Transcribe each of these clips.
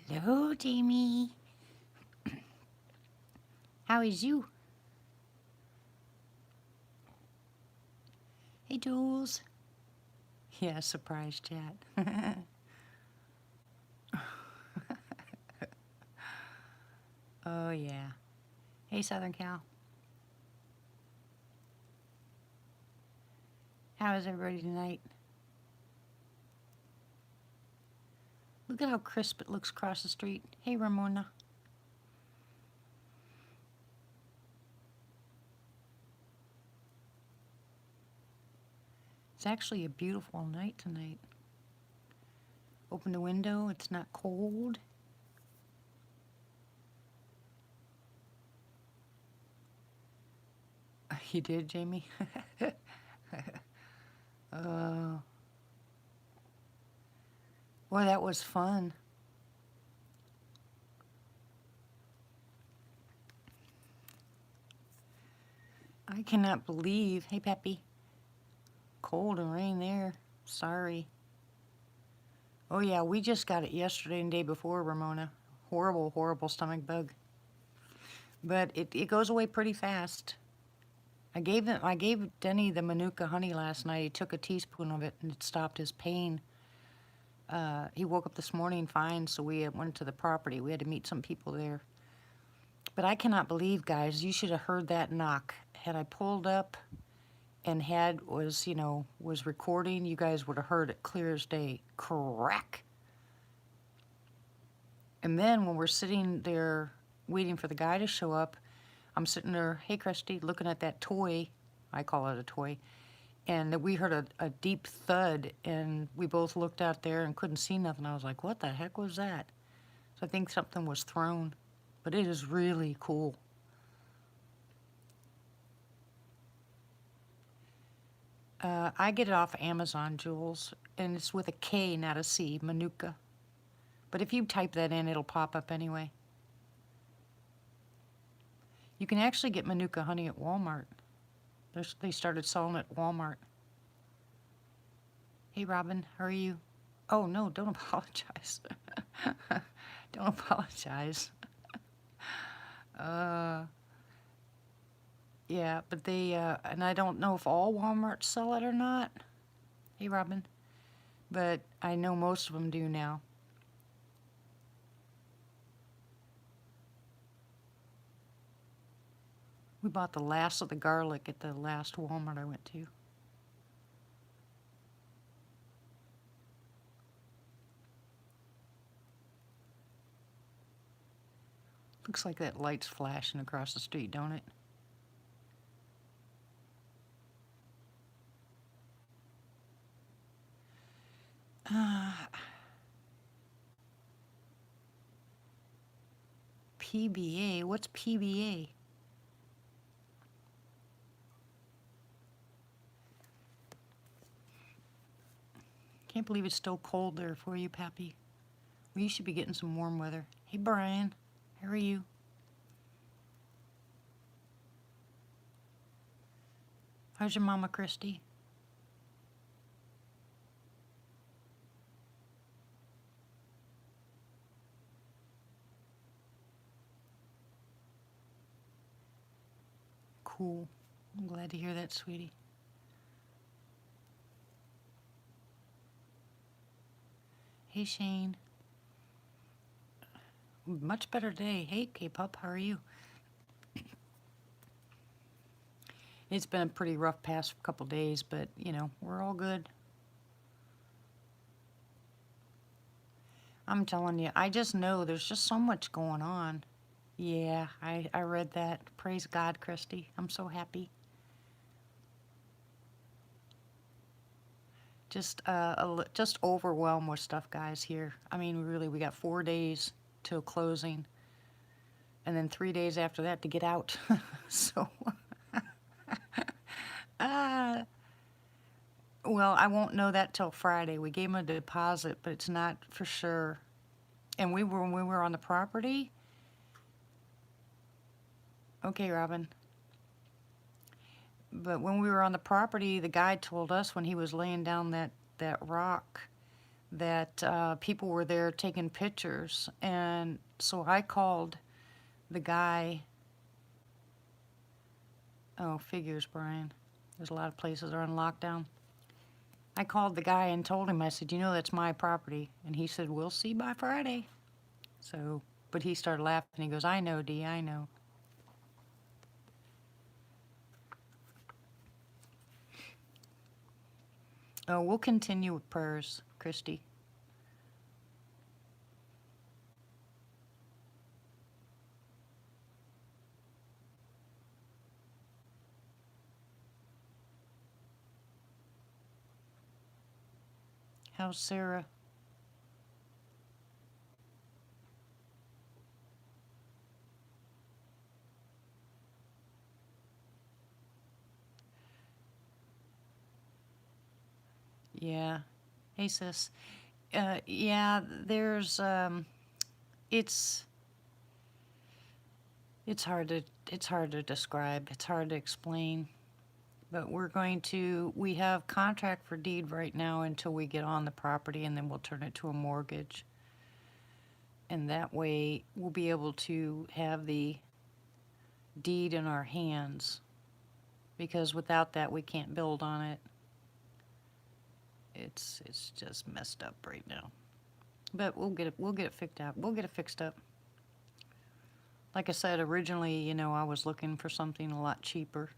Hello, Jamie. How is you? Hey, Jules. Yeah, surprise chat. Oh, yeah. Hey, Southern Cal. How is everybody tonight? Look at how crisp it looks across the street. Hey, Ramona. It's actually a beautiful night tonight. Open the window, it's not cold. You did, Jamie? uh, Boy, that was fun. I cannot believe. Hey, Peppy. Cold and rain there. Sorry. Oh, yeah, we just got it yesterday and day before, Ramona. Horrible, horrible stomach bug. But it goes away pretty fast. I gave Denny the Manuka honey last night. He took a teaspoon of it and it stopped his pain. He woke up this morning fine, so we went to the property. We had to meet some people there. But I cannot believe, guys, you should have heard that knock. Had I pulled up and was recording, you guys would have heard it clear as day. Crack. And then when we're sitting there waiting for the guy to show up, I'm sitting there, hey, Christy, looking at that toy. I call it a toy. And we heard a deep thud, and we both looked out there and couldn't see nothing. I was like, what the heck was that? So I think something was thrown. But it is really cool. I get it off Amazon, Jules, and it's with a K, not a C, Manuka. But if you type that in, it'll pop up anyway. You can actually get Manuka honey at Walmart. They started selling it at Walmart. Hey, Robin, how are you? Oh, no, don't apologize. Don't apologize. Yeah, but and I don't know if all Walmarts sell it or not. Hey, Robin. But I know most of them do now. We bought the last of the garlic at the last Walmart I went to. Looks like that light's flashing across the street, don't it? PBA? What's PBA? Can't believe it's still cold there for you, Pappy. Well, you should be getting some warm weather. Hey, Brian. How are you? How's your mama, Christy? Cool. I'm glad to hear that, sweetie. Hey, Shane. Much better day. Hey, K-Pup, how are you? It's been a pretty rough past couple days, but, we're all good. I'm telling you, I just know there's just so much going on. Yeah, I read that. Praise God, Christy. I'm so happy. Just overwhelmed with stuff, guys, here. I mean, really, we got 4 days till closing, and then 3 days after that to get out. So, uh, well, I won't know that till Friday. We gave them a deposit, but it's not for sure. And when we were on the property, okay, Robin. But when we were on the property, the guy told us when he was laying down that rock that people were there taking pictures. And so I called the guy. Oh, figures, Brian. There's a lot of places that are on lockdown. I called the guy and told him, I said, you know, that's my property. And he said, we'll see by Friday. So, but he started laughing. He goes, I know, Dee, I know. Oh, we'll continue with prayers, Christy. How's Sarah? Yeah. Hey, sis. Yeah, there's, it's, it's hard to describe. It's hard to explain. But we have contract for deed right now until we get on the property, and then we'll turn it to a mortgage. And that way we'll be able to have the deed in our hands, because without that we can't build on it. It's just messed up right now. But we'll get it fixed out. We'll get it fixed up. Like I said, originally, you know, I was looking for something a lot cheaper.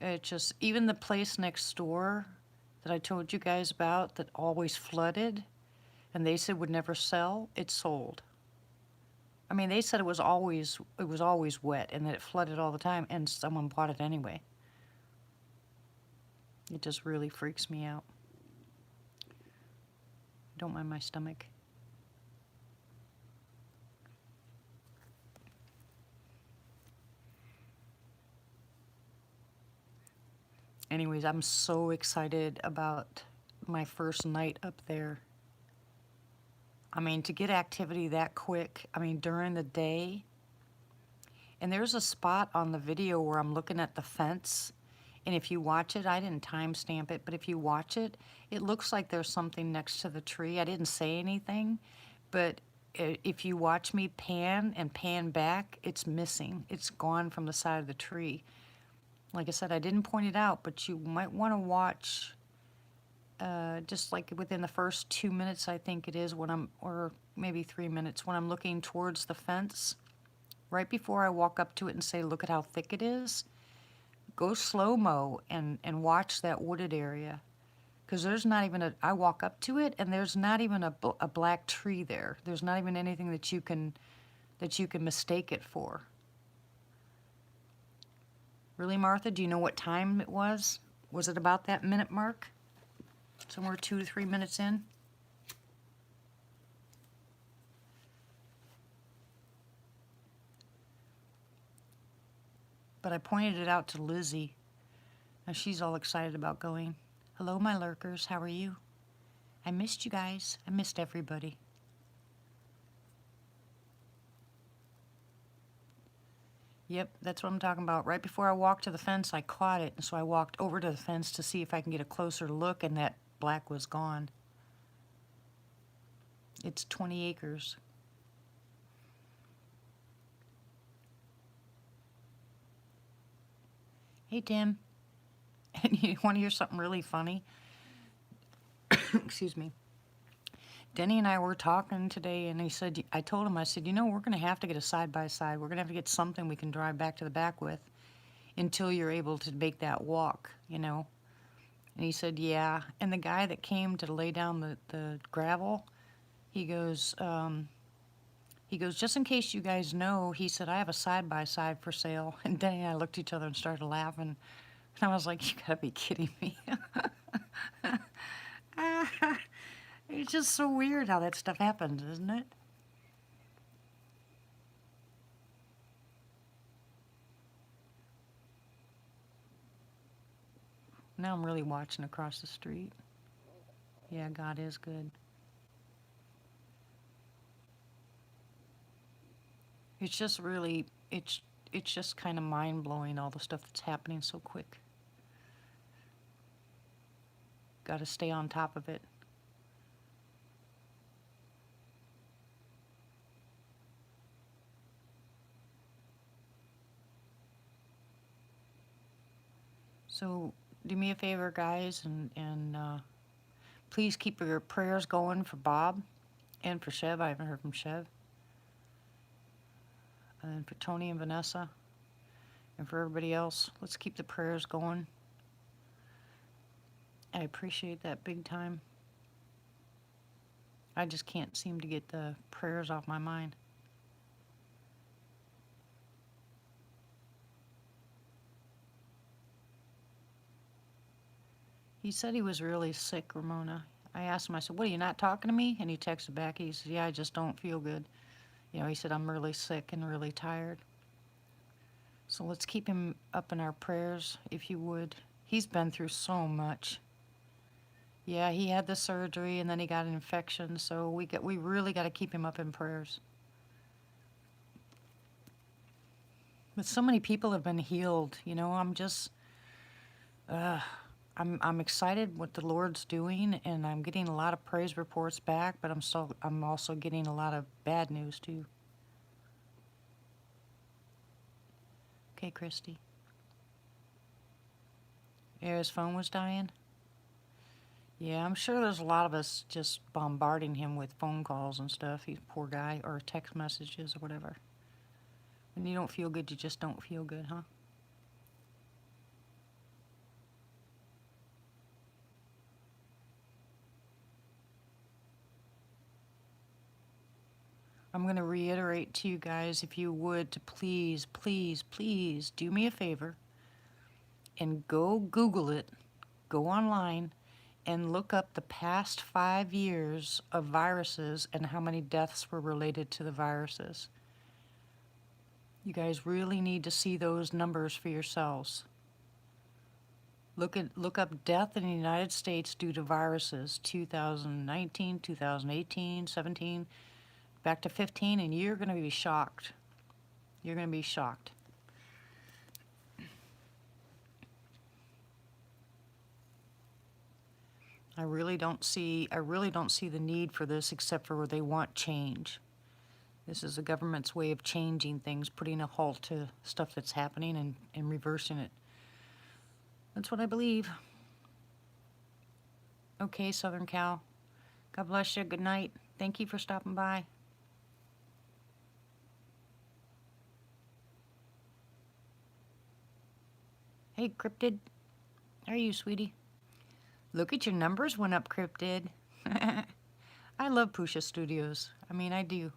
It just, even the place next door that I told you guys about that always flooded and they said would never sell, it sold. I mean, they said it was always wet and that it flooded all the time, and someone bought it anyway. It just really freaks me out. Don't mind my stomach. Anyways, I'm so excited about my first night up there. I mean, to get activity that quick, I mean, during the day. And there's a spot on the video where I'm looking at the fence. And if you watch it, I didn't timestamp it, but if you watch it, it looks like there's something next to the tree. I didn't say anything, but if you watch me pan and pan back, it's missing. It's gone from the side of the tree. Like I said, I didn't point it out, but you might want to watch just like within the first 2 minutes, I think it is, or maybe 3 minutes, when I'm looking towards the fence, right before I walk up to it and say, look at how thick it is, go slow-mo and watch that wooded area. Because there's not even I walk up to it and there's not even a black tree there. There's not even anything that you can mistake it for. Really, Martha, do you know what time it was? Was it about that minute mark? Somewhere 2 to 3 minutes in? But I pointed it out to Lizzie, and she's all excited about going. Hello, my lurkers. How are you? I missed you guys. I missed everybody. Yep, that's what I'm talking about. Right before I walked to the fence, I caught it, and so I walked over to the fence to see if I can get a closer look, and that black was gone. It's 20 acres. Hey, Tim. And you want to hear something really funny? Excuse me. Denny and I were talking today, and I told him, I said, you know, we're going to have to get a side-by-side. We're going to have to get something we can drive back to the back with until you're able to make that walk, you know. And he said, yeah. And the guy that came to lay down the gravel, he goes, just in case you guys know, he said, I have a side-by-side for sale. And Denny and I looked at each other and started laughing. And I was like, you gotta be kidding me. It's just so weird how that stuff happens, isn't it? Now I'm really watching across the street. Yeah, God is good. It's just really, it's just kind of mind-blowing, all the stuff that's happening so quick. Got to stay on top of it. So do me a favor, guys, and please keep your prayers going for Bob and for Chev. I haven't heard from Chev. And for Tony and Vanessa. And for everybody else, let's keep the prayers going. I appreciate that big time. I just can't seem to get the prayers off my mind. He said he was really sick, Ramona. I asked him, I said, what, are you not talking to me? And he texted back, he said, yeah, I just don't feel good. You know, he said, I'm really sick and really tired. So let's keep him up in our prayers, if you would. He's been through so much. Yeah, he had the surgery and then he got an infection, so we really got to keep him up in prayers. But so many people have been healed, you know. I'm excited what the Lord's doing, and I'm getting a lot of praise reports back, but I'm also getting a lot of bad news too. Okay, Christy. Yeah, his phone was dying. Yeah, I'm sure there's a lot of us just bombarding him with phone calls and stuff. He's a poor guy, or text messages or whatever. When you don't feel good, you just don't feel good, huh? I'm going to reiterate to you guys, if you would, to please, please, please do me a favor and go Google it, go online, and look up the past 5 years of viruses and how many deaths were related to the viruses. You guys really need to see those numbers for yourselves. Look up death in the United States due to viruses, 2019, 2018, 17, back to 15, and you're going to be shocked. You're going to be shocked. I really don't see the need for this, except for where they want change. This is the government's way of changing things, putting a halt to stuff that's happening and reversing it. That's what I believe. Okay, Southern Cal. God bless you. Good night. Thank you for stopping by. Hey, Cryptid. How are you, sweetie? Look at your numbers went up, Cryptid. I love Pusha Studios. I mean, I do.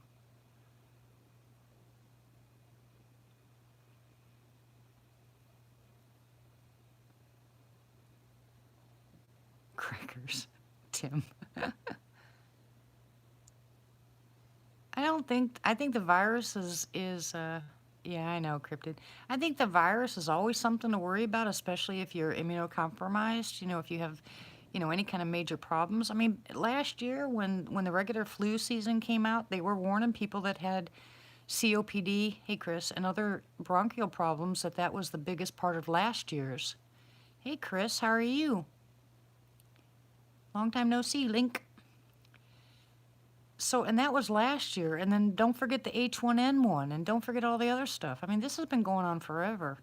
Crackers. Tim. I think the virus is yeah, I know, Cryptid. I think the virus is always something to worry about, especially if you're immunocompromised, you know, if you have, you know, any kind of major problems. I mean, last year when the regular flu season came out, they were warning people that had COPD, hey Chris, and other bronchial problems that was the biggest part of last year's. Hey Chris, how are you? Long time no see, Link. So, and that was last year. And then don't forget the H1N1 and don't forget all the other stuff. I mean, this has been going on forever.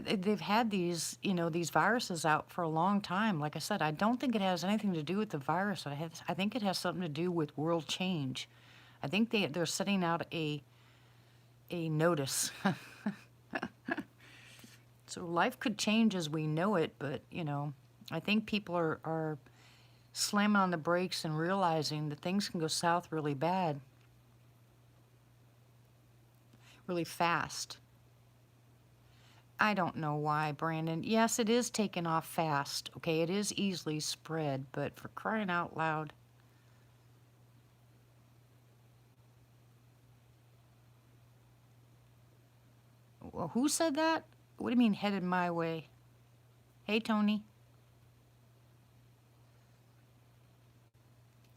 They've had these, you know, these viruses out for a long time. Like I said, I don't think it has anything to do with the virus. I think it has something to do with world change. I think they're setting out a notice. So life could change as we know it, but, you know, I think people are slamming on the brakes and realizing that things can go south really bad, really fast. I don't know why, Brandon. Yes, it is taking off fast. Okay, it is easily spread, but for crying out loud. Well, who said that? What do you mean headed my way? Hey, Tony.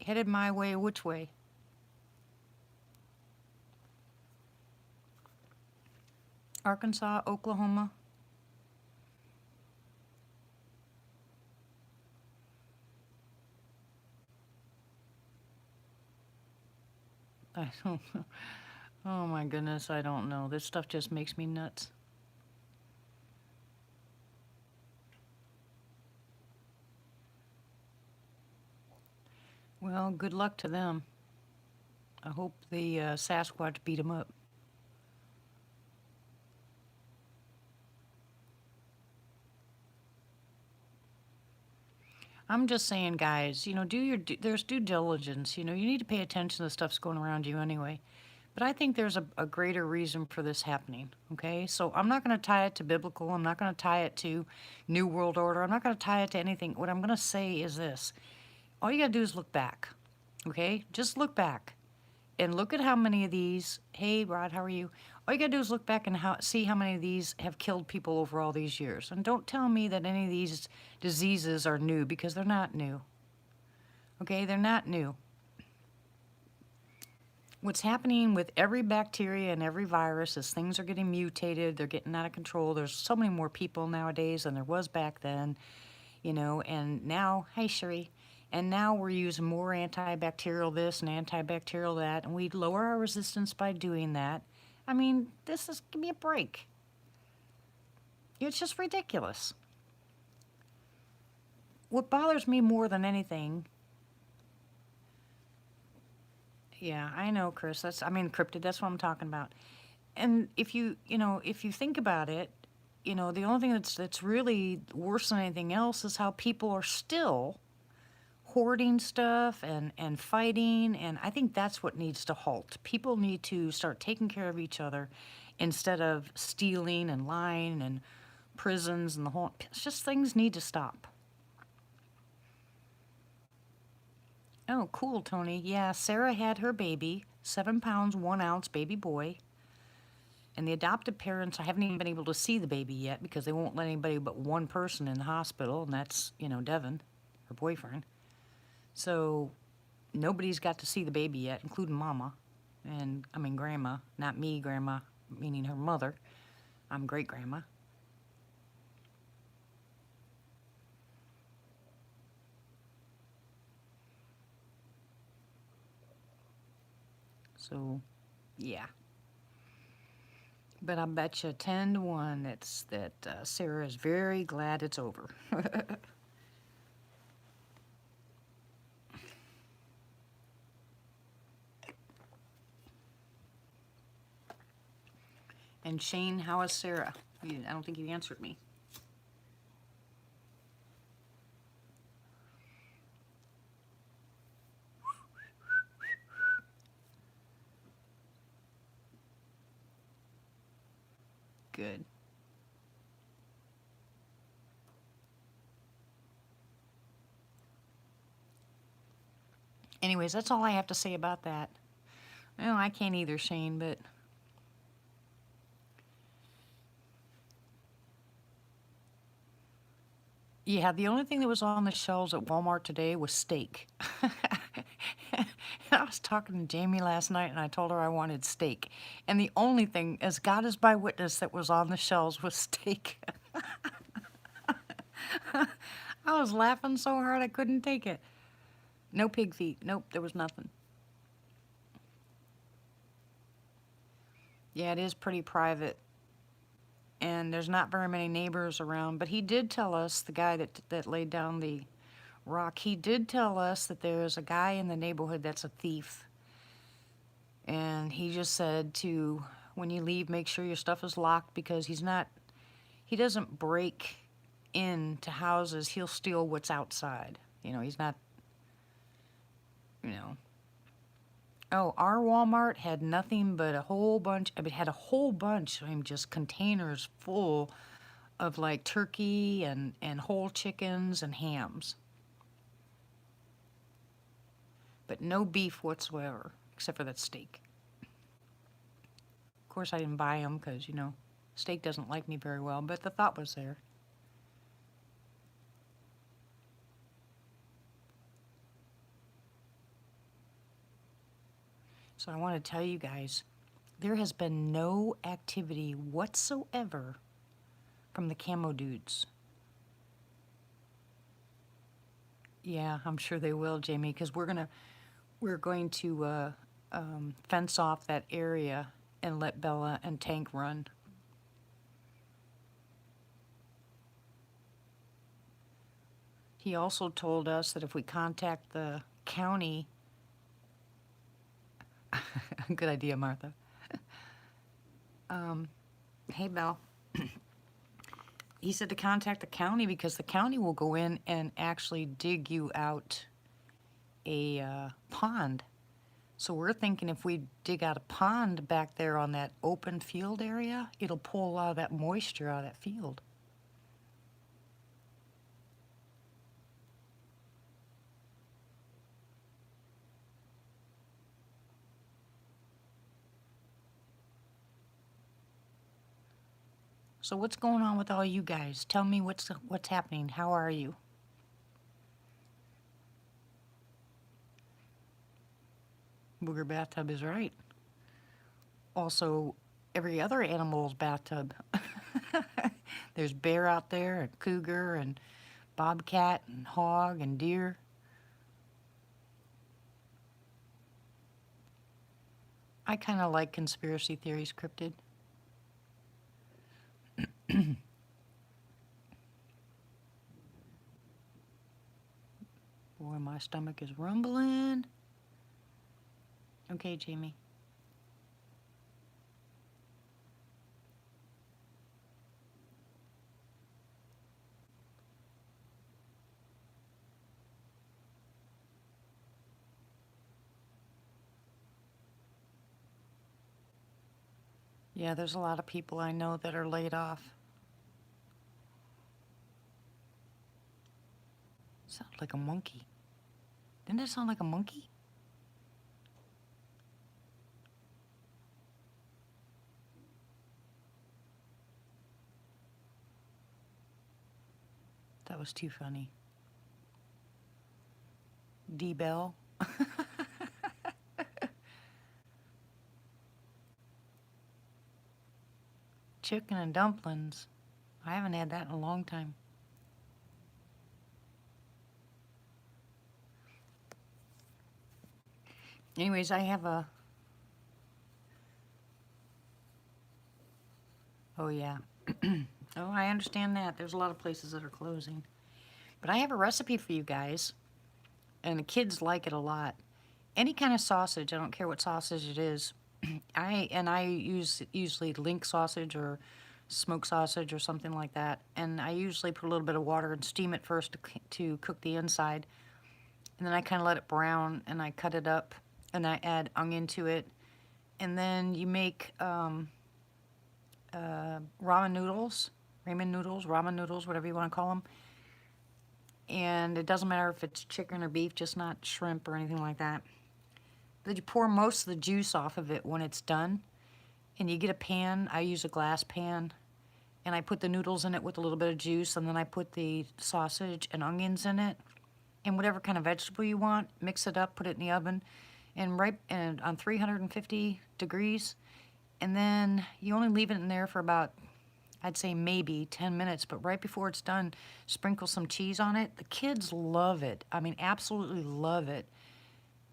Headed my way, which way? Arkansas, Oklahoma. I don't know. Oh my goodness, I don't know. This stuff just makes me nuts. Well, good luck to them. I hope the Sasquatch beat them up. I'm just saying, guys, do there's due diligence. You need to pay attention to the stuff's going around you anyway. But I think there's a greater reason for this happening, okay? So I'm not going to tie it to biblical. I'm not going to tie it to New World Order. I'm not going to tie it to anything. What I'm going to say is this. All you got to do is look back, okay? Just look back and look at how many of these. Hey, Rod, how are you? All you got to do is look back and see how many of these have killed people over all these years. And don't tell me that any of these diseases are new, because they're not new, okay? They're not new. What's happening with every bacteria and every virus is things are getting mutated, they're getting out of control. There's so many more people nowadays than there was back then, and now, hey Sherry, and now we're using more antibacterial this and antibacterial that, and we lower our resistance by doing that. I mean, give me a break. It's just ridiculous. What bothers me more than anything. Yeah, I know, Chris. Cryptid, that's what I'm talking about. And if you think about it, the only thing that's really worse than anything else is how people are still hoarding stuff and fighting, and I think that's what needs to halt. People need to start taking care of each other instead of stealing and lying and prisons and the whole. It's just things need to stop. Oh, cool, Tony. Yeah, Sarah had her baby, 7 pounds, 1 ounce baby boy. And the adoptive parents, I haven't even been able to see the baby yet because they won't let anybody but one person in the hospital, and that's, Devin, her boyfriend. So nobody's got to see the baby yet, including Mama. And, Grandma. Not me, Grandma, meaning her mother. I'm great-grandma. So, yeah. But I bet you 10 to 1 that Sarah is very glad it's over. And Shane, how is Sarah? I don't think you answered me. Good. Anyways, that's all I have to say about that. Well, I can't either, Shane, but yeah, the only thing that was on the shelves at Walmart today was steak. I was talking to Jamie last night and I told her I wanted steak. And the only thing, as God is my witness, that was on the shelves was steak. I was laughing so hard I couldn't take it. No pig feet. Nope, there was nothing. Yeah, it is pretty private. And there's not very many neighbors around. But he did tell us, the guy that laid down the rock, he did tell us that there's a guy in the neighborhood that's a thief. And he just said when you leave, make sure your stuff is locked, because he doesn't break into houses. He'll steal what's outside. He's not, Oh, our Walmart had nothing but a whole bunch. Had a whole bunch. Just containers full of like turkey and whole chickens and hams. But no beef whatsoever, except for that steak. Of course, I didn't buy them because, steak doesn't like me very well, but the thought was there. So I want to tell you guys, there has been no activity whatsoever from the camo dudes. Yeah, I'm sure they will, Jamie, because we're going to fence off that area and let Bella and Tank run. He also told us that if we contact the county. Good idea, Martha. Hey, Belle. He said to contact the county because the county will go in and actually dig you out a pond. So we're thinking if we dig out a pond back there on that open field area, it'll pull a lot of that moisture out of that field. So what's going on with all you guys? Tell me what's happening. How are you? Booger bathtub is right. Also, every other animal's bathtub. There's bear out there, and cougar, and bobcat, and hog, and deer. I kind of like conspiracy theories, Cryptid. Boy, my stomach is rumbling. Okay, Jamie. Yeah, there's a lot of people I know that are laid off. Sounds like a monkey. Didn't it sound like a monkey? That was too funny. D-Bell. Chicken and dumplings. I haven't had that in a long time. Anyways, I have a... Oh, yeah. Oh, I understand that. There's a lot of places that are closing. But I have a recipe for you guys, and the kids like it a lot. Any kind of sausage, I don't care what sausage it is. I use usually link sausage or smoked sausage or something like that. And I usually put a little bit of water and steam it first to cook the inside. And then I kind of let it brown, and I cut it up, and I add onion to it. And then you make ramen noodles, ramen noodles, whatever you want to call them. And it doesn't matter if it's chicken or beef, just not shrimp or anything like that. Then you pour most of the juice off of it when it's done. And you get a pan, I use a glass pan, and I put the noodles in it with a little bit of juice, and then I put the sausage and onions in it, and whatever kind of vegetable you want, mix it up, put it in the oven, and on 350 degrees, and then you only leave it in there for about, I'd say maybe 10 minutes, but right before it's done, sprinkle some cheese on it. The kids love it. I mean, absolutely love it,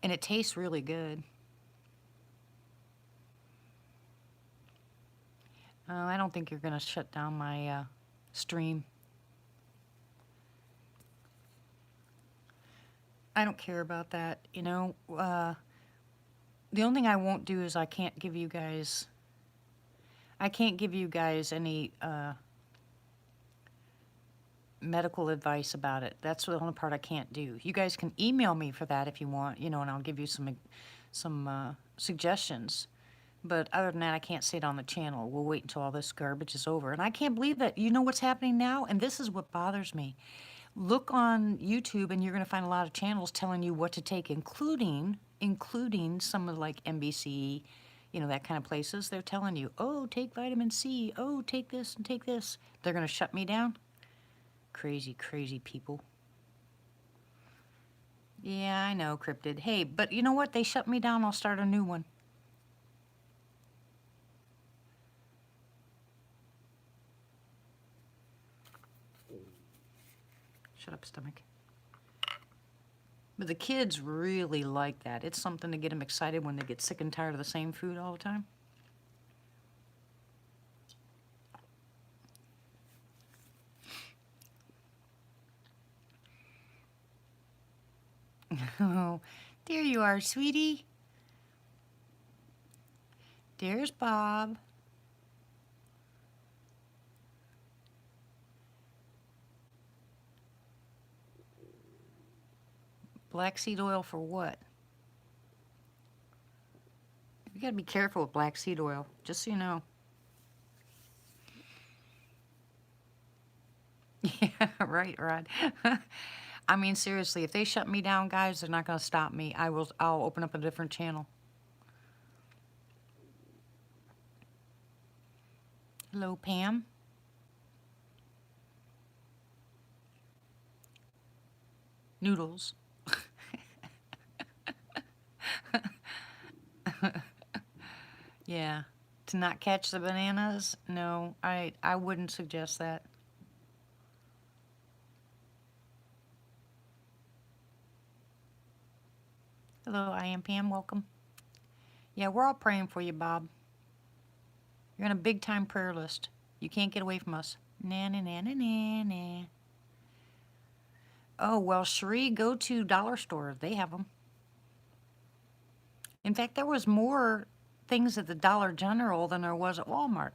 and it tastes really good. I don't think you're going to shut down my stream. I don't care about that. You know, the only thing I won't do is I can't give you guys any medical advice about it. That's the only part I can't do. You guys can email me for that if you want, you know, and I'll give you some suggestions. But other than that, I can't say it on the channel. We'll wait until all this garbage is over. And I can't believe that. You know what's happening now? And this is what bothers me. Look on YouTube, and you're going to find a lot of channels telling you what to take, including some of like NBC, you know, that kind of places. They're telling you, oh, take vitamin C. Oh, take this and take this. They're going to shut me down? Crazy, crazy people. Yeah, I know, Cryptid. Hey, but you know what? They shut me down. I'll start a new one. Shut up, stomach. But the kids really like that. It's something to get them excited when they get sick and tired of the same food all the time. Oh, there you are, sweetie. There's Bob. Black seed oil for what? You gotta be careful with black seed oil, just so you know. Yeah, right, Rod. I mean, seriously, if they shut me down, guys, they're not gonna stop me. I'll open up a different channel. Hello, Pam. Noodles. Yeah. To not catch the bananas? No, I wouldn't suggest that. Hello, I am Pam. Welcome. Yeah, we're all praying for you, Bob. You're on a big time prayer list. You can't get away from us. Na na na na na na. Oh, well, Cherie, go to Dollar Store. They have them. In fact, there was more things at the Dollar General than there was at Walmart.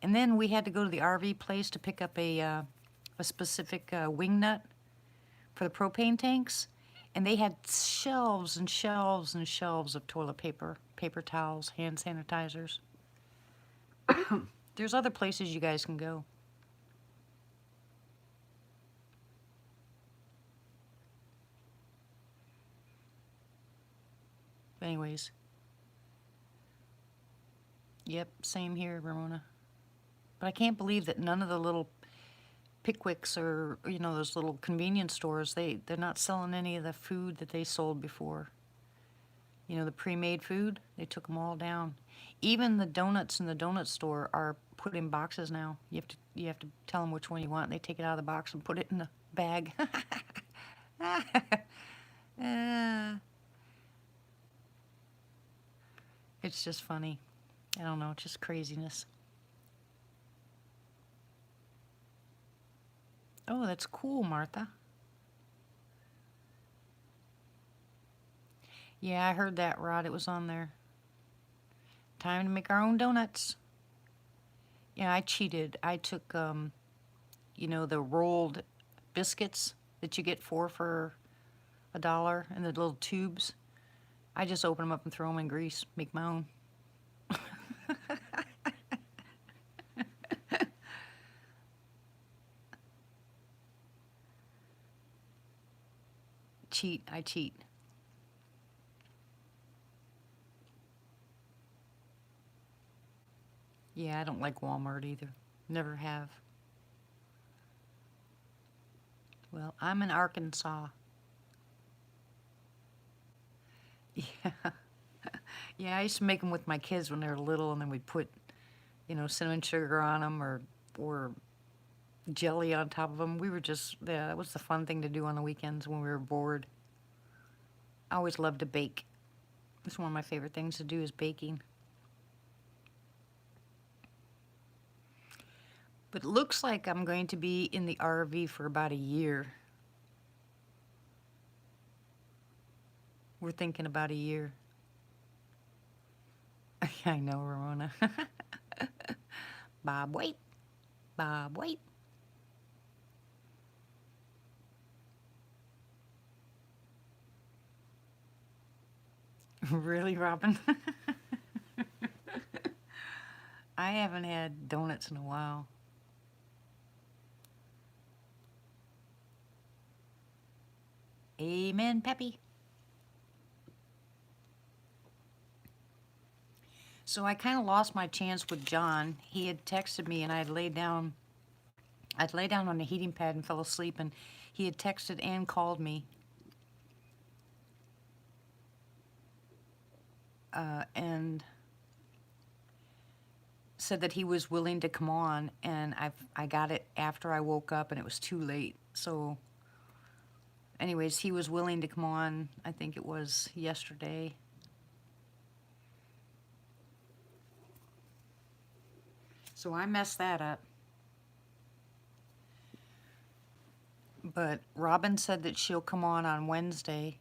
And then we had to go to the RV place to pick up a specific wing nut for the propane tanks. And they had shelves and shelves and shelves of toilet paper, paper towels, hand sanitizers. There's other places you guys can go. But anyways. Yep, same here, Ramona. But I can't believe that none of the little Pickwicks or, you know, those little convenience stores, they're not selling any of the food that they sold before. You know, the pre-made food, they took them all down. Even the donuts in the donut store are put in boxes now. You have to tell them which one you want. And they take it out of the box and put it in the bag. It's just funny. I don't know, just craziness. Oh, that's cool, Martha. Yeah, I heard that, Rod. It was on there. Time to make our own donuts. Yeah, I cheated. I took, you know, the rolled biscuits that you get for $1 in the little tubes. I just open them up and throw them in grease. Make my own. Cheat. I cheat. Yeah, I don't like Walmart either. Never have. Well, I'm in Arkansas. Yeah. Yeah, I used to make them with my kids when they were little, and then we'd put, you know, cinnamon sugar on them or jelly on top of them. We were just, yeah, that was the fun thing to do on the weekends when we were bored. I always loved to bake. It's one of my favorite things to do is baking. But it looks like I'm going to be in the RV for about a year. We're thinking about a year. I know, Ramona. Bob, wait. Bob, wait. Really, Robin? I haven't had donuts in a while. Amen, Peppy. So I kind of lost my chance with John. He had texted me and I'd laid down on the heating pad and fell asleep, and he had texted and called me. And said that he was willing to come on, and I got it after I woke up and it was too late. So anyways, he was willing to come on. I think it was yesterday. So I messed that up. But Robin said that she'll come on Wednesday.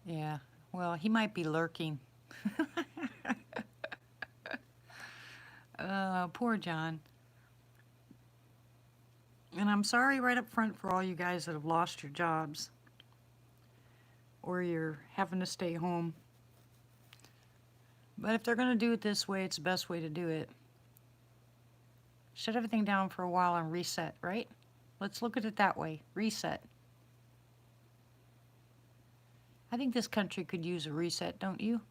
Yeah, well, he might be lurking. Poor John. And I'm sorry right up front for all you guys that have lost your jobs or you're having to stay home. But if they're going to do it this way, it's the best way to do it. Shut everything down for a while and reset, right? Let's look at it that way. Reset. I think this country could use a reset, don't you?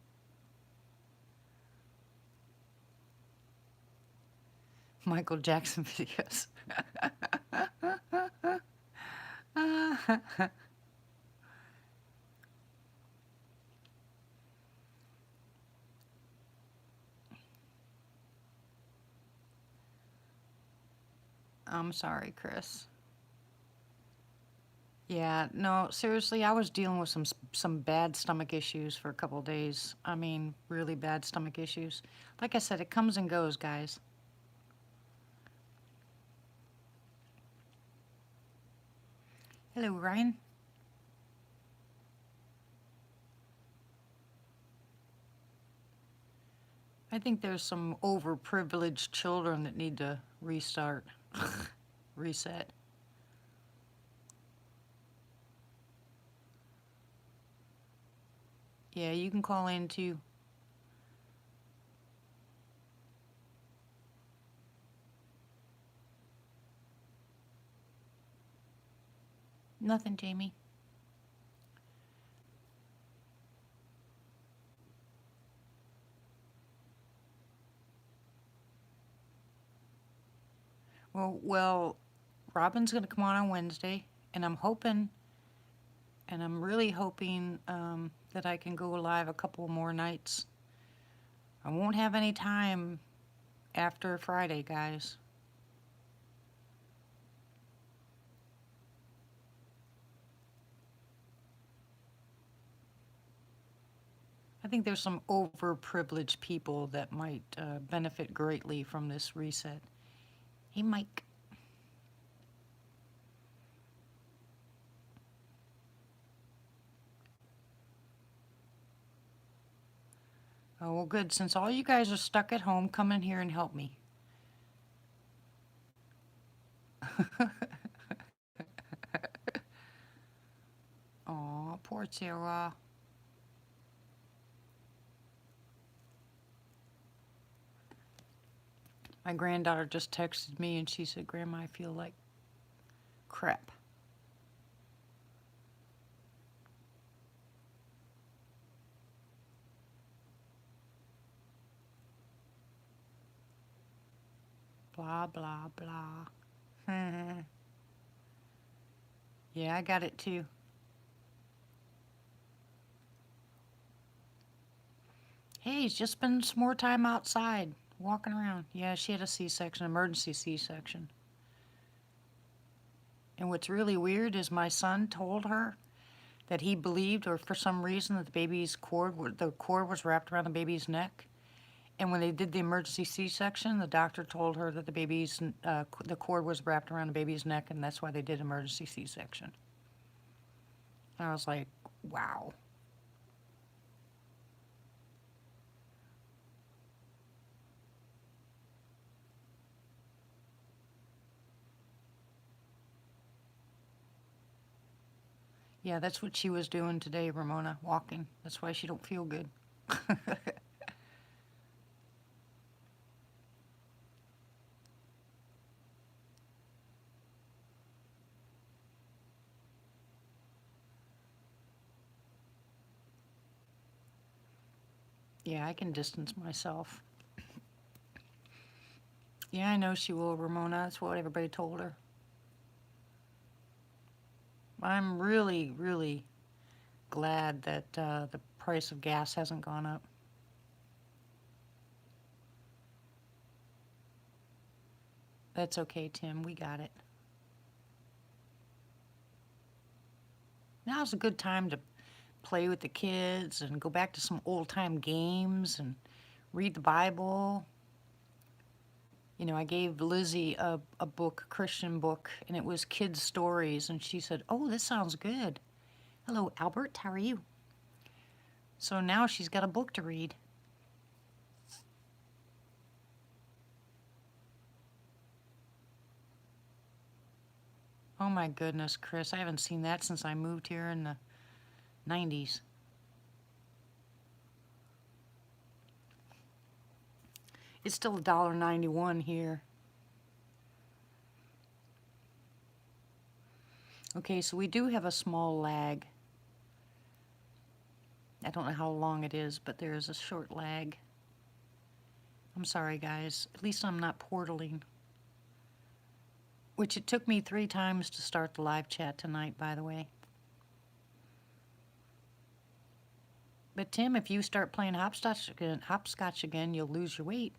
Michael Jackson videos. I'm sorry, Chris. Yeah, no, seriously, I was dealing with some bad stomach issues for a couple days. I mean, really bad stomach issues. Like I said, it comes and goes, guys. Hello, Ryan. I think there's some overprivileged children that need to restart, reset. Yeah, you can call in too. Nothing, Jamie. Well, Robin's gonna come on Wednesday, and I'm really hoping that I can go live a couple more nights. I won't have any time after Friday, guys. I think there's some overprivileged people that might benefit greatly from this reset. Hey, Mike. Oh, well, good. Since all you guys are stuck at home, come in here and help me. Aw, poor Tara. My granddaughter just texted me and she said, Grandma, I feel like crap. Blah, blah, blah. Yeah, I got it too. Hey, he's just spending some more time outside, walking around. Yeah, she had a C-section, emergency C-section. And what's really weird is my son told her that he believed, or for some reason, that the cord was wrapped around the baby's neck. And when they did the emergency C-section, the doctor told her that the cord was wrapped around the baby's neck, and that's why they did emergency C-section. And I was like, wow. Yeah, that's what she was doing today, Ramona, walking. That's why she don't feel good. Yeah, I can distance myself. Yeah, I know she will, Ramona. That's what everybody told her. I'm really, really glad that the price of gas hasn't gone up. That's okay, Tim. We got it. Now's a good time to play with the kids and go back to some old-time games and read the Bible. You know, I gave Lizzie a book, a Christian book, and it was kids' stories, and she said, "Oh, this sounds good." Hello, Albert, how are you? So now she's got a book to read. Oh my goodness, Chris, I haven't seen that since I moved here in the 90s. It's still $1.91 here. Okay, so we do have a small lag. I don't know how long it is, but there is a short lag. I'm sorry, guys. At least I'm not portaling. Which it took me 3 times to start the live chat tonight, by the way. But Tim, if you start playing hopscotch again, you'll lose your weight.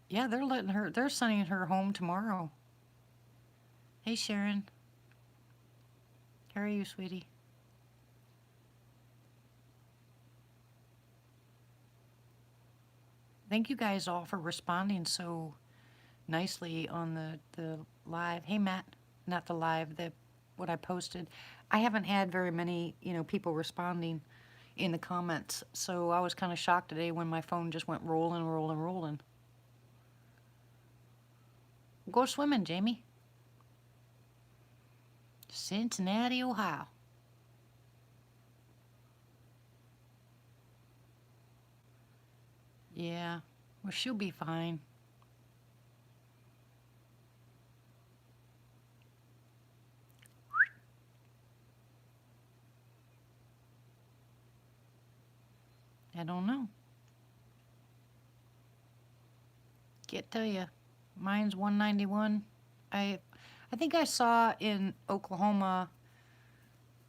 Yeah, they're sending her home tomorrow. Hey, Sharon. How are you, sweetie? Thank you guys all for responding so nicely on the live. Hey, Matt, not the live, what I posted. I haven't had very many, people responding in the comments, so I was kind of shocked today when my phone just went rolling, rolling, rolling. Go swimming, Jamie. Cincinnati, Ohio. Yeah, well, she'll be fine. I don't know. Can't tell you. Mine's 191. I think I saw in Oklahoma.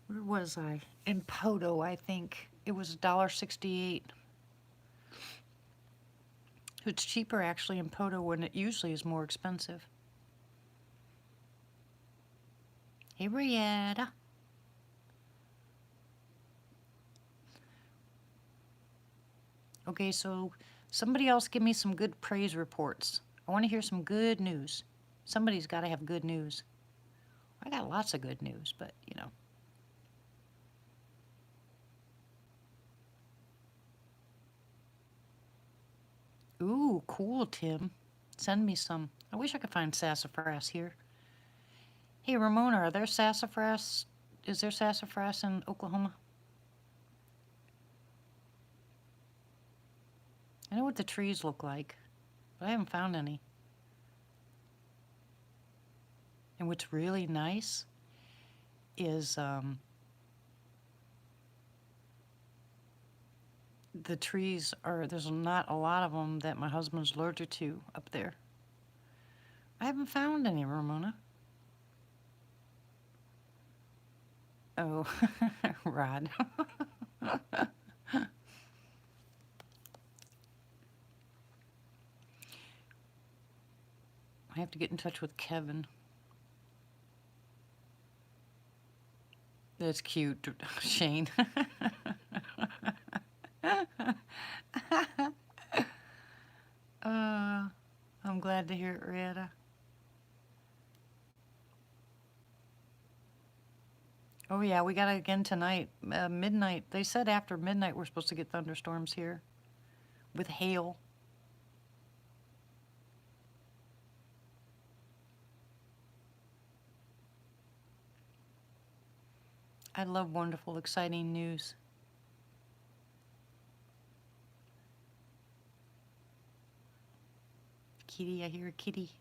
Where was I? In Poto, I think it was $1.68. It's cheaper actually in Poto when it usually is more expensive. Hey, Brietta. Okay, so somebody else give me some good praise reports. I want to hear some good news. Somebody's got to have good news. I got lots of good news, but Ooh, cool, Tim. Send me some. I wish I could find sassafras here. Hey, Ramona, are there sassafras? Is there sassafras in Oklahoma? I know what the trees look like, but I haven't found any. And what's really nice is the trees there's not a lot of them that my husband's allergic to up there. I haven't found any, Ramona. Oh, Rod. I have to get in touch with Kevin. That's cute, Shane. I'm glad to hear it, Rietta. Oh yeah, we got it again tonight, midnight. They said after midnight we're supposed to get thunderstorms here with hail. I love wonderful, exciting news. Kitty, I hear a kitty.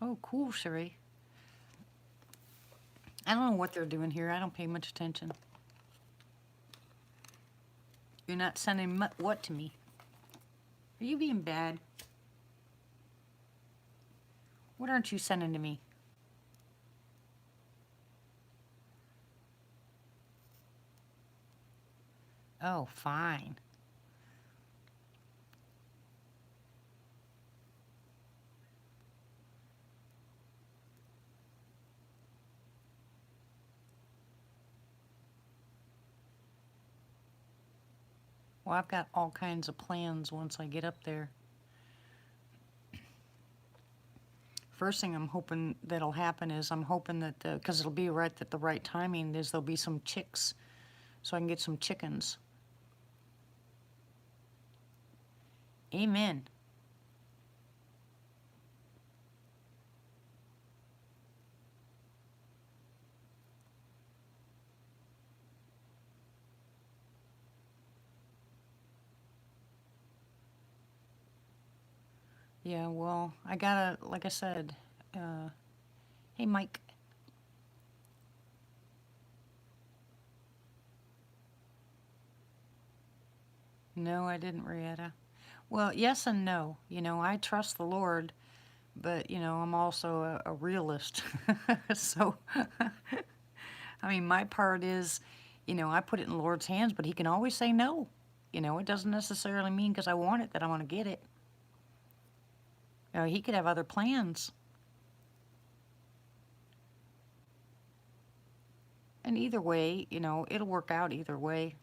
Oh, cool, Sheree. I don't know what they're doing here. I don't pay much attention. You're not sending what to me? Are you being bad? What aren't you sending to me? Oh, fine. Well, I've got all kinds of plans once I get up there. First thing I'm hoping that'll happen is I'm hoping that, because it'll be right at the right timing, is there'll be some chicks so I can get some chickens. Amen. Yeah, well, I gotta, like I said, hey, Mike. No, I didn't, Rietta. Well, yes and no. You know, I trust the Lord, but, you know, I'm also a realist. So, I mean, my part is, you know, I put it in the Lord's hands, but He can always say no. You know, it doesn't necessarily mean because I want it that I want to get it. You know, He could have other plans. And either way, you know, it'll work out either way.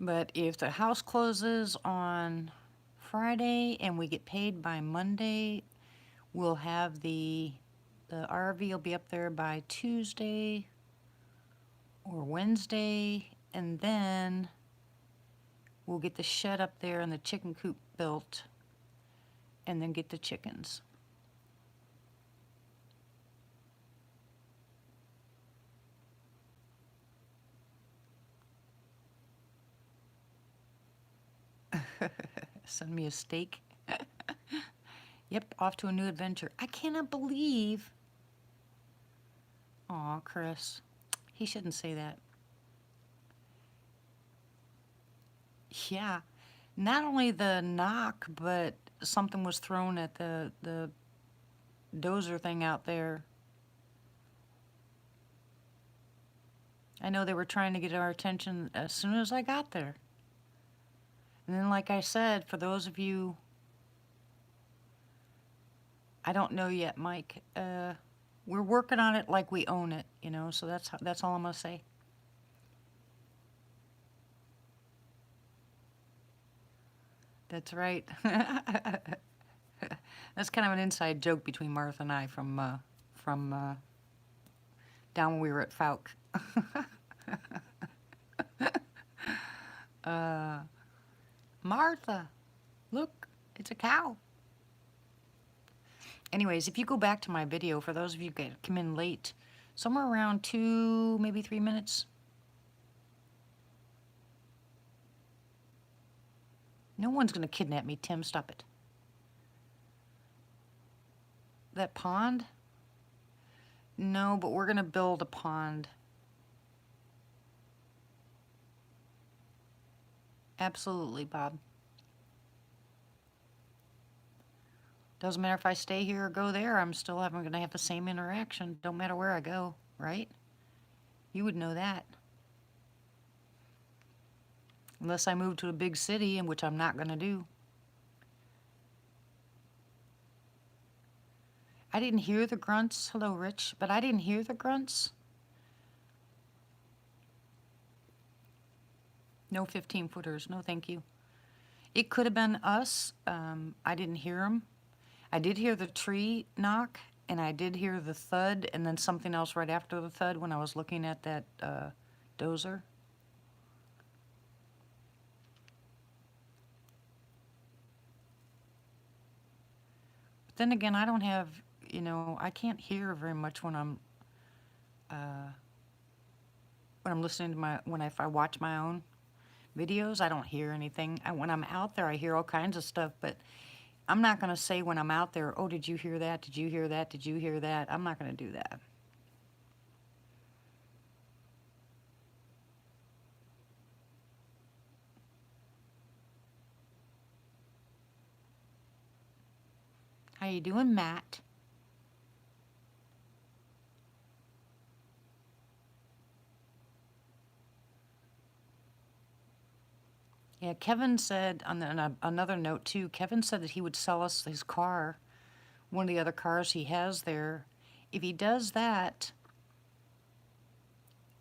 But if the house closes on Friday and we get paid by Monday, we'll have the RV will be up there by Tuesday or Wednesday, and then we'll get the shed up there and the chicken coop built, and then get the chickens. Send me a steak. Yep, off to a new adventure. I cannot believe. Aw, Chris. He shouldn't say that. Yeah. Not only the knock, but something was thrown at the dozer thing out there. I know they were trying to get our attention as soon as I got there. And then, like I said, for those of you, I don't know yet, Mike. We're working on it like we own it, you know. So that's all I'm gonna say. That's right. That's kind of an inside joke between Martha and I from down when we were at Fouke. Martha, look, it's a cow. Anyways, if you go back to my video, for those of you that come in late, somewhere around 2, maybe 3 minutes. No one's going to kidnap me, Tim. Stop it. That pond? No, but we're going to build a pond. Absolutely, Bob. Doesn't matter if I stay here or go there, I'm still going to have the same interaction. Don't matter where I go, right? You would know that. Unless I move to a big city, in which I'm not going to do. I didn't hear the grunts. Hello, Rich. But I didn't hear the grunts. No 15-footers. No, thank you. It could have been us. I didn't hear them. I did hear the tree knock, and I did hear the thud, and then something else right after the thud when I was looking at that dozer. But then again, I don't have, you know, I can't hear very much when I'm listening to if I watch my own videos. I don't hear anything. When I'm out there, I hear all kinds of stuff, but I'm not going to say when I'm out there, oh, did you hear that? Did you hear that? Did you hear that? I'm not going to do that. How you doing, Matt? Yeah, Kevin said, on another note too, Kevin said that he would sell us his car, one of the other cars he has there. If he does that,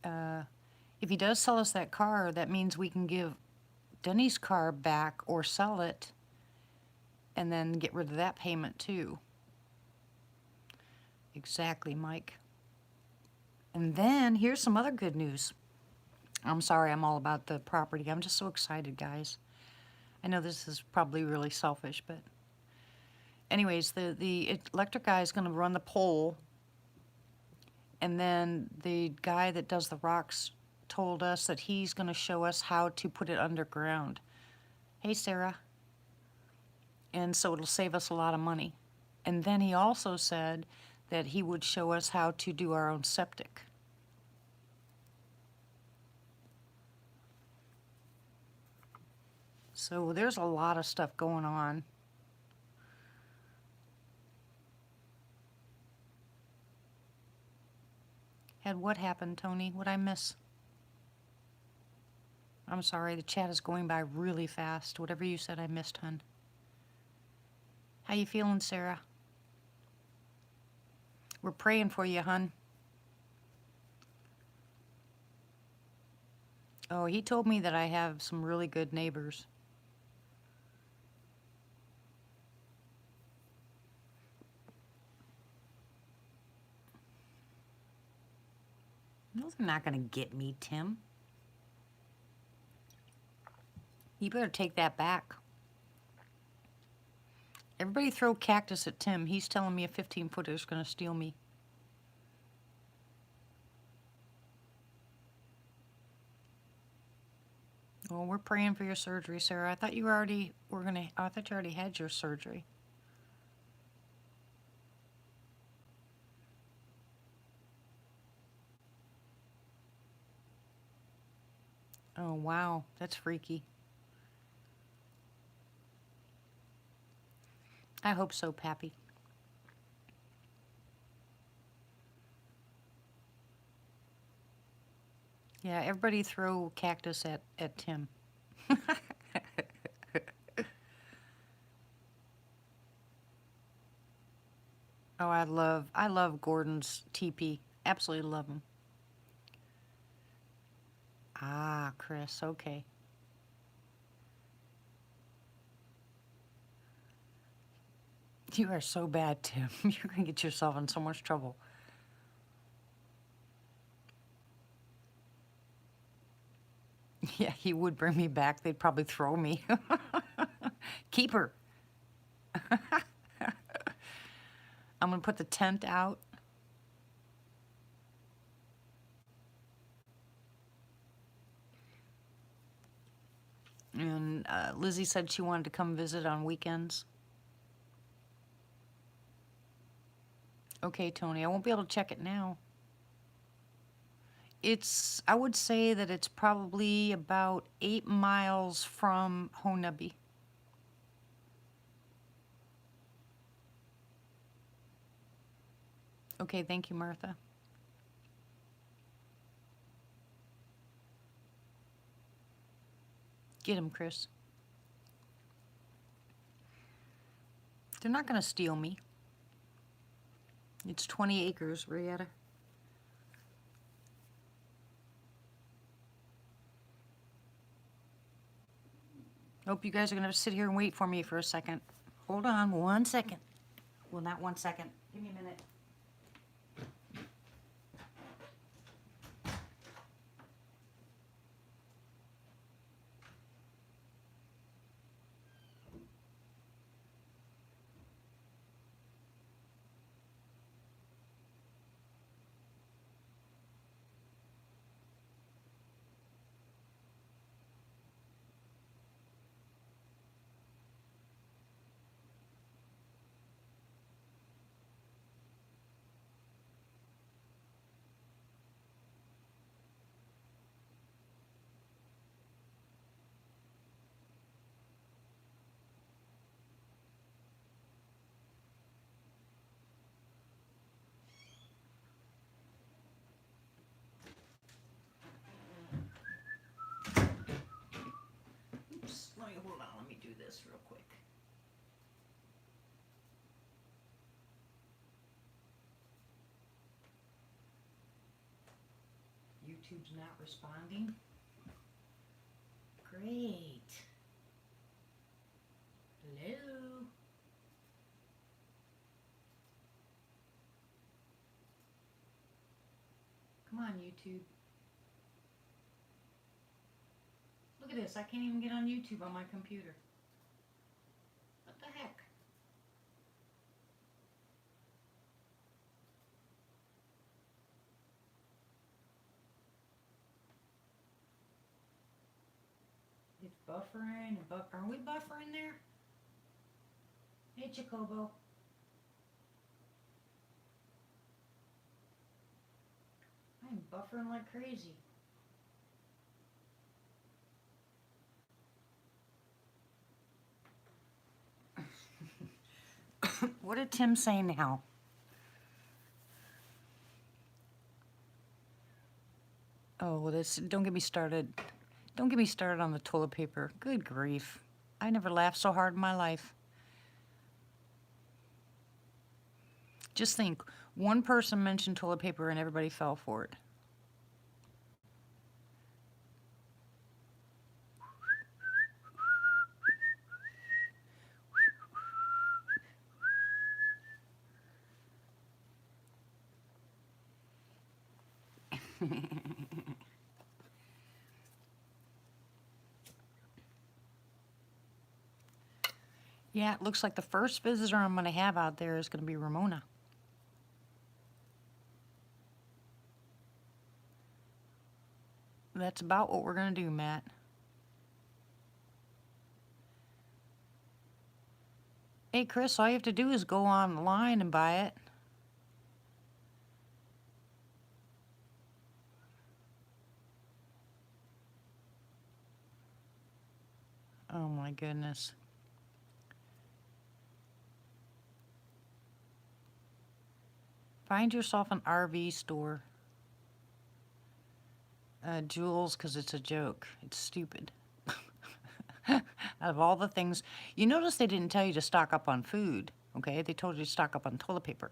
uh, if he does sell us that car, that means we can give Denny's car back or sell it and then get rid of that payment too. Exactly, Mike. And then here's some other good news. I'm sorry, I'm all about the property. I'm just so excited, guys. I know this is probably really selfish, but anyways, the electric guy is going to run the pole, and then the guy that does the rocks told us that he's going to show us how to put it underground. Hey, Sarah. And so it'll save us a lot of money. And then he also said that he would show us how to do our own septic. So there's a lot of stuff going on. Had what happened, Tony? What'd I miss? I'm sorry, the chat is going by really fast. Whatever you said, I missed, hun. How you feeling, Sarah? We're praying for you, hun. Oh, he told me that I have some really good neighbors. No, they're not going to get me, Tim. You better take that back. Everybody throw cactus at Tim. He's telling me a 15-footer is going to steal me. Well, we're praying for your surgery, Sarah. I thought you already I thought you already had your surgery. Oh, wow. That's freaky. I hope so, Pappy. Yeah, everybody throw cactus at Tim. Oh, I love Gordon's TP. Absolutely love him. Ah, Chris, okay. You are so bad, Tim. You're going to get yourself in so much trouble. Yeah, he would bring me back. They'd probably throw me. Keep her. I'm going to put the tent out. And Lizzie said she wanted to come visit on weekends. Okay, Tony, I won't be able to check it now. I would say that it's probably about 8 miles from Honubby. Okay, thank you, Martha. Get him, Chris. They're not going to steal me. It's 20 acres, Rieta. Hope you guys are going to sit here and wait for me for a second. Hold on 1 second. Well, not 1 second. Give me a minute. YouTube's not responding. Great. Hello. Come on, YouTube. Look at this. I can't even get on YouTube on my computer. What the heck? It's buffering and Are we buffering there? Hey, Chocobo. I'm buffering like crazy. What did Tim say now? Oh, this, don't get me started. Don't get me started on the toilet paper. Good grief. I never laughed so hard in my life. Just think, one person mentioned toilet paper and everybody fell for it. Yeah, it looks like the first visitor I'm going to have out there is going to be Ramona. That's about what we're going to do, Matt. Hey, Chris, all you have to do is go online and buy it. Oh, my goodness. Find yourself an RV store. Jules, because it's a joke. It's stupid. Out of all the things, you notice they didn't tell you to stock up on food, okay? They told you to stock up on toilet paper.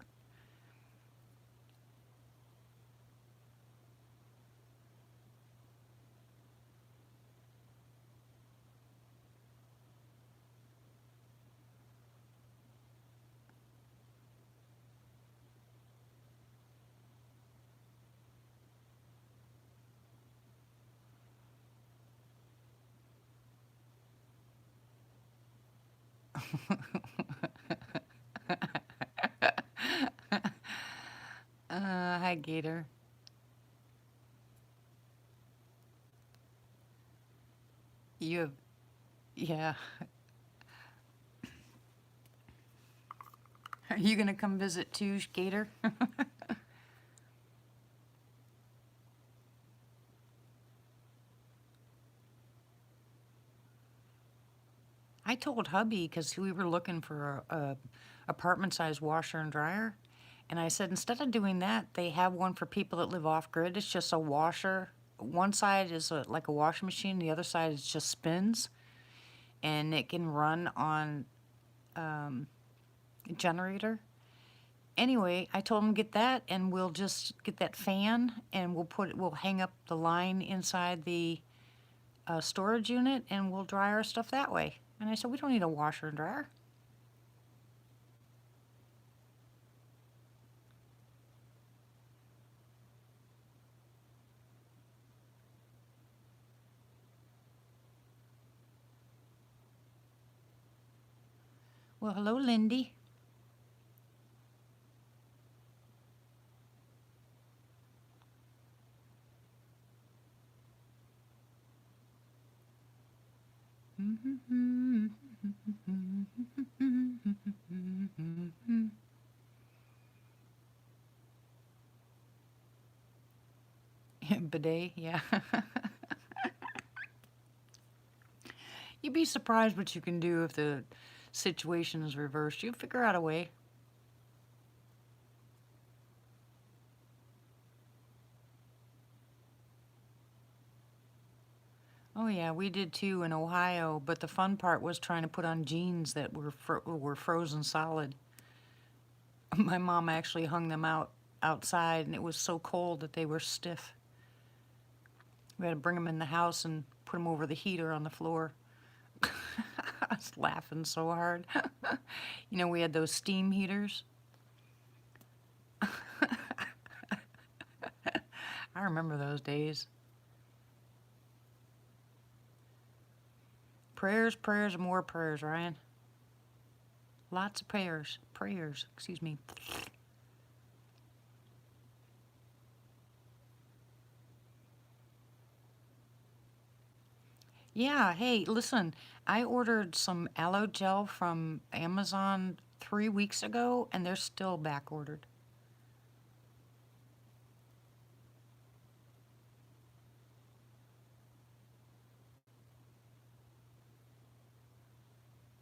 Hi, Gator. You have, yeah. Are you gonna come visit too, Gator? I told hubby, because we were looking for a apartment-sized washer and dryer, and I said, instead of doing that, they have one for people that live off-grid. It's just a washer. One side is like a washing machine, the other side is just spins, and it can run on a generator. Anyway, I told him get that, and we'll just get that fan, and we'll hang up the line inside the storage unit, and we'll dry our stuff that way. And I said, we don't need a washer and dryer. Well, hello, Lindy. Bidet, yeah. You'd be surprised what you can do if the situation is reversed. You figure out a way. Oh yeah, we did too in Ohio, but the fun part was trying to put on jeans that were frozen solid. My mom actually hung them outside, and it was so cold that they were stiff. We had to bring them in the house and put them over the heater on the floor. I was laughing so hard. You know, we had those steam heaters. I remember those days. Prayers, prayers, and more prayers, Ryan. Lots of prayers. Prayers, excuse me. Yeah, hey, listen, I ordered some aloe gel from Amazon 3 weeks ago, and they're still back ordered.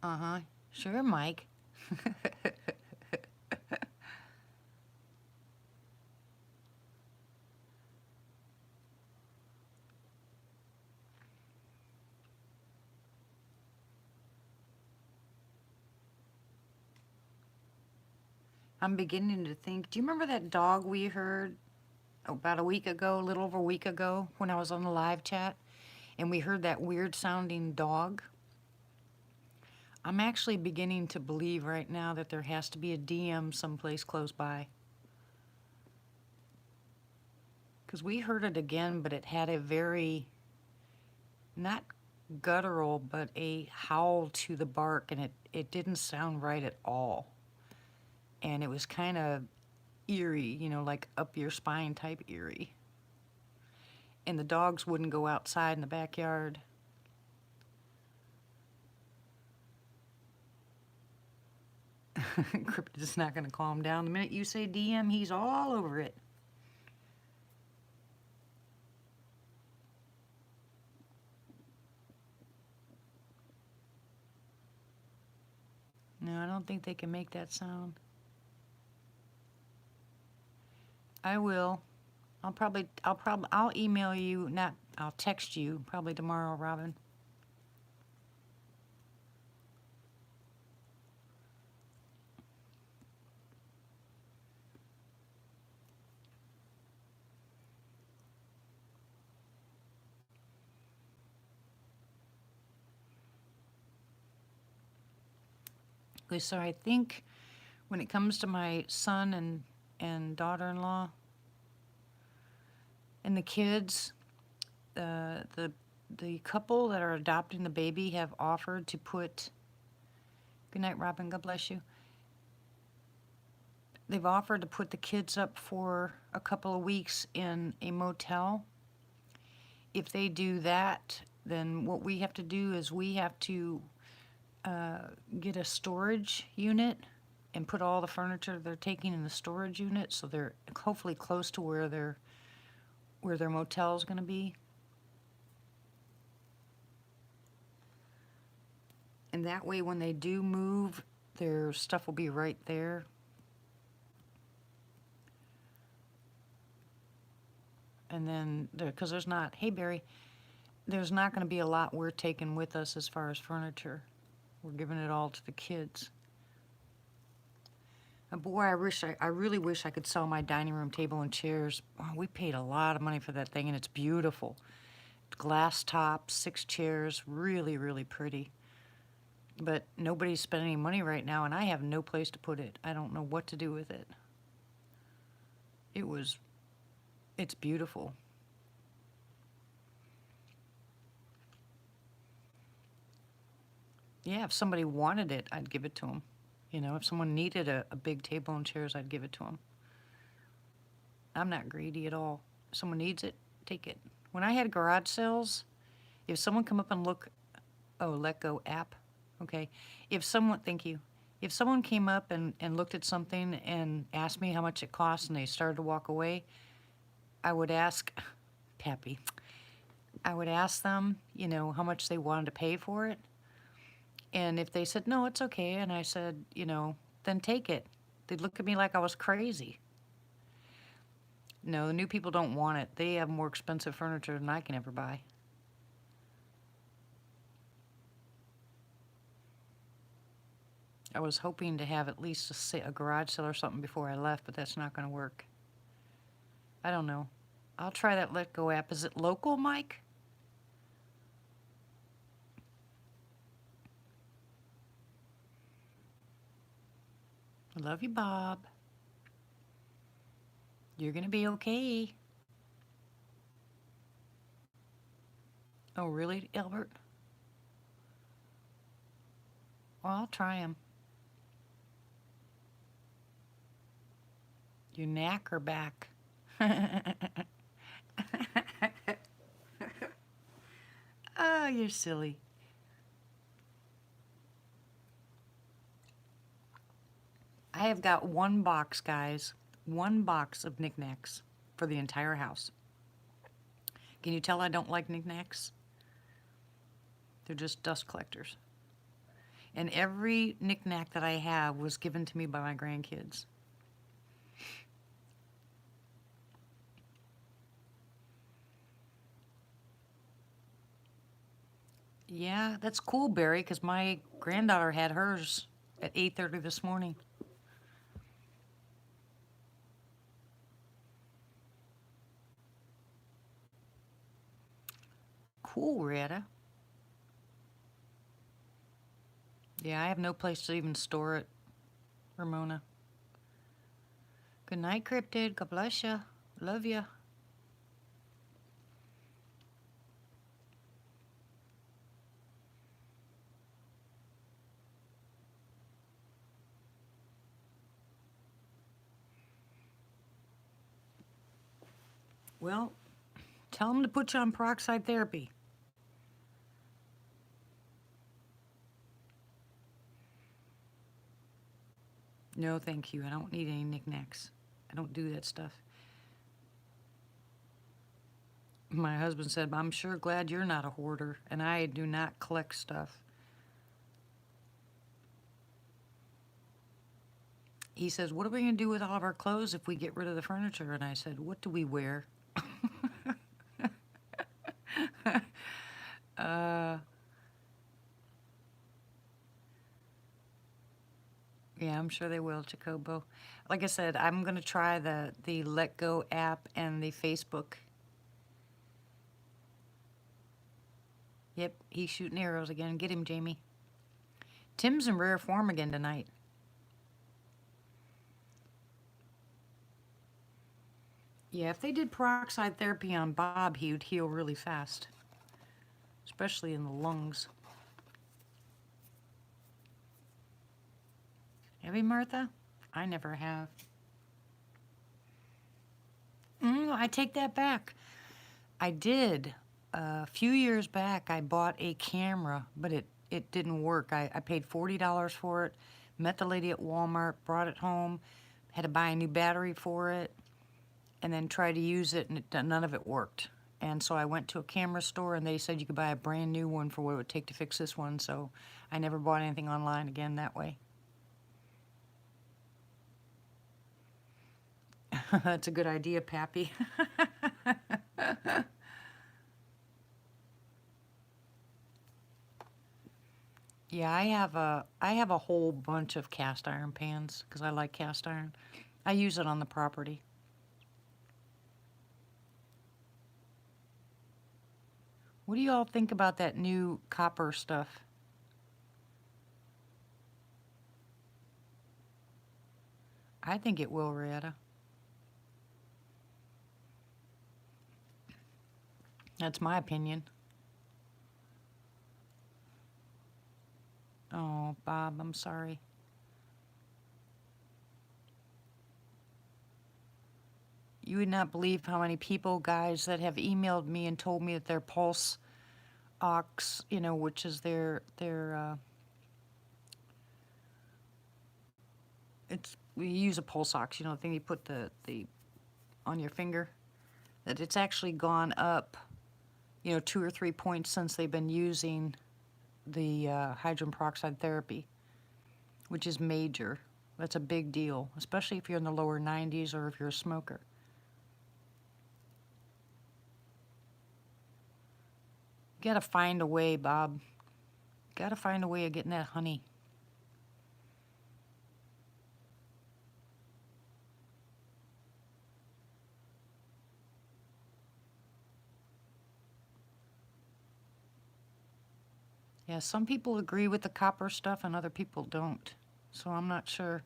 Uh-huh. Sure, Mike. I'm beginning to think, do you remember that dog we heard about a week ago, a little over a week ago, when I was on the live chat, and we heard that weird sounding dog? I'm actually beginning to believe right now that there has to be a DM someplace close by. Because we heard it again, but it had a very, not guttural, but a howl to the bark, and it didn't sound right at all. And it was kind of eerie, you know, like up your spine type eerie. And the dogs wouldn't go outside in the backyard. Cryptid is not going to calm down. The minute you say DM, he's all over it. No, I don't think they can make that sound. I will. I'll email you, not, I'll text you probably tomorrow, Robin. Okay, so I think when it comes to my son and daughter-in-law and the kids, the couple that are adopting the baby have offered to put, good night, Robin, God bless you. They've offered to put the kids up for a couple of weeks in a motel. If they do that, then what we have to do is we have to get a storage unit and put all the furniture they're taking in the storage unit, so they're hopefully close to where their motel is going to be. And that way, when they do move, their stuff will be right there. And then, because there's not, hey Barry, there's not going to be a lot we're taking with us as far as furniture. We're giving it all to the kids. Boy, I really wish I could sell my dining room table and chairs. Oh, we paid a lot of money for that thing, and it's beautiful. Glass top, 6 chairs, really, really pretty. But nobody's spending any money right now, and I have no place to put it. I don't know what to do with it. It's beautiful. Yeah, if somebody wanted it, I'd give it to them. You know, if someone needed a big table and chairs, I'd give it to them. I'm not greedy at all. If someone needs it, take it. When I had garage sales, if someone come up and look, oh, Let Go app, okay. Thank you. If someone came up and looked at something and asked me how much it cost and they started to walk away, I would ask, Pappy, I would ask them, you know, how much they wanted to pay for it. And if they said, no, it's okay, and I said, you know, then take it, they'd look at me like I was crazy. No, the new people don't want it. They have more expensive furniture than I can ever buy. I was hoping to have at least a garage sale or something before I left, but that's not going to work. I don't know. I'll try that Let Go app. Is it local, Mike? I love you, Bob. You're gonna be okay. Oh, really, Albert? Well, I'll try them. You knack her back. Oh, you're silly. I have got one box, guys. One box of knickknacks for the entire house. Can you tell I don't like knickknacks? They're just dust collectors. And every knickknack that I have was given to me by my grandkids. Yeah, that's cool, Barry, because my granddaughter had hers at 8:30 this morning. Cool, Retta. Yeah, I have no place to even store it, Ramona. Good night, Cryptid. God bless ya. Love ya. Well, tell them to put you on peroxide therapy. No, thank you. I don't need any knickknacks. I don't do that stuff. My husband said, I'm sure glad you're not a hoarder, and I do not collect stuff. He says, what are we going to do with all of our clothes if we get rid of the furniture? And I said, what do we wear? Yeah, I'm sure they will, Jacobo. Like I said, I'm going to try the Let Go app and the Facebook. Yep, he's shooting arrows again. Get him, Jamie. Tim's in rare form again tonight. Yeah, if they did peroxide therapy on Bob, he would heal really fast, especially in the lungs. Have you, Martha? I never have. I take that back. I did. A few years back, I bought a camera, but it didn't work. I paid $40 for it, met the lady at Walmart, brought it home, had to buy a new battery for it, and then tried to use it, and none of it worked. And so I went to a camera store, and they said you could buy a brand new one for what it would take to fix this one, so I never bought anything online again that way. That's a good idea, Pappy. Yeah, I have a whole bunch of cast iron pans because I like cast iron. I use it on the property. What do you all think about that new copper stuff? I think it will, Rietta. That's my opinion. Oh, Bob, I'm sorry. You would not believe how many people, guys, that have emailed me and told me that their pulse ox, which is we use a pulse ox, the thing you put the on your finger, that it's actually gone up, 2 or 3 points since they've been using the hydrogen peroxide therapy, which is major. That's a big deal, especially if you're in the lower 90s or if you're a smoker. You gotta find a way, Bob. Gotta find a way of getting that honey. Yeah, some people agree with the copper stuff and other people don't. So I'm not sure.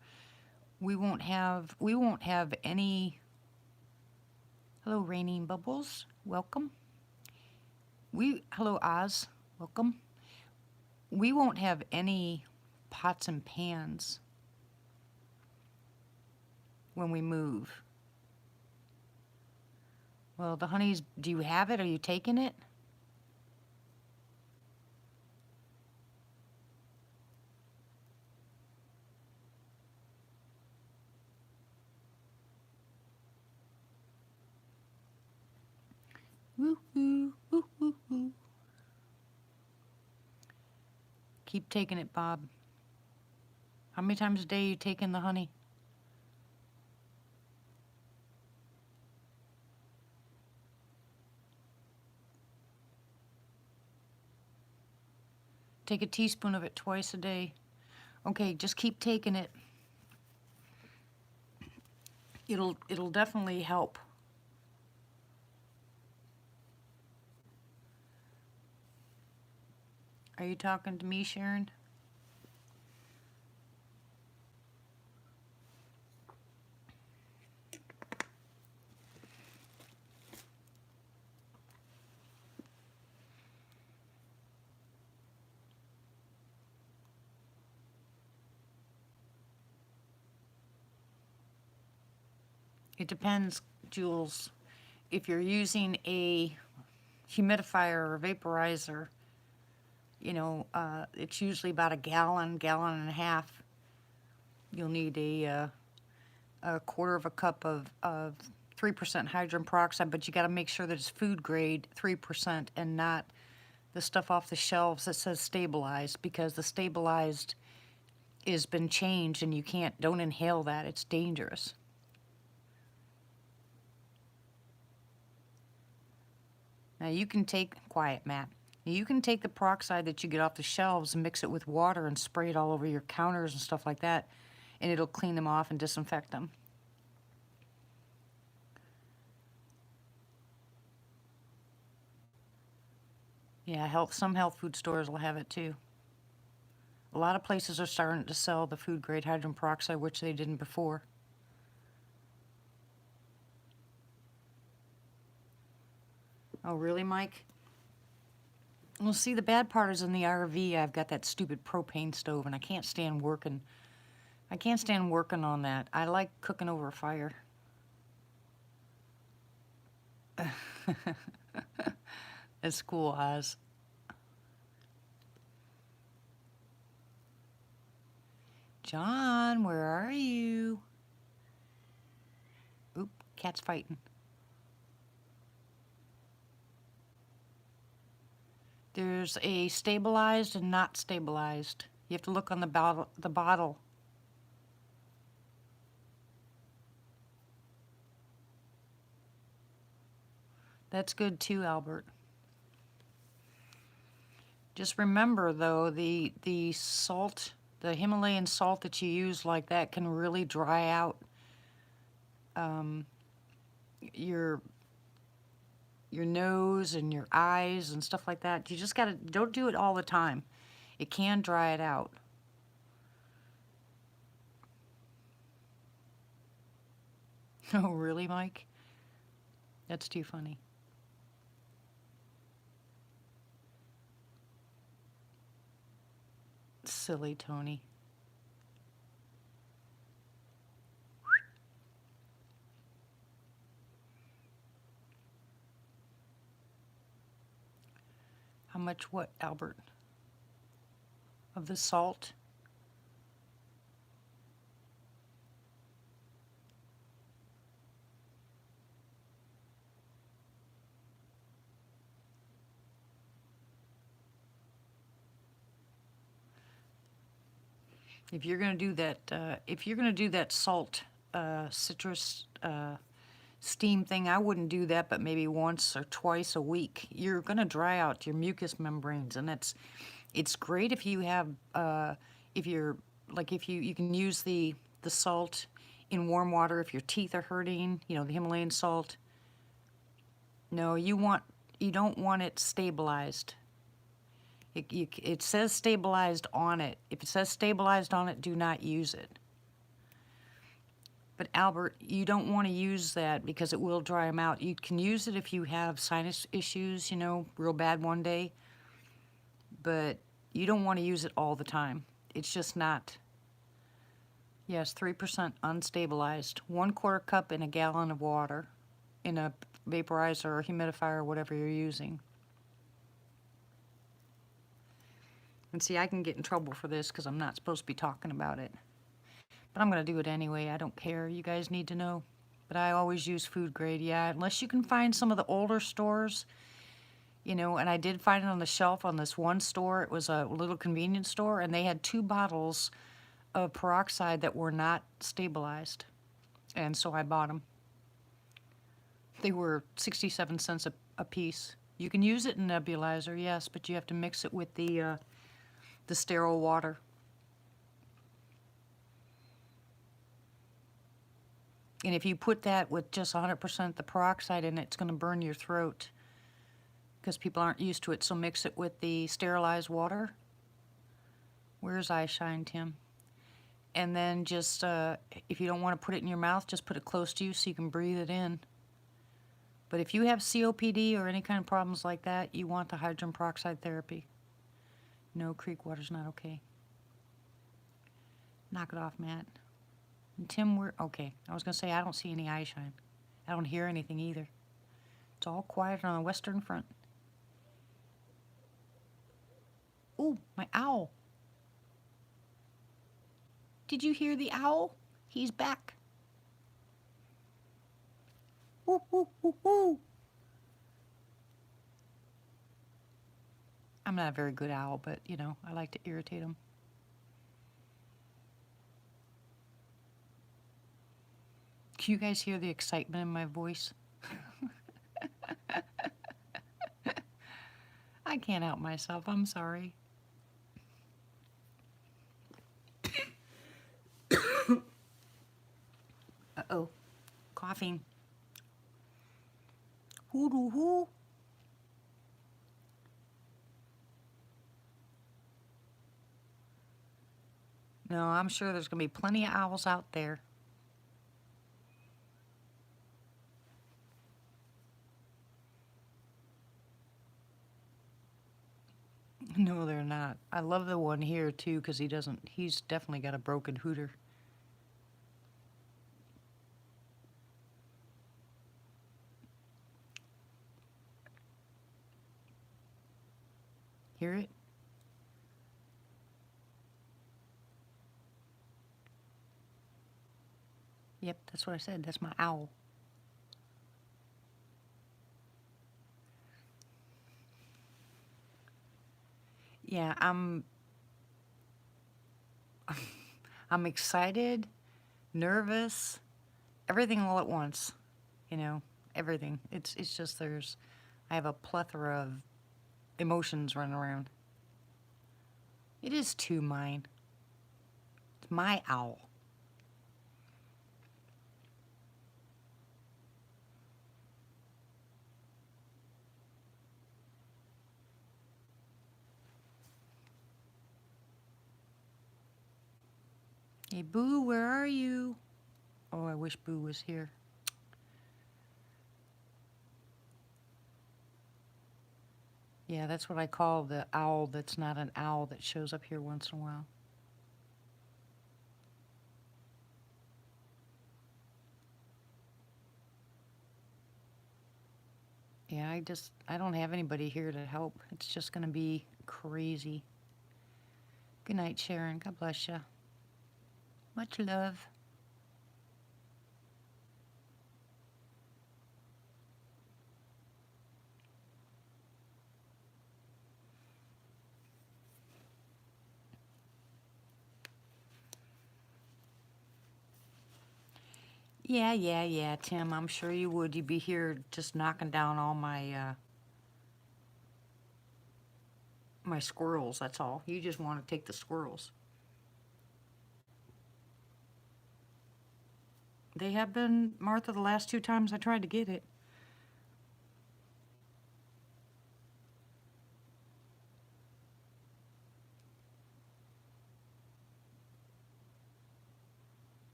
We won't have any. Hello, Raining Bubbles. Welcome. Hello, Oz. Welcome. We won't have any pots and pans when we move. Well, the honeys, do you have it? Are you taking it? Woo woo, woo woo woo. Keep taking it, Bob. How many times a day are you taking the honey? Take a teaspoon of it twice a day. Okay, just keep taking it. It'll definitely help. Are you talking to me, Sharon? It depends, Jules. If you're using a humidifier or vaporizer, it's usually about a gallon and a half. You'll need a quarter of a cup of 3% hydrogen peroxide, but you got to make sure that it's food grade 3% and not the stuff off the shelves that says stabilized, because the stabilized has been changed and don't inhale that. It's dangerous. Now you can quiet, Matt. You can take the peroxide that you get off the shelves and mix it with water and spray it all over your counters and stuff like that, and it'll clean them off and disinfect them. Yeah, some health food stores will have it too. A lot of places are starting to sell the food grade hydrogen peroxide, which they didn't before. Oh, really, Mike? Well, see, the bad part is in the RV, I've got that stupid propane stove, and I can't stand working. I can't stand working on that. I like cooking over a fire. It's cool, Oz. John, where are you? Oop, cat's fighting. There's a stabilized and not stabilized. You have to look on the bottle. That's good too, Albert. Just remember though, the salt, the Himalayan salt that you use like that can really dry out your nose and your eyes and stuff like that. You just don't do it all the time. It can dry it out. Oh, really, Mike? That's too funny. Silly Tony. How much what, Albert? Of the salt? If you're gonna do that salt citrus steam thing, I wouldn't do that, but maybe once or twice a week. You're gonna dry out your mucous membranes, and it's great if you have if you can use the salt in warm water if your teeth are hurting. The Himalayan salt. No, you don't want it stabilized. It says stabilized on it. If it says stabilized on it, do not use it. But Albert, you don't want to use that because it will dry them out. You can use it if you have sinus issues, you know, real bad one day, but you don't want to use it all the time. It's just not. Yes, 3% unstabilized. 1/4 cup in a gallon of water in a vaporizer or humidifier or whatever you're using. And see, I can get in trouble for this because I'm not supposed to be talking about it. But I'm going to do it anyway. I don't care. You guys need to know. But I always use food grade, yeah. Unless you can find some of the older stores, you know, and I did find it on the shelf on this one store. It was a little convenience store, and they had 2 bottles of peroxide that were not stabilized. And so I bought them. They were 67 cents a piece. You can use it in nebulizer, yes, but you have to mix it with the sterile water. And if you put that with just 100% the peroxide in it, it's going to burn your throat because people aren't used to it. So mix it with the sterilized water. Where's eye shine, Tim? And then just, if you don't want to put it in your mouth, just put it close to you so you can breathe it in. But if you have COPD or any kind of problems like that, you want the hydrogen peroxide therapy. No, creek water's not okay. Knock it off, Matt. And Tim, we're okay. I was going to say, I don't see any eye shine. I don't hear anything either. It's all quiet on the western front. Ooh, my owl. Did you hear the owl? He's back. Woo, woo, woo, woo. I'm not a very good owl, but, you know, I like to irritate him. Can you guys hear the excitement in my voice? I can't help myself. I'm sorry. Uh-oh. Coughing. Hoo-doo-hoo. No, I'm sure there's going to be plenty of owls out there. No, they're not. I love the one here, too, because he's definitely got a broken hooter. Hear it? Yep, that's what I said. That's my owl. Yeah, I'm excited, nervous, everything all at once. You know, everything. It's just I have a plethora of emotions running around. It is too mine. It's my owl. Hey, Boo, where are you? Oh, I wish Boo was here. Yeah, that's what I call the owl that's not an owl that shows up here once in a while. Yeah, I don't have anybody here to help. It's just going to be crazy. Good night, Sharon. God bless you. Much love. Yeah, Tim. I'm sure you would. You'd be here just knocking down all my my squirrels, that's all. You just want to take the squirrels. They have been, Martha, the last 2 times I tried to get it.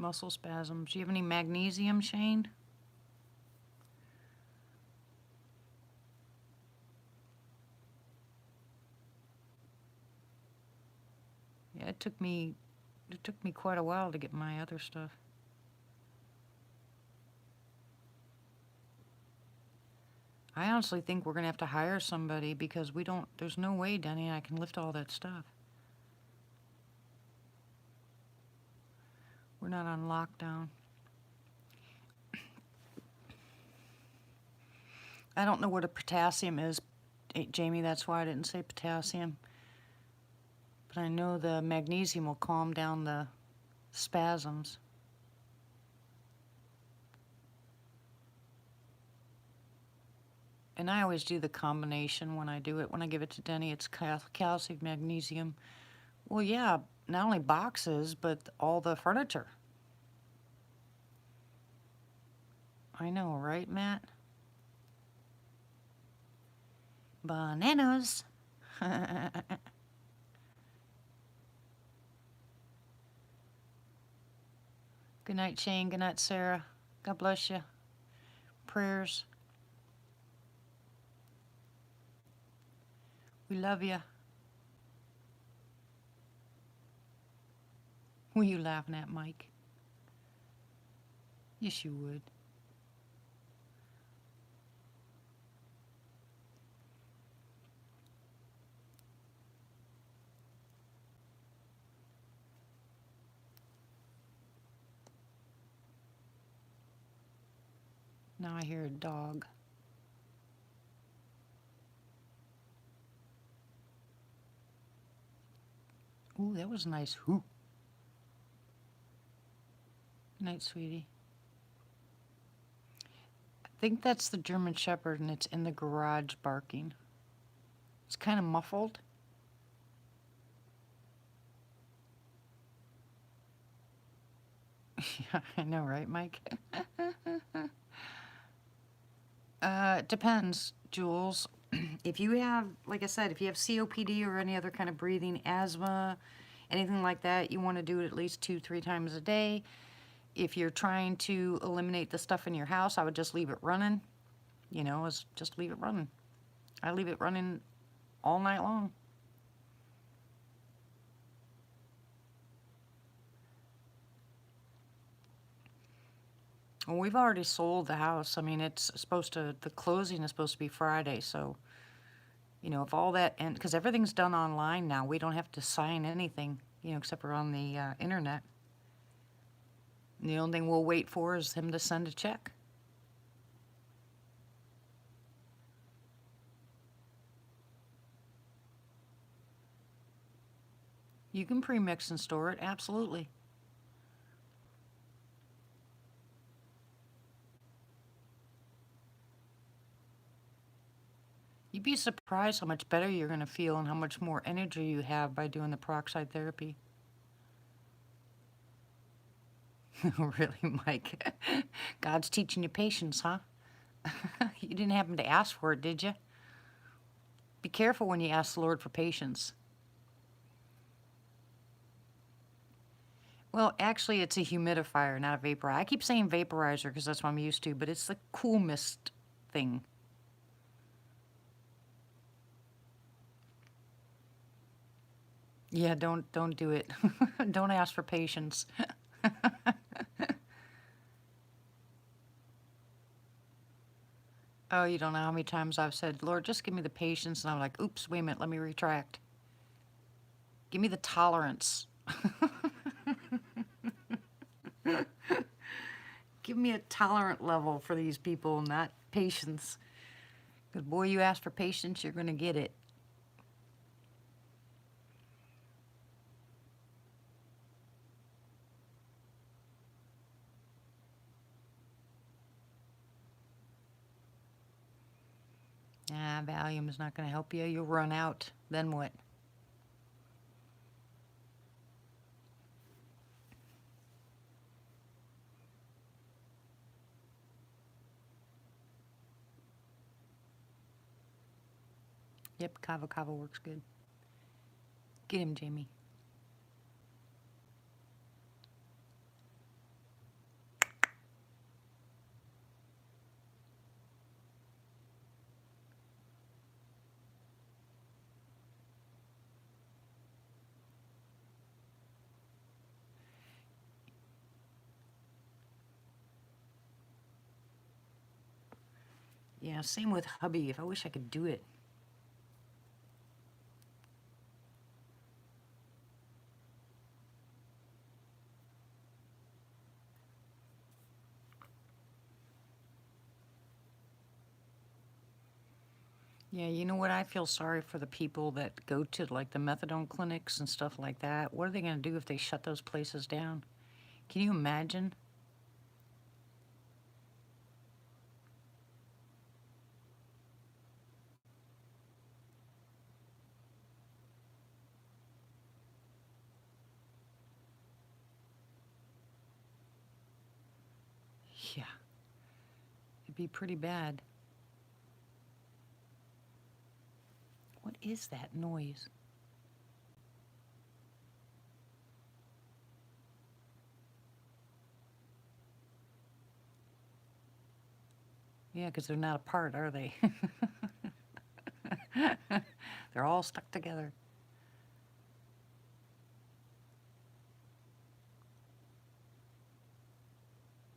muscle spasms. Do you have any magnesium, Shane? Yeah, it took me quite a while to get my other stuff. I honestly think we're going to have to hire somebody because there's no way Denny and I can lift all that stuff. We're not on lockdown. I don't know what a potassium is, Jamie, that's why I didn't say potassium. But I know the magnesium will calm down the spasms. And I always do the combination when I do it. When I give it to Denny, it's calcium, magnesium. Well, yeah, not only boxes, but all the furniture. I know, right, Matt? Bananas. Good night, Shane. Good night, Sarah. God bless you. Prayers. We love you. Who are you laughing at, Mike? Yes, you would. Now I hear a dog. Ooh, that was nice. Whoo. Good night, sweetie. I think that's the German Shepherd, and it's in the garage barking. It's kind of muffled. Yeah, I know, right, Mike? It depends, Jules. If you have, like I said, if you have COPD or any other kind of breathing, asthma, anything like that, you want to do it at least 2-3 times a day. If you're trying to eliminate the stuff in your house, I would just leave it running. You know, just leave it running. I leave it running all night long. Well, we've already sold the house. I mean, the closing is supposed to be Friday, so, you know, if all that, and because everything's done online now, we don't have to sign anything, you know, except for on the internet. And the only thing we'll wait for is him to send a check. You can pre-mix and store it, absolutely. You'd be surprised how much better you're going to feel and how much more energy you have by doing the peroxide therapy. Really, Mike? God's teaching you patience, huh? You didn't happen to ask for it, did you? Be careful when you ask the Lord for patience. Well, actually, it's a humidifier, not a vaporizer. I keep saying vaporizer because that's what I'm used to, but it's the cool mist thing. Yeah, don't do it. Don't ask for patience. Oh, you don't know how many times I've said, Lord, just give me the patience. And I'm like, oops, wait a minute, let me retract. Give me the tolerance. Give me a tolerant level for these people, not patience. Because, boy, you ask for patience, you're going to get it. Valium is not going to help you. You'll run out. Then what? Yep, Kava Kava works good. Get him, Jamie. Yeah, same with hubby. If I wish I could do it. Yeah, you know what? I feel sorry for the people that go to like the methadone clinics and stuff like that. What are they going to do if they shut those places down? Can you imagine? Yeah, it'd be pretty bad. What is that noise? Yeah, because they're not apart, are they? They're all stuck together.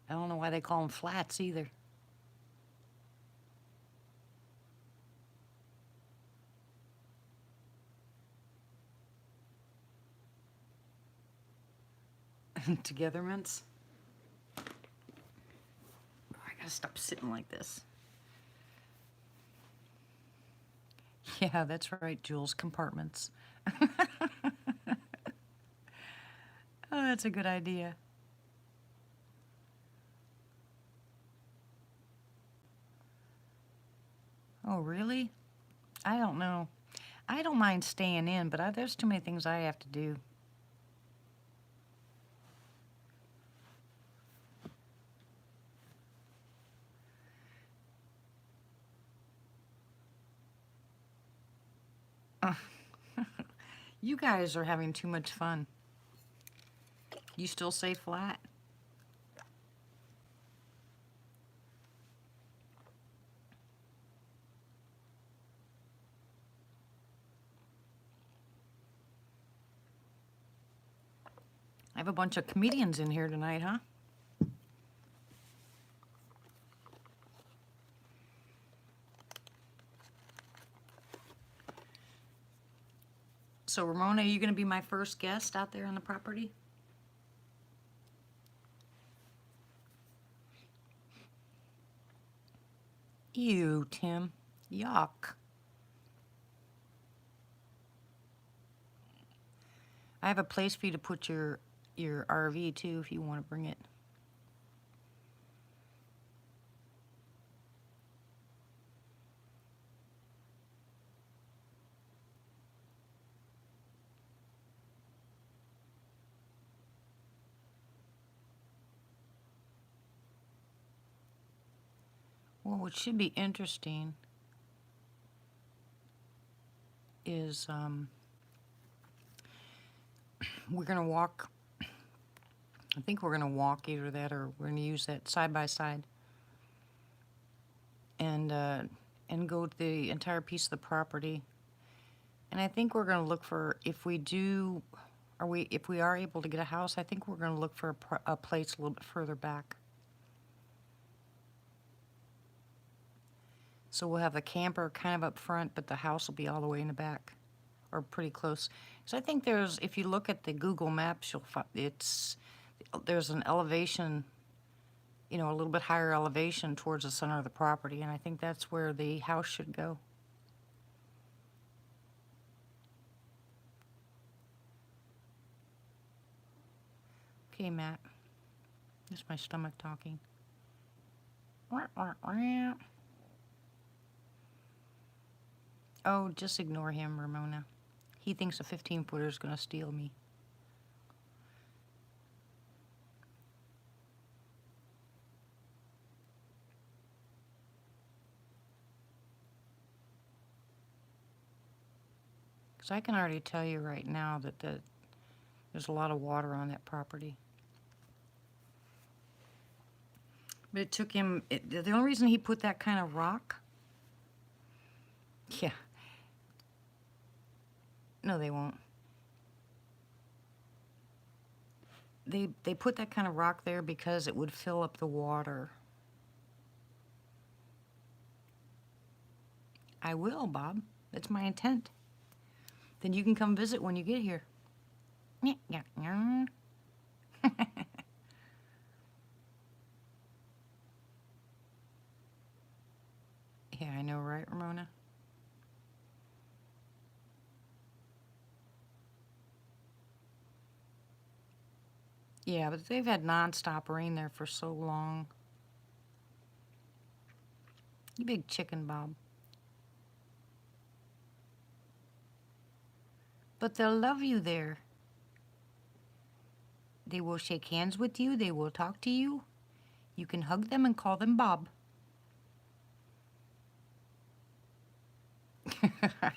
I don't know why they call them flats either. Togetherments. I gotta stop sitting like this. Yeah, that's right, Jules. Compartments. Oh, that's a good idea. Oh, really? I don't know. I don't mind staying in, but there's too many things I have to do. You guys are having too much fun. You still say flat? I have a bunch of comedians in here tonight, huh? So, Ramona, are you going to be my first guest out there on the property? Ew, Tim. Yuck. I have a place for you to put your RV too if you want to bring it. Well, what should be interesting is we're going to walk. I think we're going to walk either that or we're going to use that side by side and go to the entire piece of the property. And I think we're going to look for if we do, if we are able to get a house. I think we're going to look for a place a little bit further back. So we'll have the camper kind of up front, but the house will be all the way in the back, or pretty close. So I think if you look at the Google Maps, you'll find there's an elevation, a little bit higher elevation towards the center of the property, and I think that's where the house should go. Okay, Matt. That's my stomach talking. Oh, just ignore him, Ramona. He thinks a 15-footer is going to steal me. Because I can already tell you right now that there's a lot of water on that property. But it took him, the only reason he put that kind of rock, yeah, no, they won't. They put that kind of rock there because it would fill up the water. I will, Bob. That's my intent. Then you can come visit when you get here. Yeah, I know, right, Ramona? Yeah, but they've had nonstop rain there for so long. You big chicken, Bob. But they'll love you there. They will shake hands with you. They will talk to you. You can hug them and call them Bob.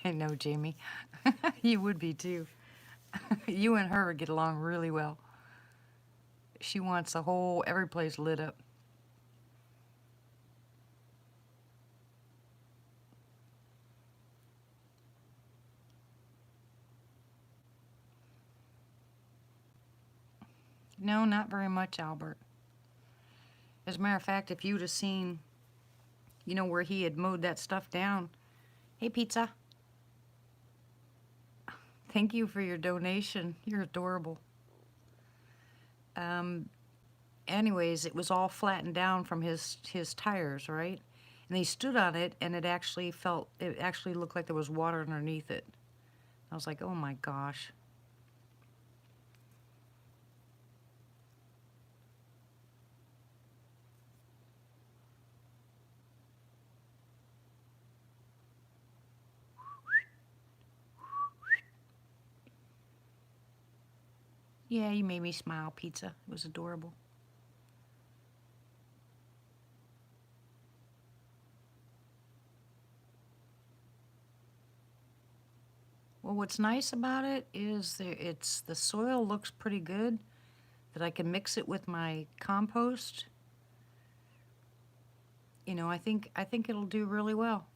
I know, Jamie. You would be too. You and her get along really well. She wants every place lit up. No, not very much, Albert. As a matter of fact, if you'd have seen, where he had mowed that stuff down. Hey, pizza. Thank you for your donation. You're adorable. Anyways, it was all flattened down from his tires, right? And he stood on it, and it actually looked like there was water underneath it. I was like, oh my gosh. Yeah, you made me smile, pizza. It was adorable. Well, what's nice about it is the soil looks pretty good, that I can mix it with my compost. I think it'll do really well.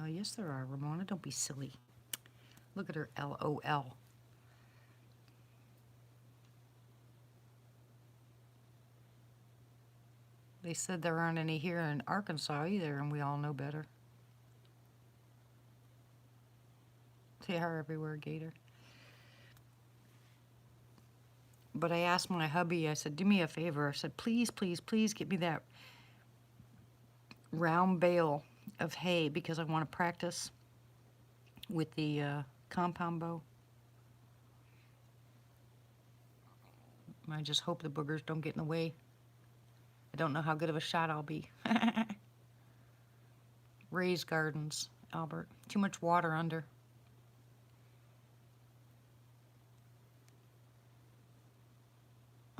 Yes there are, Ramona. Don't be silly. Look at her, LOL. They said there aren't any here in Arkansas either, and we all know better. They are everywhere, Gator. But I asked my hubby, I said, do me a favor. I said, please, please, please get me that round bale of hay because I want to practice with the compound bow. I just hope the boogers don't get in the way. I don't know how good of a shot I'll be. Raised gardens, Albert. Too much water under.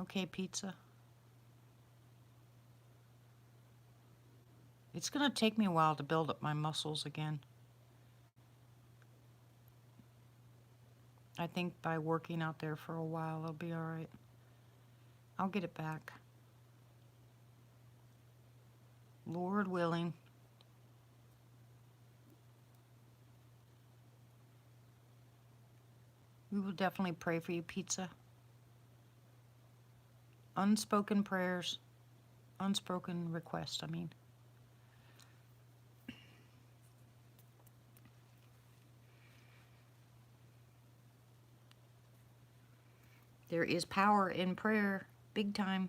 Okay, pizza. It's going to take me a while to build up my muscles again. I think by working out there for a while, it'll be all right. I'll get it back. Lord willing. We will definitely pray for you, pizza. Unspoken prayers. Unspoken requests, I mean. There is power in prayer, big time.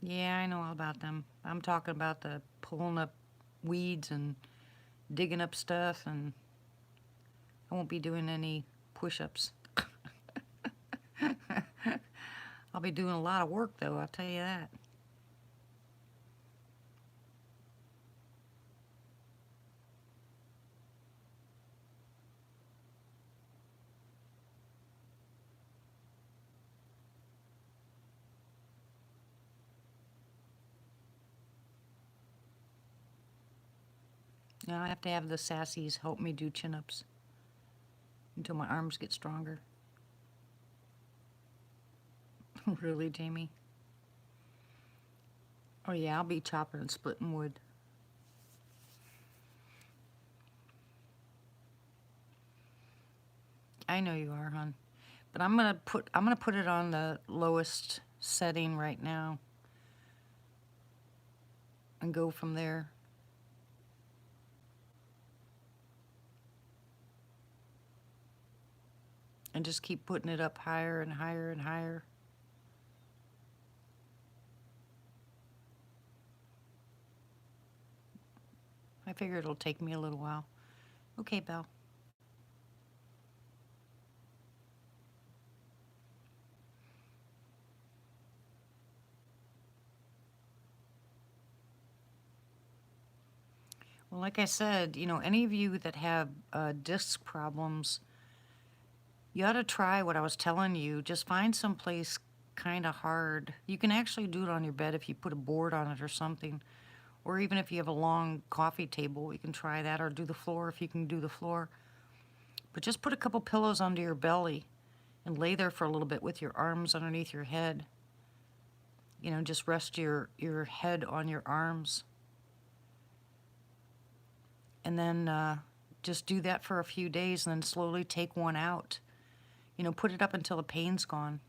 Yeah, I know all about them. I'm talking about the pulling up weeds and digging up stuff, and I won't be doing any push-ups. I'll be doing a lot of work, though, I'll tell you that. Now I have to have the sassies help me do chin-ups until my arms get stronger. Really, Jamie? Oh yeah, I'll be chopping and splitting wood. I know you are, hon. But I'm gonna put it on the lowest setting right now and go from there. And just keep putting it up higher and higher and higher. I figure it'll take me a little while. Okay, Belle. Well, like I said, any of you that have disc problems, you ought to try what I was telling you. Just find some place kind of hard. You can actually do it on your bed if you put a board on it or something. Or even if you have a long coffee table, you can try that, or do the floor if you can do the floor. But just put a couple pillows under your belly and lay there for a little bit with your arms underneath your head. Just rest your head on your arms. And then just do that for a few days and then slowly take one out. Put it up until the pain's gone.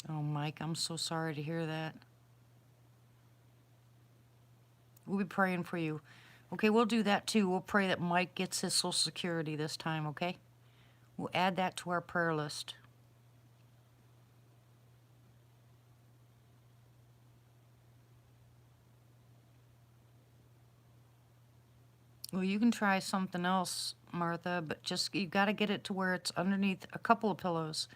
Oh, Mike, I'm so sorry to hear that. We'll be praying for you. Okay, we'll do that too. We'll pray that Mike gets his Social Security this time, okay? We'll add that to our prayer list. Well, you can try something else, Martha, but you got to get it to where it's underneath a couple of pillows.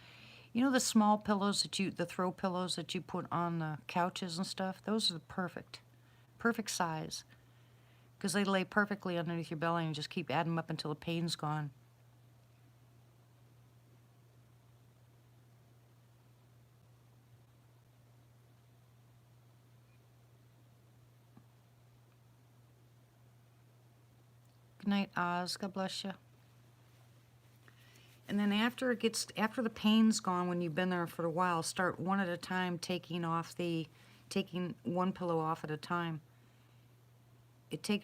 The small pillows the throw pillows that you put on the couches and stuff? Those are perfect size. Because they lay perfectly underneath your belly and just keep adding them up until the pain's gone. Good night, Oz. God bless you. And then after the pain's gone, when you've been there for a while, start one at a time taking one pillow off at a time.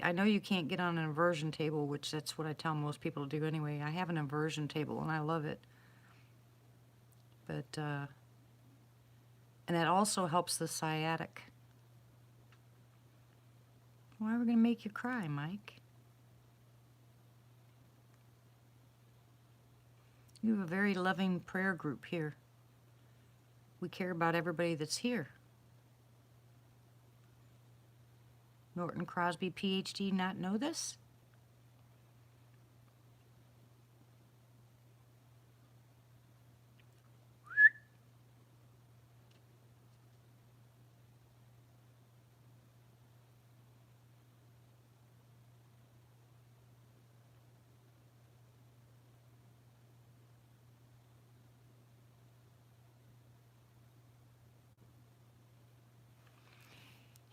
I know you can't get on an inversion table, which that's what I tell most people to do anyway. I have an inversion table and I love it. But and that also helps the sciatic. Why are we gonna make you cry, Mike? You have a very loving prayer group here. We care about everybody that's here. Norton Crosby, PhD, not know this?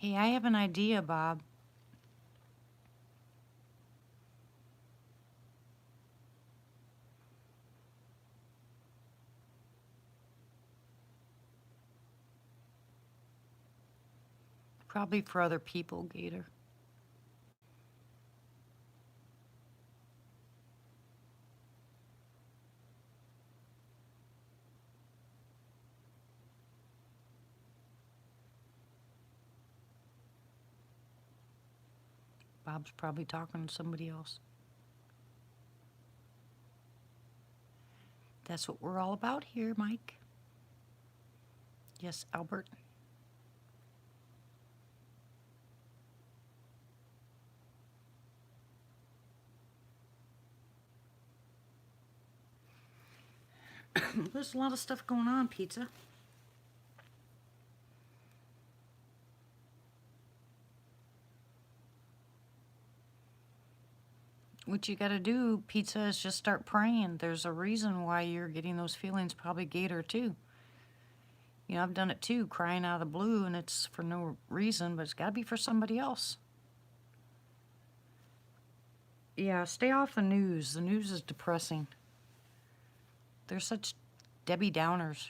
Hey, I have an idea, Bob. Probably for other people, Gator. Bob's probably talking to somebody else. That's what we're all about here, Mike. Yes, Albert. There's a lot of stuff going on, Pizza. What you got to do, Pizza, is just start praying. There's a reason why you're getting those feelings, probably Gator too. I've done it too, crying out of the blue, and it's for no reason, but it's got to be for somebody else. Yeah, stay off the news. The news is depressing. They're such Debbie Downers,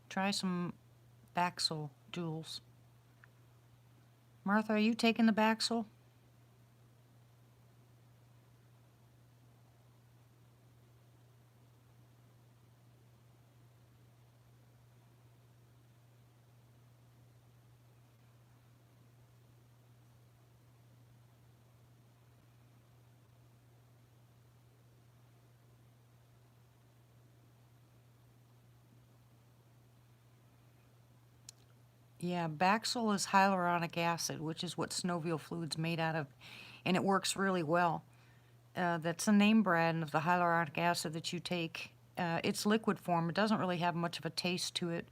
Try some Baxel, Jules. Martha, are you taking the Baxel? Yeah, Baxel is hyaluronic acid, which is what synovial fluid's made out of, and it works really well. That's the name brand of the hyaluronic acid that you take. It's liquid form. It doesn't really have much of a taste to it.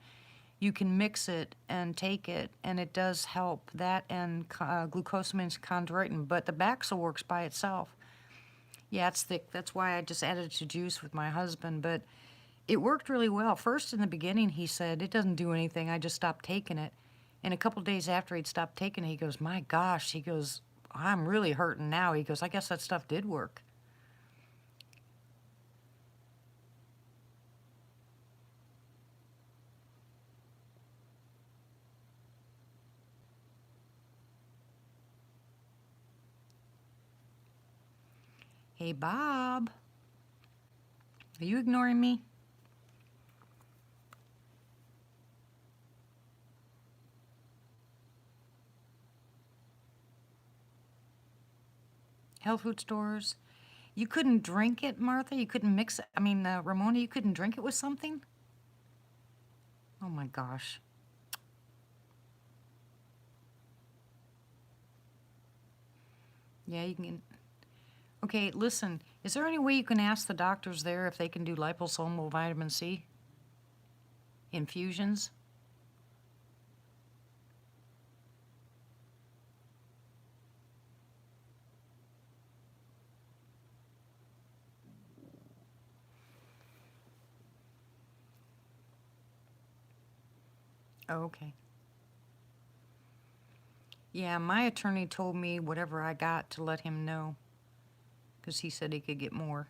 You can mix it and take it, and it does help. That and glucosamine chondroitin, but the Baxel works by itself. Yeah, it's thick. That's why I just added it to juice with my husband, but it worked really well. First, in the beginning, he said, it doesn't do anything. I just stopped taking it. And a couple days after he'd stopped taking it, he goes, my gosh, he goes, I'm really hurting now. He goes, I guess that stuff did work. Hey, Bob, are you ignoring me? Health food stores. You couldn't drink it, Martha? You couldn't mix it? I mean, Ramona, you couldn't drink it with something? Oh my gosh. Yeah, you can. Okay, listen, is there any way you can ask the doctors there if they can do liposomal vitamin C infusions? Oh, okay. Yeah, my attorney told me whatever I got to let him know because he said he could get more.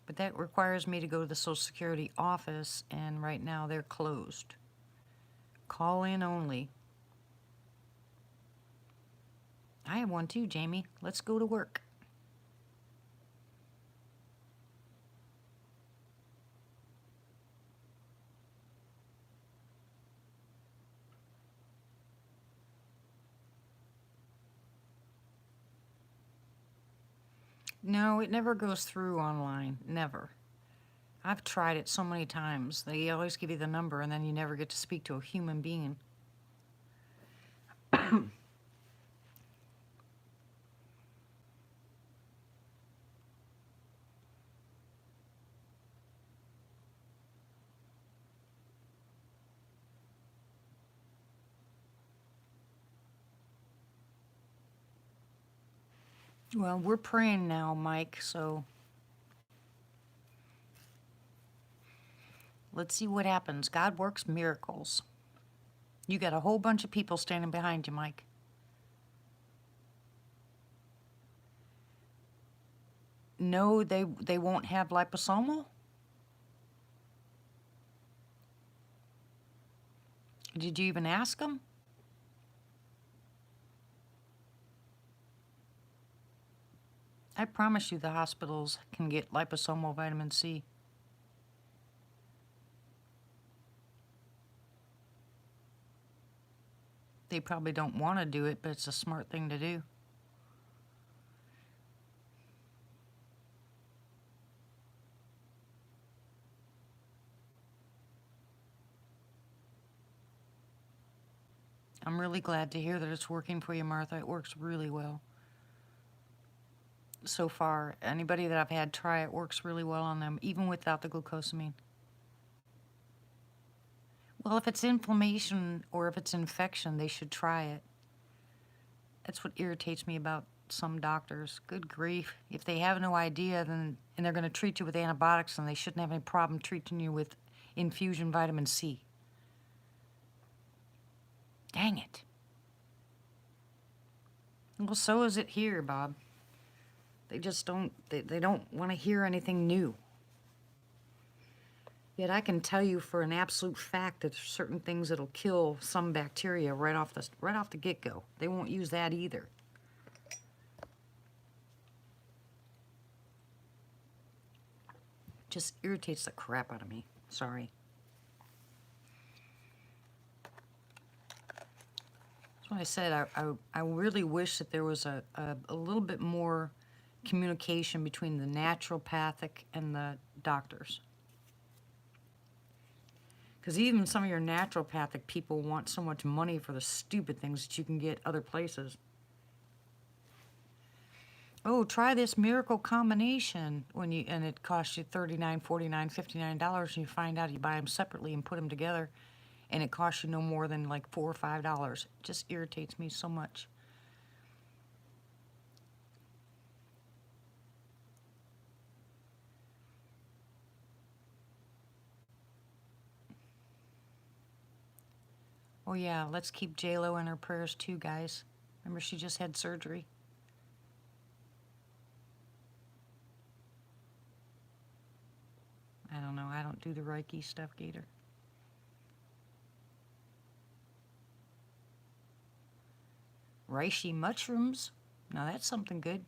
But that requires me to go to the Social Security office, and right now they're closed. Call in only. I have one too, Jamie. Let's go to work. No, it never goes through online. Never. I've tried it so many times. They always give you the number, and then you never get to speak to a human being. Well, we're praying now, Mike, so let's see what happens. God works miracles. You got a whole bunch of people standing behind you, Mike. No, they won't have liposomal? Did you even ask them? I promise you the hospitals can get liposomal vitamin C. They probably don't want to do it, but it's a smart thing to do. I'm really glad to hear that it's working for you, Martha. It works really well. So far, anybody that I've had try it works really well on them, even without the glucosamine. Well, if it's inflammation or if it's infection, they should try it. That's what irritates me about some doctors. Good grief. If they have no idea, then and they're going to treat you with antibiotics, then they shouldn't have any problem treating you with infusion vitamin C. Dang it. Well, so is it here, Bob. They just don't, they don't want to hear anything new. Yet I can tell you for an absolute fact that there's certain things that'll kill some bacteria right off the get-go. They won't use that either. Just irritates the crap out of me. Sorry. That's why I said I really wish that there was a little bit more communication between the naturopathic and the doctors. Because even some of your naturopathic people want so much money for the stupid things that you can get other places. Oh, try this miracle combination and it costs you $39, $49, $59, and you find out you buy them separately and put them together, and it costs you no more than like $4 or $5. It just irritates me so much. Oh yeah, let's keep J-Lo in her prayers too, guys. Remember, she just had surgery. I don't know. I don't do the Reiki stuff, Gator. Reishi mushrooms. Now that's something good.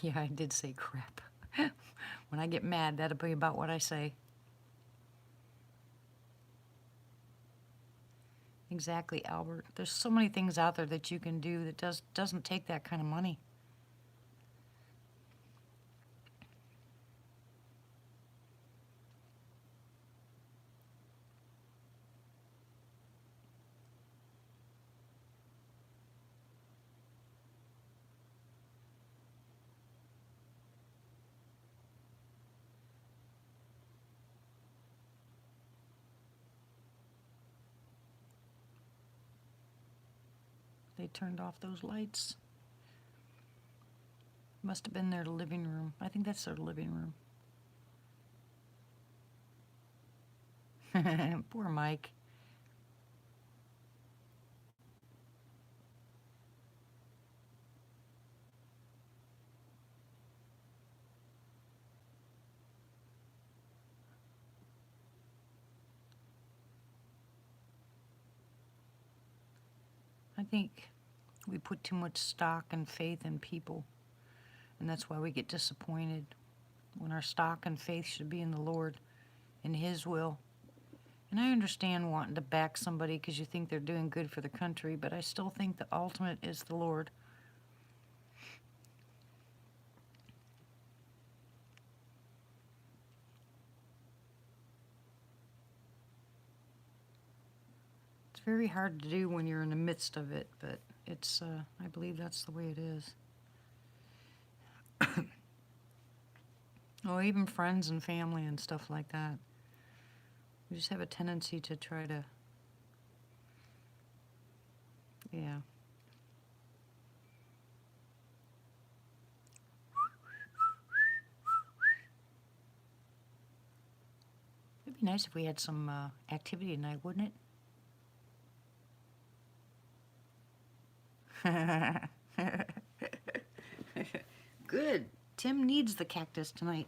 Yeah, I did say crap. When I get mad, that'll be about what I say. Exactly, Albert. There's so many things out there that you can do that doesn't take that kind of money. They turned off those lights. Must have been their living room. I think that's their living room. Poor Mike. I think we put too much stock and faith in people, and that's why we get disappointed when our stock and faith should be in the Lord, in His will. And I understand wanting to back somebody because you think they're doing good for the country, but I still think the ultimate is the Lord. It's very hard to do when you're in the midst of it, but it's, I believe that's the way it is. Oh, even friends and family and stuff like that. We just have a tendency to try to, yeah. It'd be nice if we had some activity tonight, wouldn't it? Good. Tim needs the cactus tonight.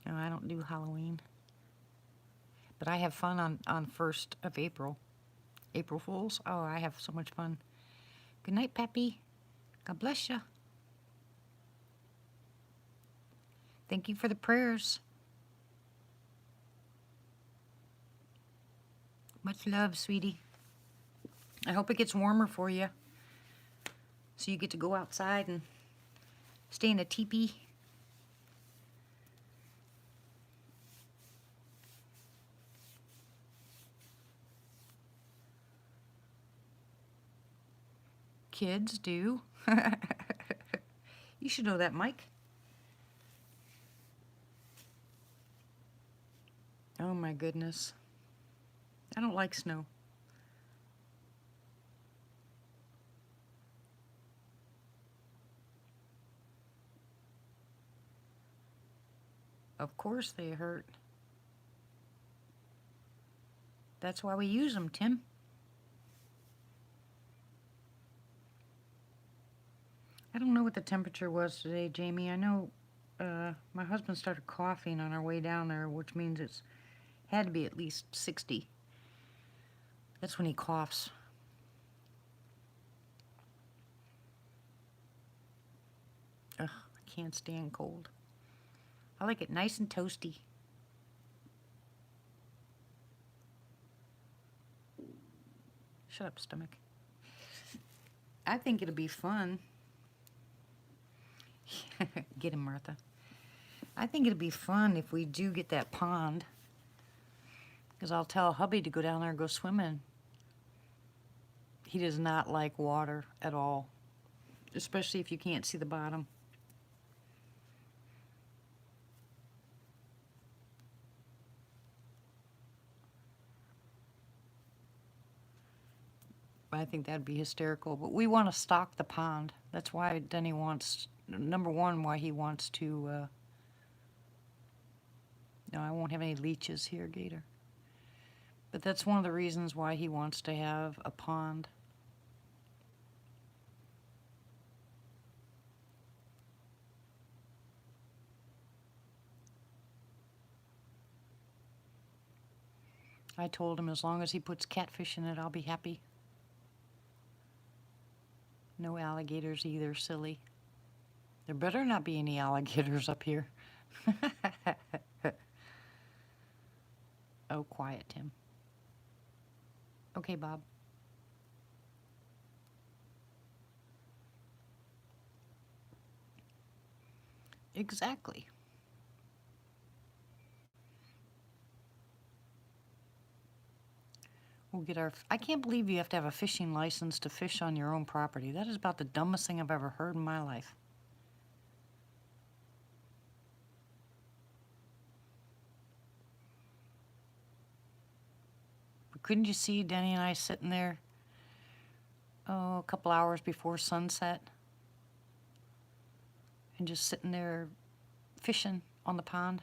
No, I don't do Halloween. But I have fun on 1st of April. April Fools. Oh, I have so much fun. Good night, Peppy. God bless you. Thank you for the prayers. Much love, sweetie. I hope it gets warmer for you, so you get to go outside and stay in a teepee. Kids do. You should know that, Mike. Oh my goodness. I don't like snow. Of course they hurt. That's why we use them, Tim. I don't know what the temperature was today, Jamie. I know my husband started coughing on our way down there, which means it's had to be at least 60. That's when he coughs. Ugh, I can't stand cold. I like it nice and toasty. Shut up, stomach. I think it'll be fun. Get him, Martha. I think it'll be fun if we do get that pond. Because I'll tell hubby to go down there and go swimming. He does not like water at all. Especially if you can't see the bottom. I think that'd be hysterical. But we want to stock the pond. That's why Denny wants, number one, why he wants to, no, I won't have any leeches here, Gator. But that's one of the reasons why he wants to have a pond. I told him as long as he puts catfish in it, I'll be happy. No alligators either, silly. There better not be any alligators up here. Oh, quiet, Tim. Okay, Bob. Exactly. We'll get our... I can't believe you have to have a fishing license to fish on your own property. That is about the dumbest thing I've ever heard in my life. But couldn't you see Denny and I sitting there, a couple hours before sunset? And just sitting there fishing on the pond?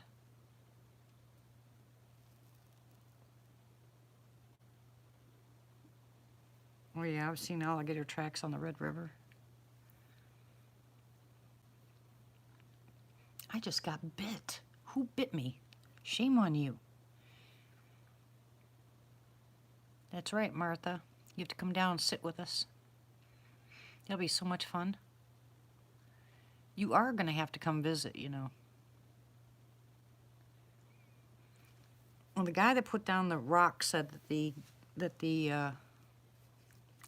Oh yeah, I've seen alligator tracks on the Red River. I just got bit. Who bit me? Shame on you. That's right, Martha. You have to come down and sit with us. It'll be so much fun. You are going to have to come visit, you know. Well, the guy that put down the rock said that the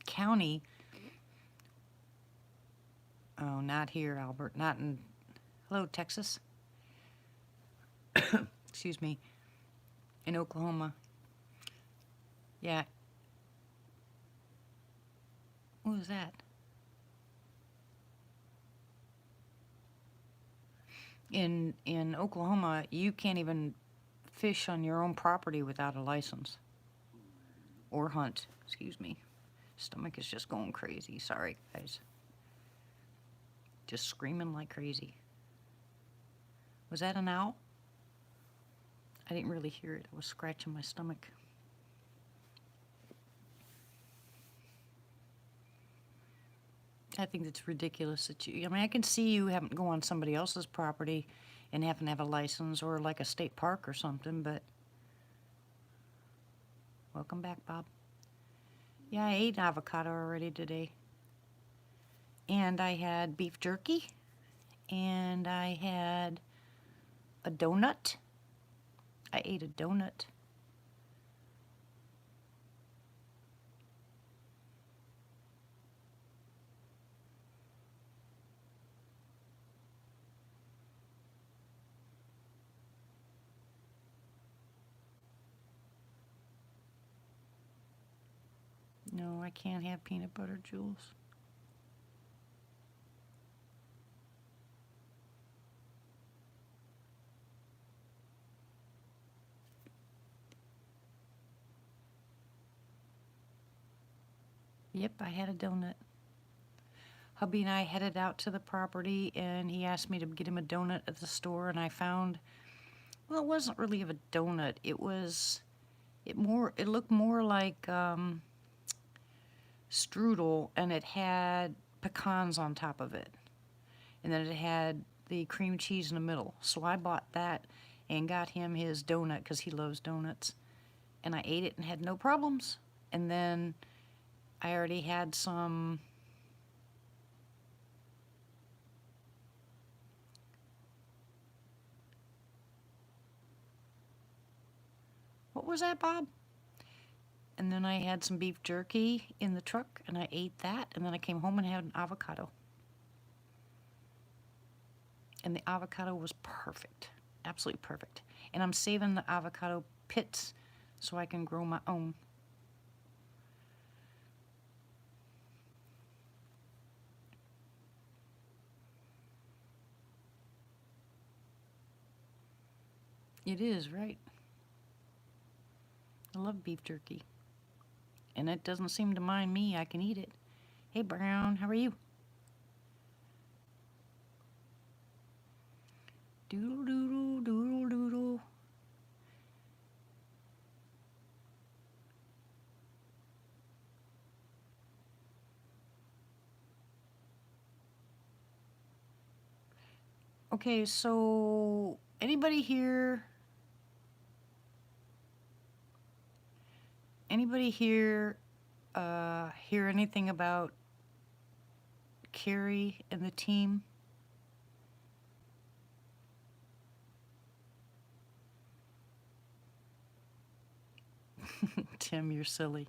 county, oh, not here, Albert, not in, hello, Texas. Excuse me, in Oklahoma. Yeah. What was that? In Oklahoma, you can't even fish on your own property without a license. Or hunt, excuse me. Stomach is just going crazy. Sorry, guys. Just screaming like crazy. Was that an owl? I didn't really hear it. I was scratching my stomach. I think it's ridiculous that you... I mean, I can see you having to go on somebody else's property and having to have a license or like a state park or something, but... Welcome back, Bob. Yeah, I ate avocado already today. And I had beef jerky. And I had a donut. I ate a donut. No, I can't have peanut butter, Jules. Yep, I had a donut. Hubby and I headed out to the property, and he asked me to get him a donut at the store, and I found, well, it wasn't really a donut. It was, it looked more like strudel, and it had pecans on top of it. and then it had the cream cheese in the middle. So I bought that and got him his donut because he loves donuts. And I ate it and had no problems. And then I already had some what was that, Bob? And then I had some beef jerky in the truck and I ate that. And then I came home and had an avocado. And the avocado was perfect. Absolutely perfect. And I'm saving the avocado pits so I can grow my own. It is, right? I love beef jerky. And it doesn't seem to mind me. I can eat it. Hey, Brown, how are you? Doodle doodle doodle doodle. Okay, so anybody here hear anything about Carrie and the team? Tim, you're silly.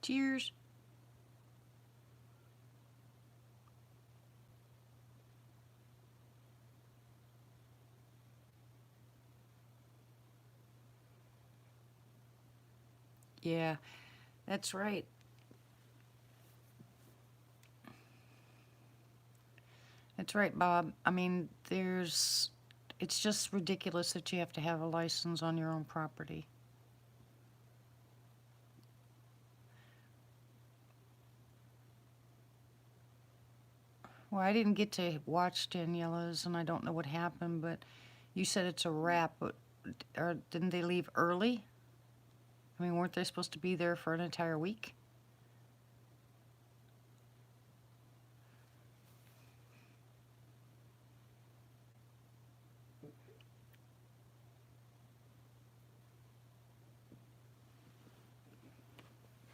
Cheers. Yeah, that's right. That's right, Bob. I mean, it's just ridiculous that you have to have a license on your own property. Well, I didn't get to watch Daniela's, and I don't know what happened, but you said it's a wrap. But didn't they leave early? I mean, weren't they supposed to be there for an entire week?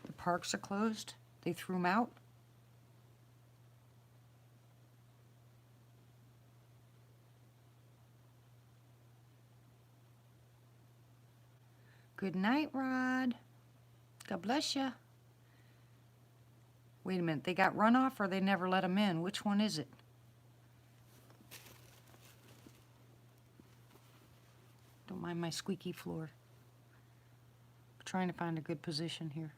The parks are closed. They threw them out. Good night, Rod. God bless you. Wait a minute. They got runoff or they never let them in? Which one is it? Don't mind my squeaky floor. I'm trying to find a good position here.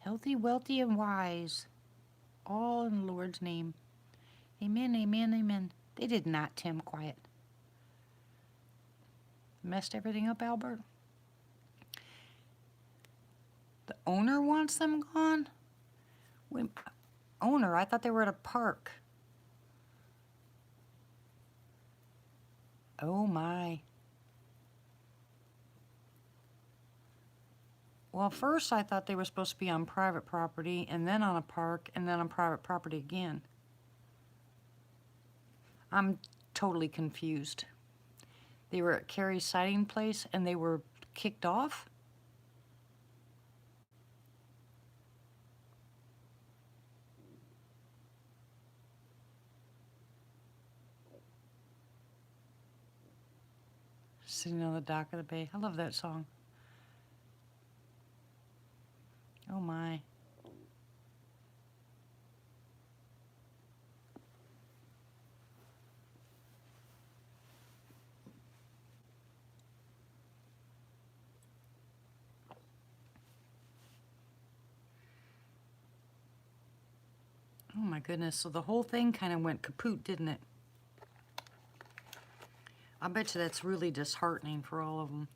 Healthy, wealthy, and wise. All in the Lord's name. Amen, amen, amen. They did not, Tim. Quiet. Messed everything up, Albert? The owner wants them gone? Wait, owner? I thought they were at a park. Oh my. Well, first I thought they were supposed to be on private property, and then on a park, and then on private property again. I'm totally confused. They were at Carrie's siding place, and they were kicked off? Sitting on the dock of the bay. I love that song. Oh my. Oh my goodness. So the whole thing kind of went kaput, didn't it? I bet you that's really disheartening for all of them.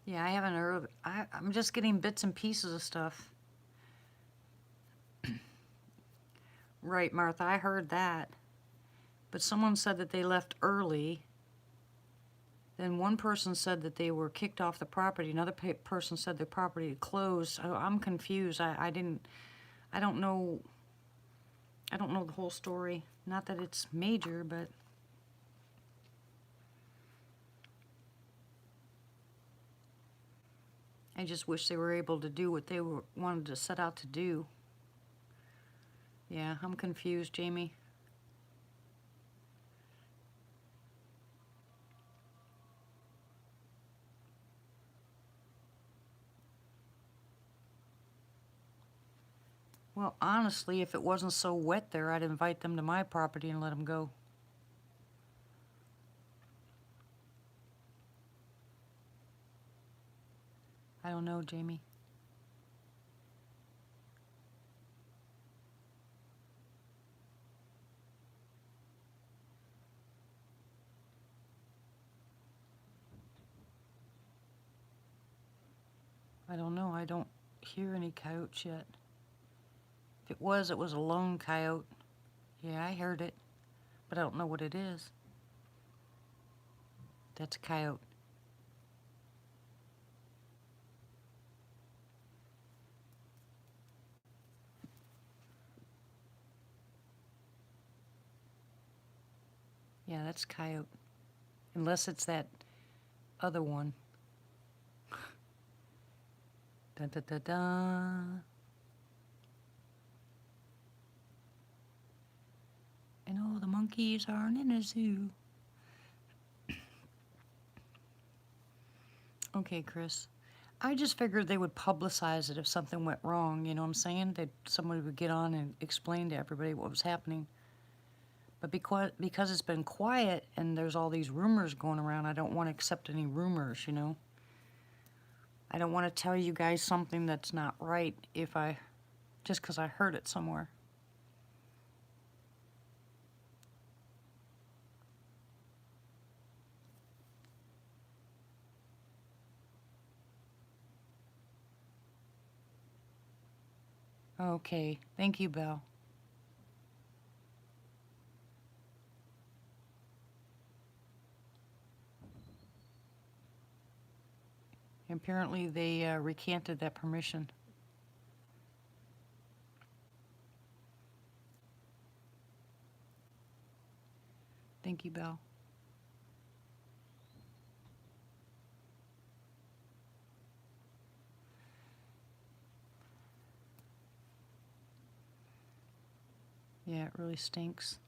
Yeah, I haven't heard. I'm just getting bits and pieces of stuff. Right, Martha, I heard that. But someone said that they left early. Then one person said that they were kicked off the property. Another person said the property had closed. I'm confused. I don't know. I don't know the whole story. Not that it's major, but I just wish they were able to do what they wanted to set out to do. Yeah, I'm confused, Jamie. Well, honestly, if it wasn't so wet there, I'd invite them to my property and let them go. I don't know, Jamie. I don't know. I don't hear any coyotes yet. If it was a lone coyote. Yeah, I heard it, but I don't know what it is. That's a coyote. Yeah, that's a coyote. Unless it's that other one. Dun dun dun dun. And all the monkeys aren't in a zoo. Okay, Chris. I just figured they would publicize it if something went wrong, you know what I'm saying? That somebody would get on and explain to everybody what was happening. But because it's been quiet and there's all these rumors going around, I don't want to accept any rumors, you know? I don't want to tell you guys something that's not right just because I heard it somewhere. Okay, thank you, Belle. Apparently they recanted that permission. Thank you, Belle. Yeah, it really stinks.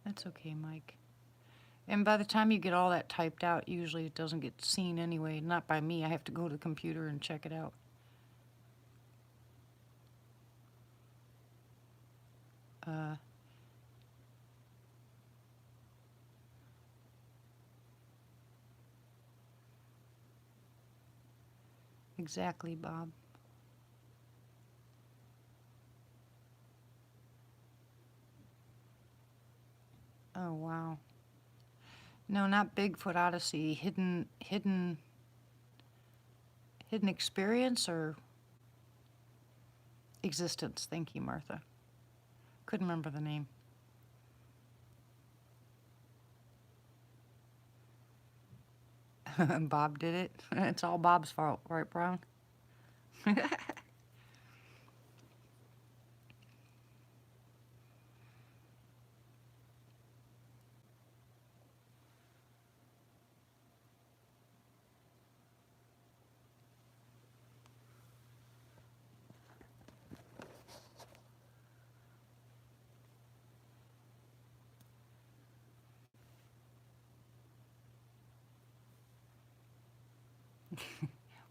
That's okay, Mike. And by the time you get all that typed out, usually it doesn't get seen anyway. Not by me. I have to go to the computer and check it out. Uh, exactly, Bob. Oh, wow. No, not Bigfoot Odyssey. Hidden experience or existence. Thank you, Martha. Couldn't remember the name. Bob did it. It's all Bob's fault, right, Brown?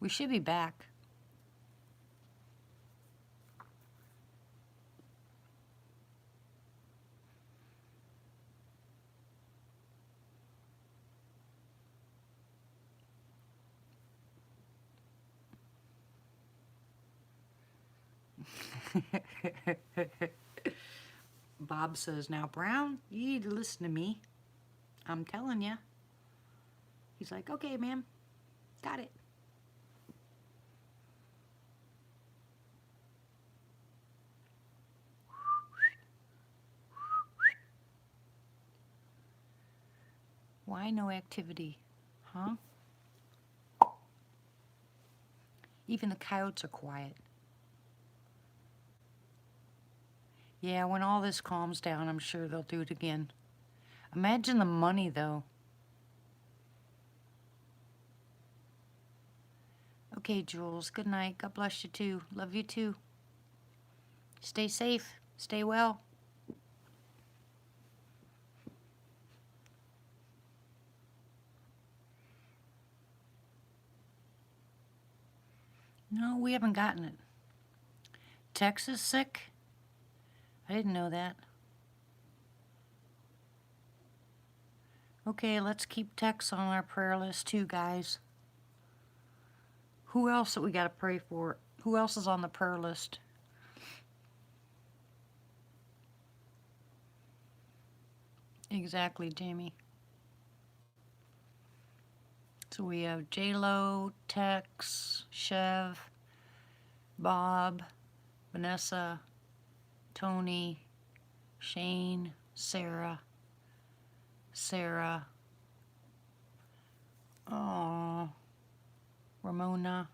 We should be back. Bob says, now, Brown, you need to listen to me. I'm telling you. He's like, okay, ma'am. Got it. Why no activity? Huh? Even the coyotes are quiet. Yeah, when all this calms down, I'm sure they'll do it again. Imagine the money, though. Okay, Jules, good night. God bless you, too. Love you, too. Stay safe. Stay well. No, we haven't gotten it. Texas sick? I didn't know that. Okay, let's keep Tex on our prayer list too, guys. Who else that we got to pray for? Who else is on the prayer list? Exactly, Jamie. So we have J-Lo, Tex, Chev, Bob, Vanessa, Tony, Shane, Sarah, oh, Ramona.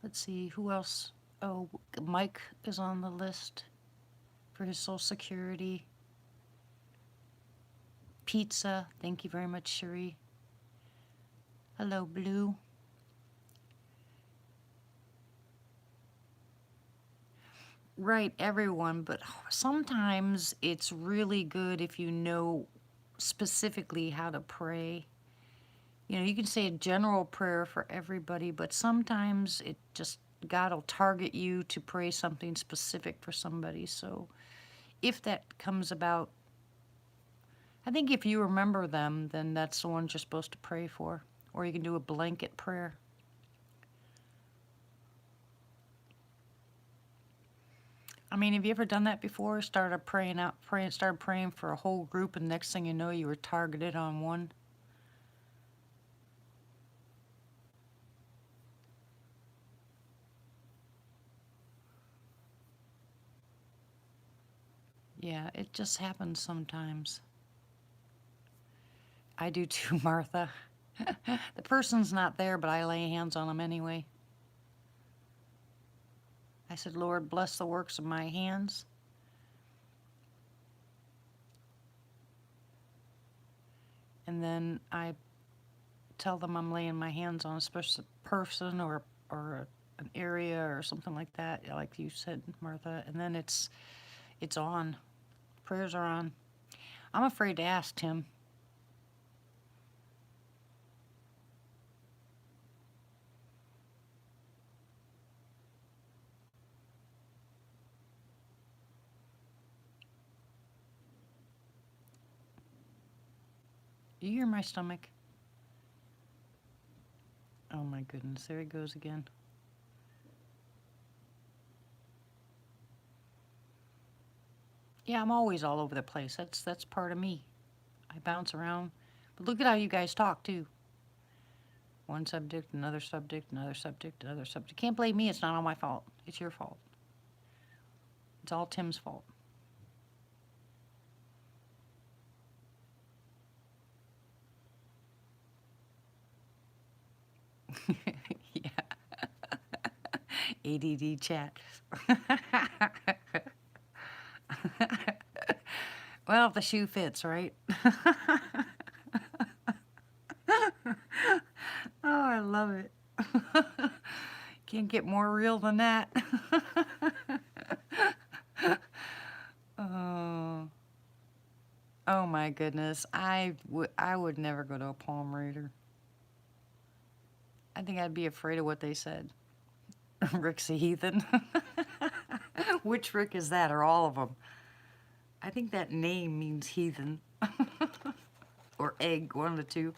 Let's see, who else? Oh, Mike is on the list for his Social Security. Pizza, thank you very much, Cherie. Hello, Blue. Right, everyone, but sometimes it's really good if you know specifically how to pray. You know, you can say a general prayer for everybody, but sometimes it just, God will target you to pray something specific for somebody. So if that comes about, I think if you remember them, then that's the ones you're supposed to pray for. Or you can do a blanket prayer. I mean, have you ever done that before? Started praying for a whole group, and next thing you know, you were targeted on one. Yeah, it just happens sometimes. I do too, Martha. The person's not there, but I lay hands on them anyway. I said, Lord, bless the works of my hands. And then I tell them I'm laying my hands on a special person or an area or something like that, like you said, Martha. And then it's on. Prayers are on. I'm afraid to ask, Tim. Do you hear my stomach? Oh my goodness, there he goes again. Yeah, I'm always all over the place. That's part of me. I bounce around. But look at how you guys talk too. One subject, another subject, another subject, another subject. Can't blame me, it's not all my fault. It's your fault. It's all Tim's fault. Yeah. ADD chat. Well, if the shoe fits, right? Oh, I love it. Can't get more real than that. Oh. Oh my goodness. I would never go to a palm reader. I think I'd be afraid of what they said. Rick's a heathen. Which Rick is that, or all of them? I think that name means heathen. Or egg, one of the two.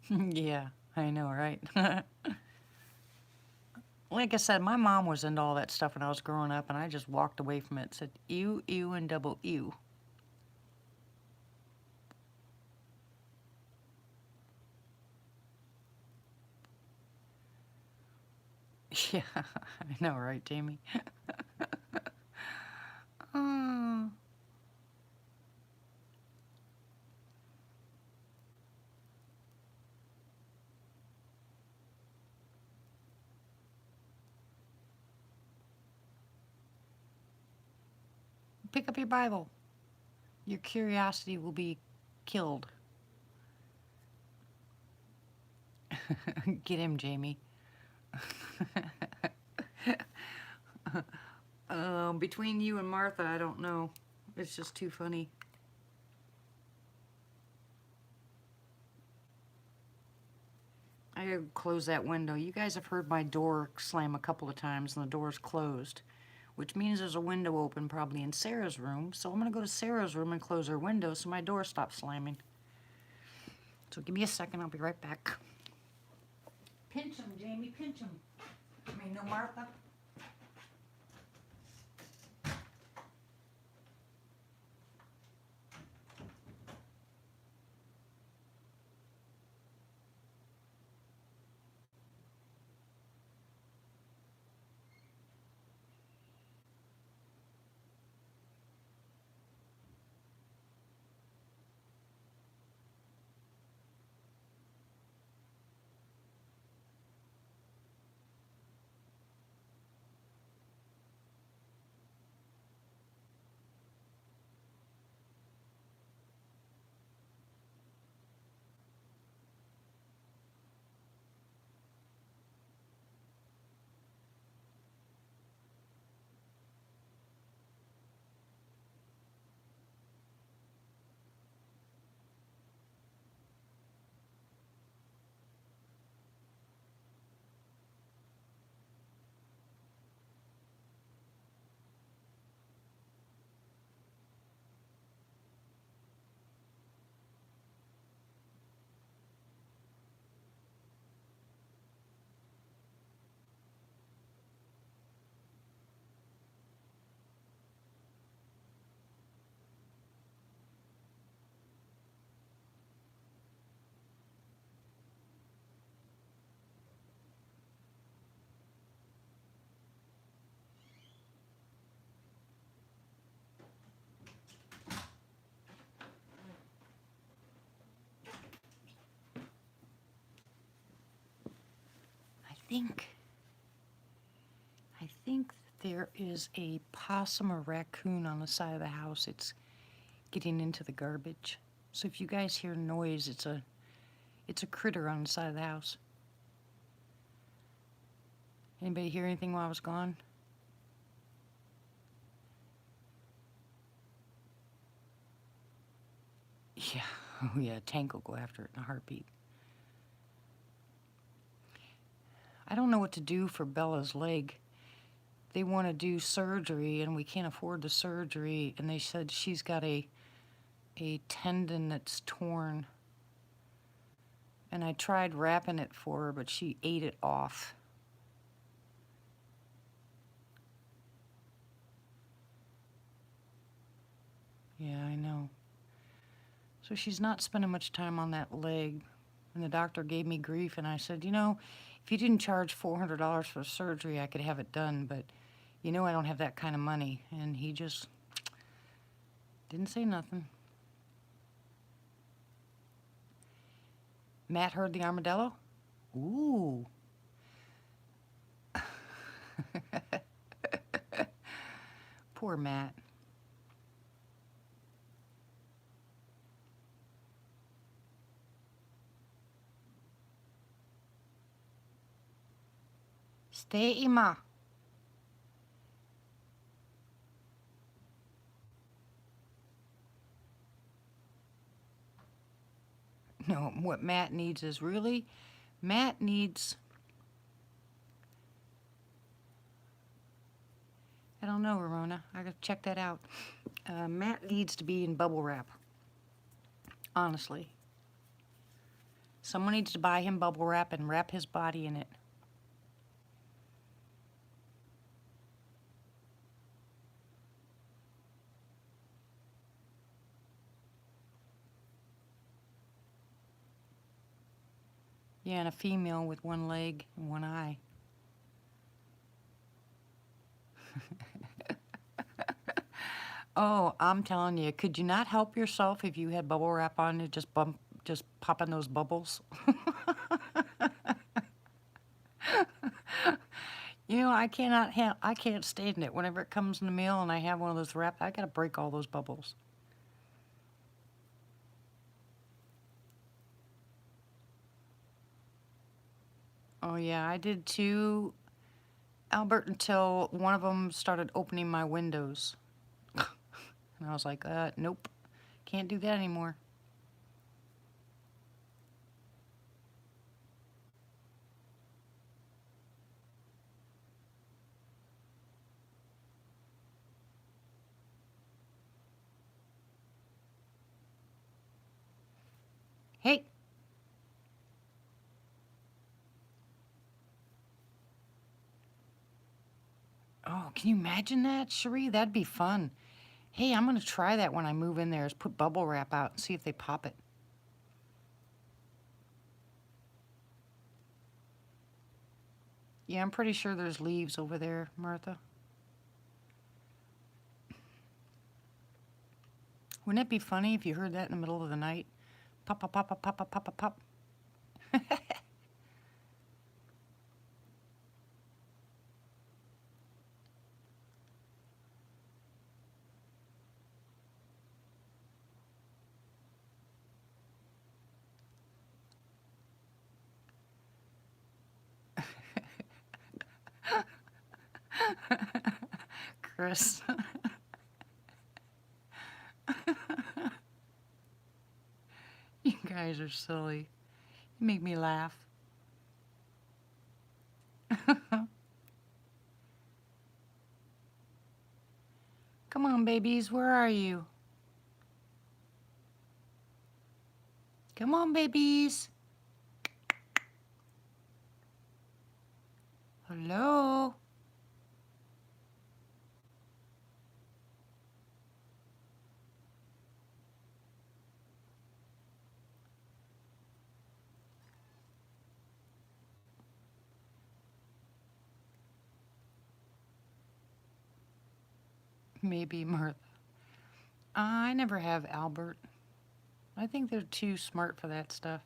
Yeah, I know, right? Like I said, my mom was into all that stuff when I was growing up, and I just walked away from it. Said ew, ew, and double ew. Yeah, I know, right, Jamie? Oh. Pick up your Bible. Your curiosity will be killed. Get him, Jamie. Between you and Martha, I don't know. It's just too funny. I gotta close that window. You guys have heard my door slam a couple of times and the door's closed, which means there's a window open probably in Sarah's room. So I'm gonna go to Sarah's room and close her window so my door stops slamming. So give me a second, I'll be right back. Pinch him, Jamie, pinch him. I mean, no, Martha. think, I think there is a possum or raccoon on the side of the house. It's getting into the garbage. So if you guys hear noise, it's a critter on the side of the house. Anybody hear anything while I was gone? Yeah, oh yeah, Tank will go after it in a heartbeat. I don't know what to do for Bella's leg. They want to do surgery and we can't afford the surgery, and they said she's got a tendon that's torn. And I tried wrapping it for her, but she ate it off. Yeah, I know. So she's not spending much time on that leg. And the doctor gave me grief, and I said, you know, if you didn't charge $400 for surgery, I could have it done, but you know I don't have that kind of money. And he just didn't say nothing. Matt heard the armadillo? Ooh. Poor Matt. Stay, Ima. No, what Matt needs is really, Matt needs, I don't know, Ramona. I gotta check that out. Matt needs to be in bubble wrap, honestly. Someone needs to buy him bubble wrap and wrap his body in it. Yeah, and a female with one leg and one eye. Oh, I'm telling you, could you not help yourself if you had bubble wrap on and just popping those bubbles? You know, I can't stand it. Whenever it comes in the mail and I have one of those wrap, I gotta break all those bubbles. Oh yeah, I did too, Albert, until one of them started opening my windows. And I was like, nope, can't do that anymore. Hey, oh, can you imagine that, Cherie? That'd be fun. Hey, I'm gonna try that when I move in there, is put bubble wrap out and see if they pop it. Yeah, I'm pretty sure there's leaves over there, Martha. Wouldn't it be funny if you heard that in the middle of the night? Pop, pop, pop, pop, pop, pop, pop, pop, pop. Chris. You guys are silly. You make me laugh. Come on, babies, where are you? Come on, babies. Hello? Maybe Martha. I never have Albert. I think they're too smart for that stuff.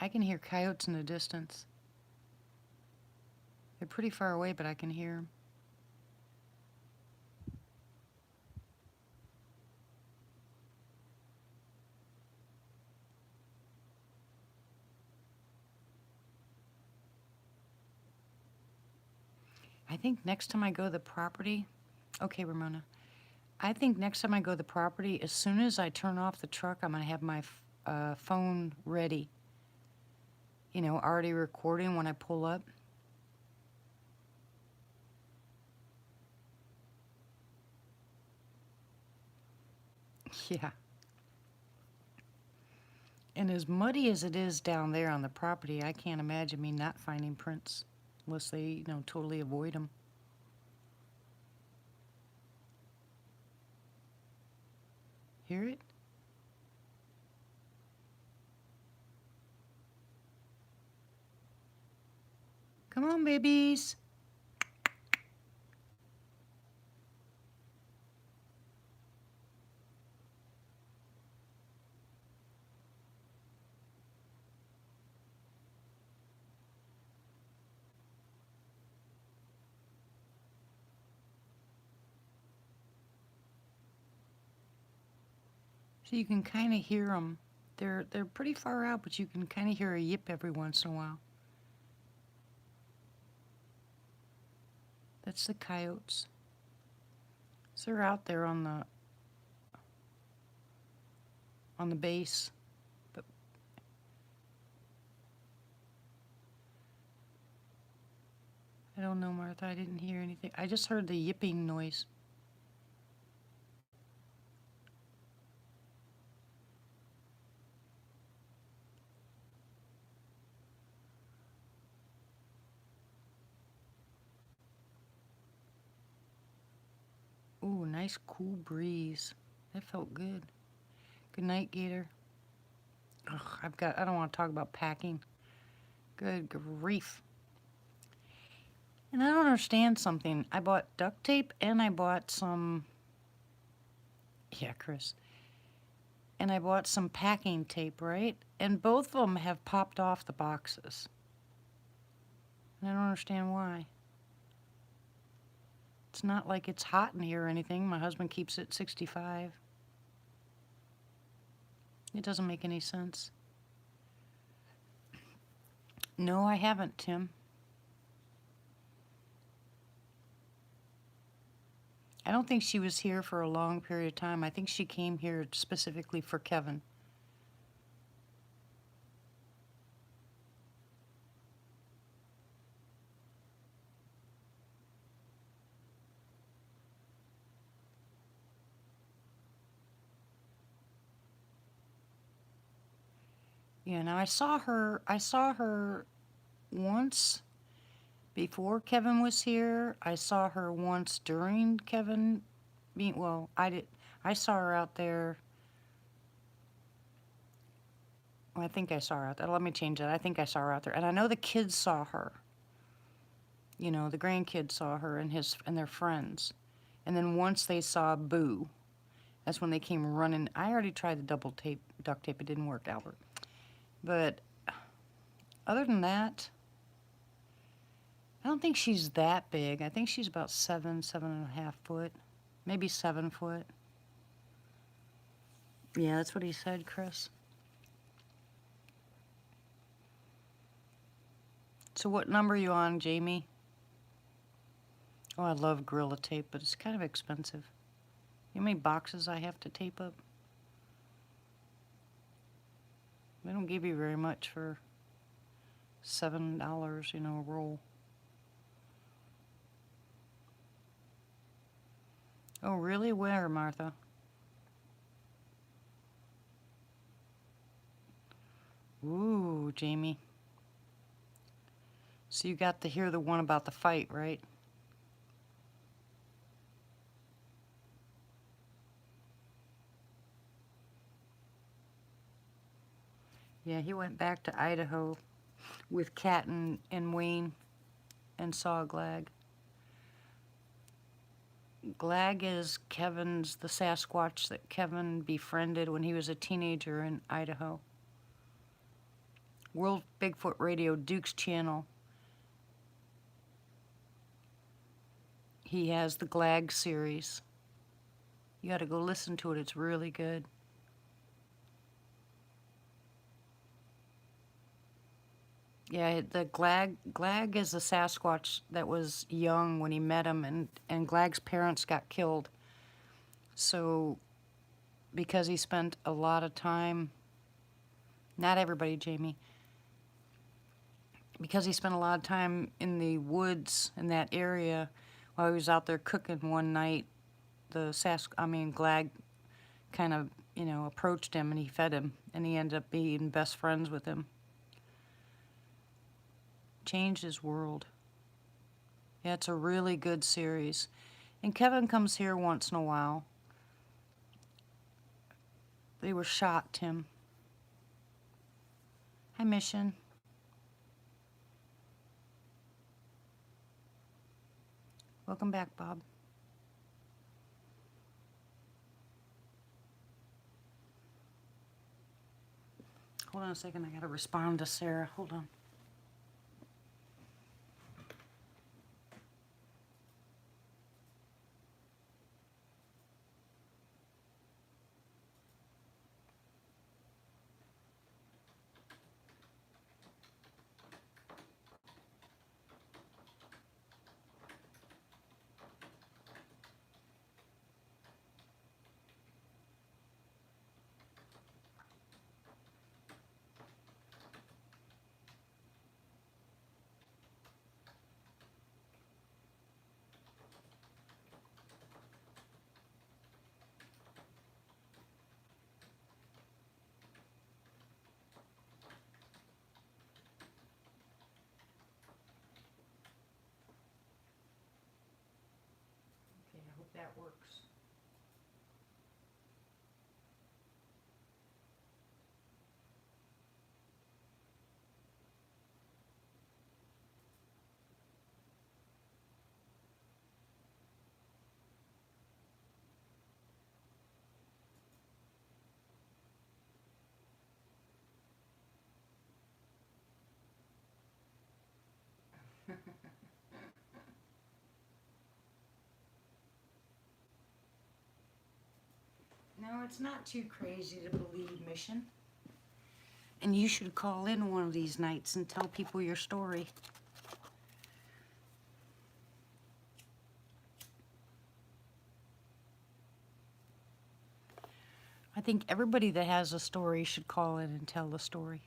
I can hear coyotes in the distance. They're pretty far away, but I can hear them. I think next time I go to the property, okay, Ramona. I think next time I go to the property, as soon as I turn off the truck, I'm gonna have my phone ready. You know, already recording when I pull up. Yeah. And as muddy as it is down there on the property, I can't imagine me not finding prints unless they, you know, totally avoid them. Hear it? Come on, babies. So you can kind of hear them. They're pretty far out, but you can kind of hear a yip every once in a while. That's the coyotes. So they're out there on the base. But I don't know, Martha. I didn't hear anything. I just heard the yipping noise. Ooh, nice cool breeze. That felt good. Good night, Gator. Ugh, I don't want to talk about packing. Good grief. And I don't understand something. I bought duct tape and I bought some, yeah, Chris. And I bought some packing tape, right? And both of them have popped off the boxes. And I don't understand why. It's not like it's hot in here or anything. My husband keeps it 65. It doesn't make any sense. No, I haven't, Tim. I don't think she was here for a long period of time. I think she came here specifically for Kevin. Yeah, now I saw her once before Kevin was here. I saw her once during Kevin being, well, I saw her out there. Well, I think I saw her out there. Let me change that. I think I saw her out there. And I know the kids saw her. You know, the grandkids saw her and their friends. And then once they saw Boo, that's when they came running. I already tried the duct tape. It didn't work, Albert. But other than that, I don't think she's that big. I think she's about 7.5 foot, maybe 7 foot. Yeah, that's what he said, Chris. So what number are you on, Jamie? Oh, I love Gorilla Tape, but it's kind of expensive. You know how many boxes I have to tape up? They don't give you very much for $7, you know, a roll. Oh, really? Where, Martha? Ooh, Jamie. So you got to hear the one about the fight, right? Yeah, he went back to Idaho with Kat and Wayne and saw Glag. Glag is the Sasquatch that Kevin befriended when he was a teenager in Idaho. World Bigfoot Radio, Duke's channel. He has the Glag series. You got to go listen to it. It's really good. Yeah, the Glag is a Sasquatch that was young when he met him, and Glag's parents got killed. So, because he spent a lot of time, not everybody, Jamie, because he spent a lot of time in the woods in that area while he was out there cooking one night, Glag kind of, you know, approached him and he fed him, and he ended up being best friends with him. Changed his world. Yeah, it's a really good series. And Kevin comes here once in a while. They were shot, Tim. Hi, Mission. Welcome back, Bob. Hold on a second. I got to respond to Sarah. Hold on. that works. No, it's not too crazy to believe, Mission. And you should call in one of these nights and tell people your story. I think everybody that has a story should call in and tell the story.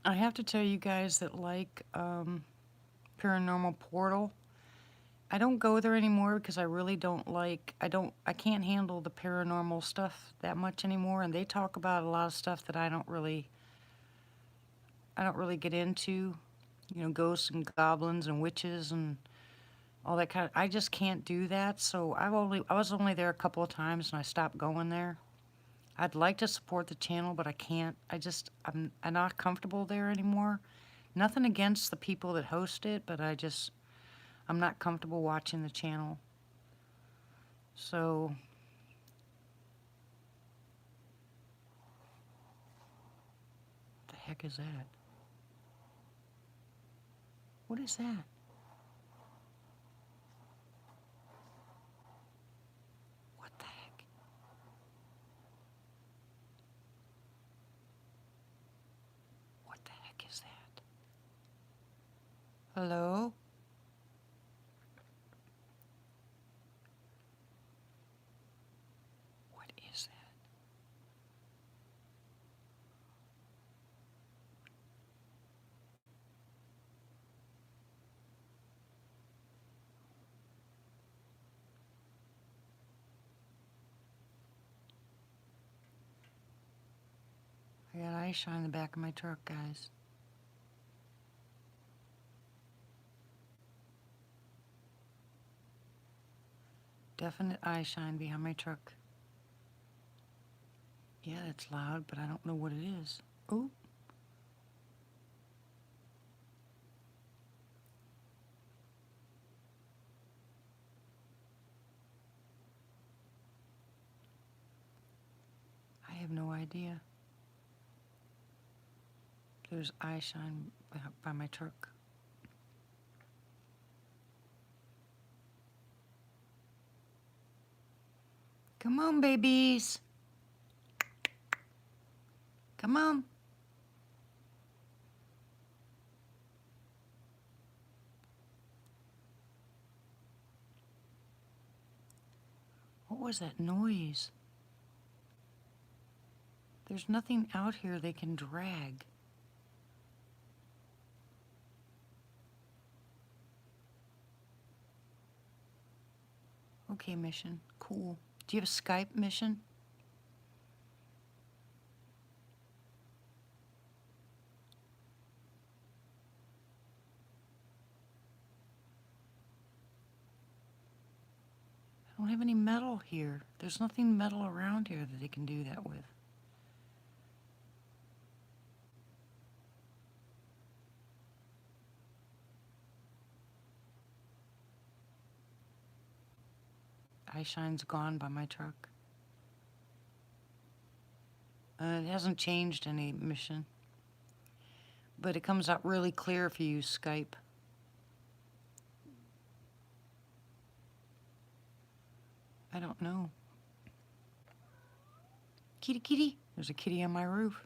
I have to tell you guys that like Paranormal Portal, I don't go there anymore because I really don't like, I can't handle the paranormal stuff that much anymore, and they talk about a lot of stuff that I don't really get into, you know, ghosts and goblins and witches and all that kind of, I just can't do that. So I was only there a couple of times and I stopped going there. I'd like to support the channel, but I can't. I'm not comfortable there anymore. Nothing against the people that host it, but I'm not comfortable watching the channel. So, what the heck is that? What is that? What the heck? What the heck is that? Hello? What is that? I got eye shine in the back of my truck, guys. Definite eye shine behind my truck. Yeah, it's loud, but I don't know what it is. Oh. I have no idea. There's eye shine by my truck. Come on, babies. Come on. What was that noise? There's nothing out here they can drag. Okay, Mission. Cool. Do you have a Skype, Mission? I don't have any metal here. There's nothing metal around here that they can do that with. Eye shine's gone by my truck. It hasn't changed any, Mission. But it comes out really clear if you use Skype. I don't know. Kitty, kitty. There's a kitty on my roof.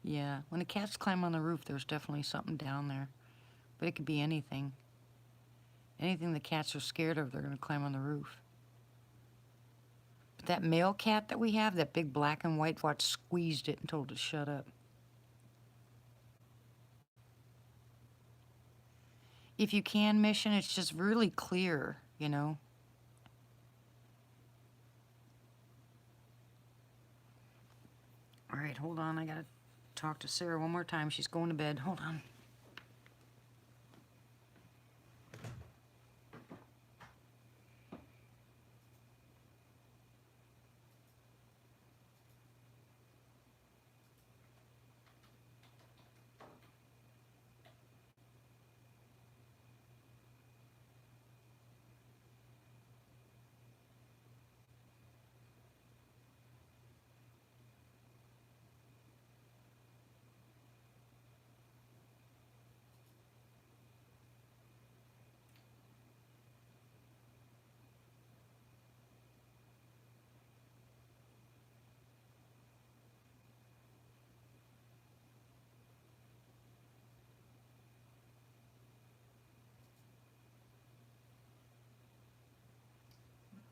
Yeah, when the cats climb on the roof, there's definitely something down there. But it could be anything. Anything the cats are scared of, they're going to climb on the roof. That male cat that we have, that big black and white, watch, squeezed it and told it to shut up. If you can, Mission, it's just really clear, you know. All right, hold on. I gotta talk to Sarah one more time. She's going to bed. Hold on.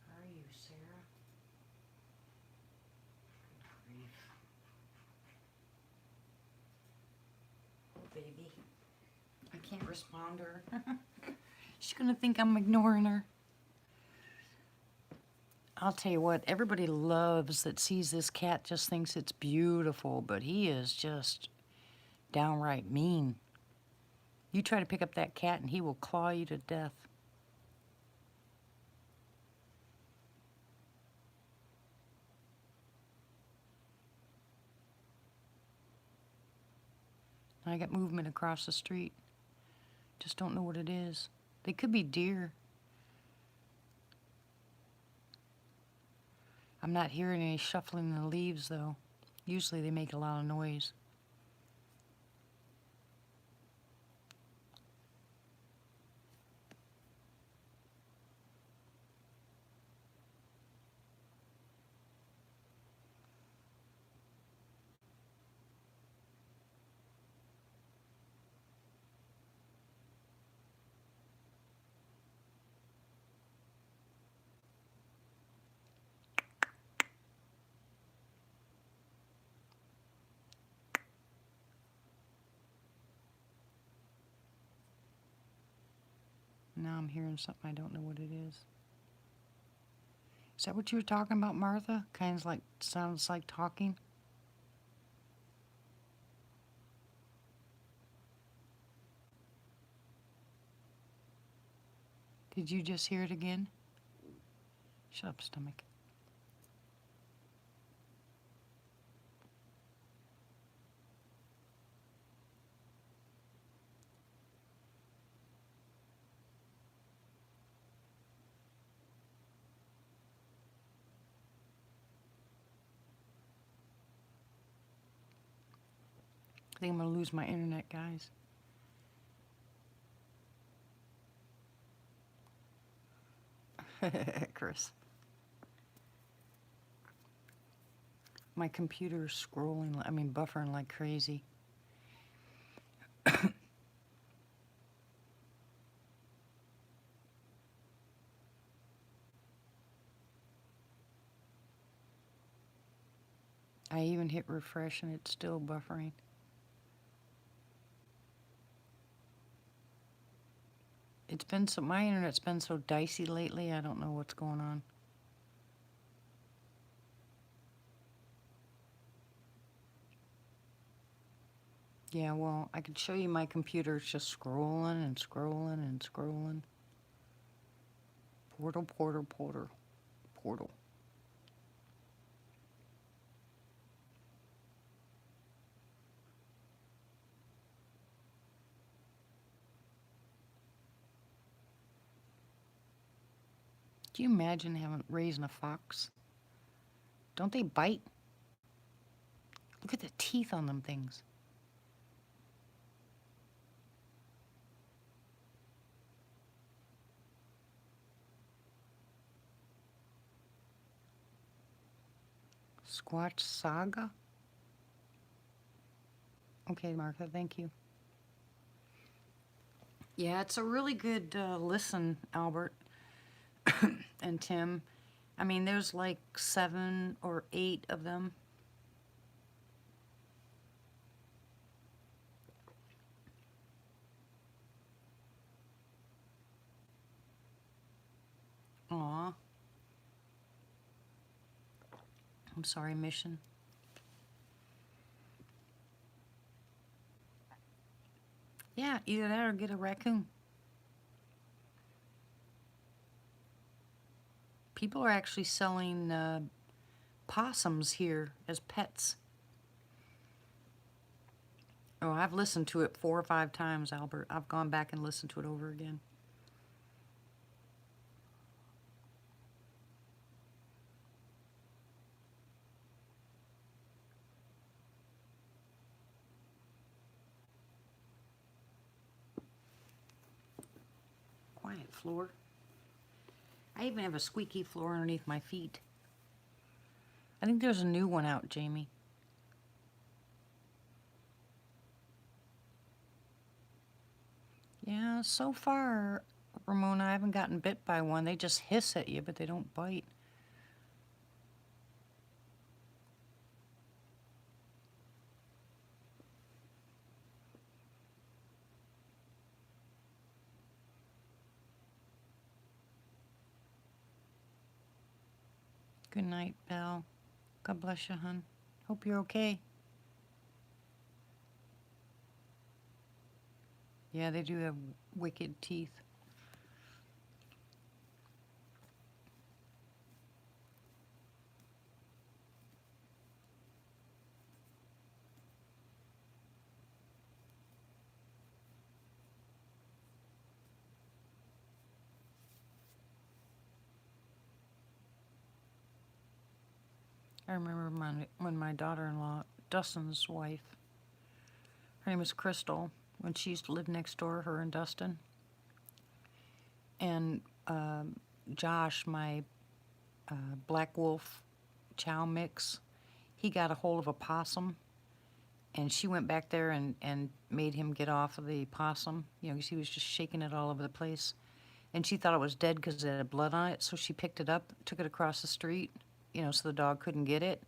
Where are you, Sarah? Grief. Oh, baby. I can't respond to her. She's gonna think I'm ignoring her. I'll tell you what, everybody loves that sees this cat, just thinks it's beautiful, but he is just downright mean. You try to pick up that cat and he will claw you to death. I got movement across the street. Just don't know what it is. They could be deer. I'm not hearing any shuffling in the leaves, though. Usually they make a lot of noise. Now I'm hearing something, I don't know what it is. Is that what you were talking about, Martha? Kind of like, sounds like talking? Did you just hear it again? Shut up, stomach. I think I'm gonna lose my internet, guys. Chris. My computer's scrolling, buffering like crazy. I even hit refresh and it's still buffering. It's been so, my internet's been so dicey lately, I don't know what's going on. Yeah, well, I could show you my computer. It's just scrolling and scrolling and scrolling. Portal, portal, portal, portal. Can you imagine raising a fox? Don't they bite? Look at the teeth on them things. Squatch Saga? Okay, Martha, thank you. Yeah, it's a really good listen, Albert and Tim. I mean, there's like 7 or 8 of them. Aw. I'm sorry, Mission. Yeah, either that or get a raccoon. People are actually selling possums here as pets. Oh, I've listened to it 4 or 5 times, Albert. I've gone back and listened to it over again. Quiet floor. I even have a squeaky floor underneath my feet. I think there's a new one out, Jamie. Yeah, so far, Ramona, I haven't gotten bit by one. They just hiss at you, but they don't bite. Good night, Belle. God bless you, hon. Hope you're okay. Yeah, they do have wicked teeth. I remember when my daughter-in-law, Dustin's wife, her name is Crystal, when she used to live next door, her and Dustin. And Josh, my black wolf chow mix, he got a hold of a possum, and she went back there and made him get off of the possum, you know, because he was just shaking it all over the place. And she thought it was dead because it had blood on it, so she picked it up, took it across the street, you know, so the dog couldn't get it.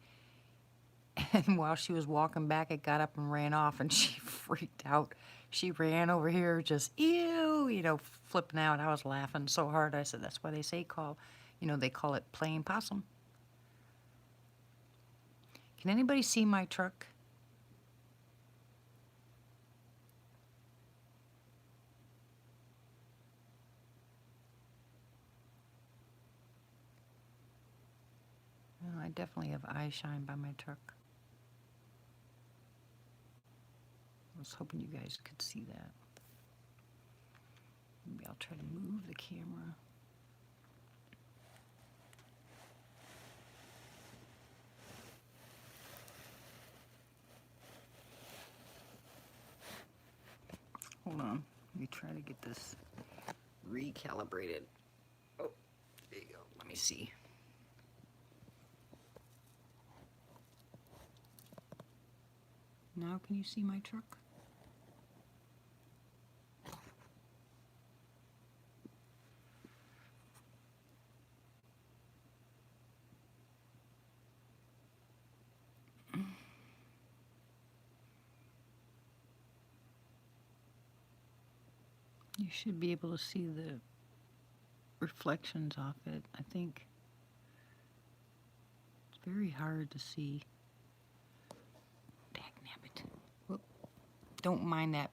And while she was walking back, it got up and ran off, and she freaked out. She ran over here, just, ew, you know, flipping out. I was laughing so hard. I said, that's why they say they call it playing possum. Can anybody see my truck? Oh, I definitely have eye shine by my truck. I was hoping you guys could see that. Maybe I'll try to move the camera. Hold on. Let me try to get this recalibrated. Oh, there you go. Let me see. Now can you see my truck? You should be able to see the reflections off it. I think it's very hard to see. Dagnabbit. Whoop. Don't mind that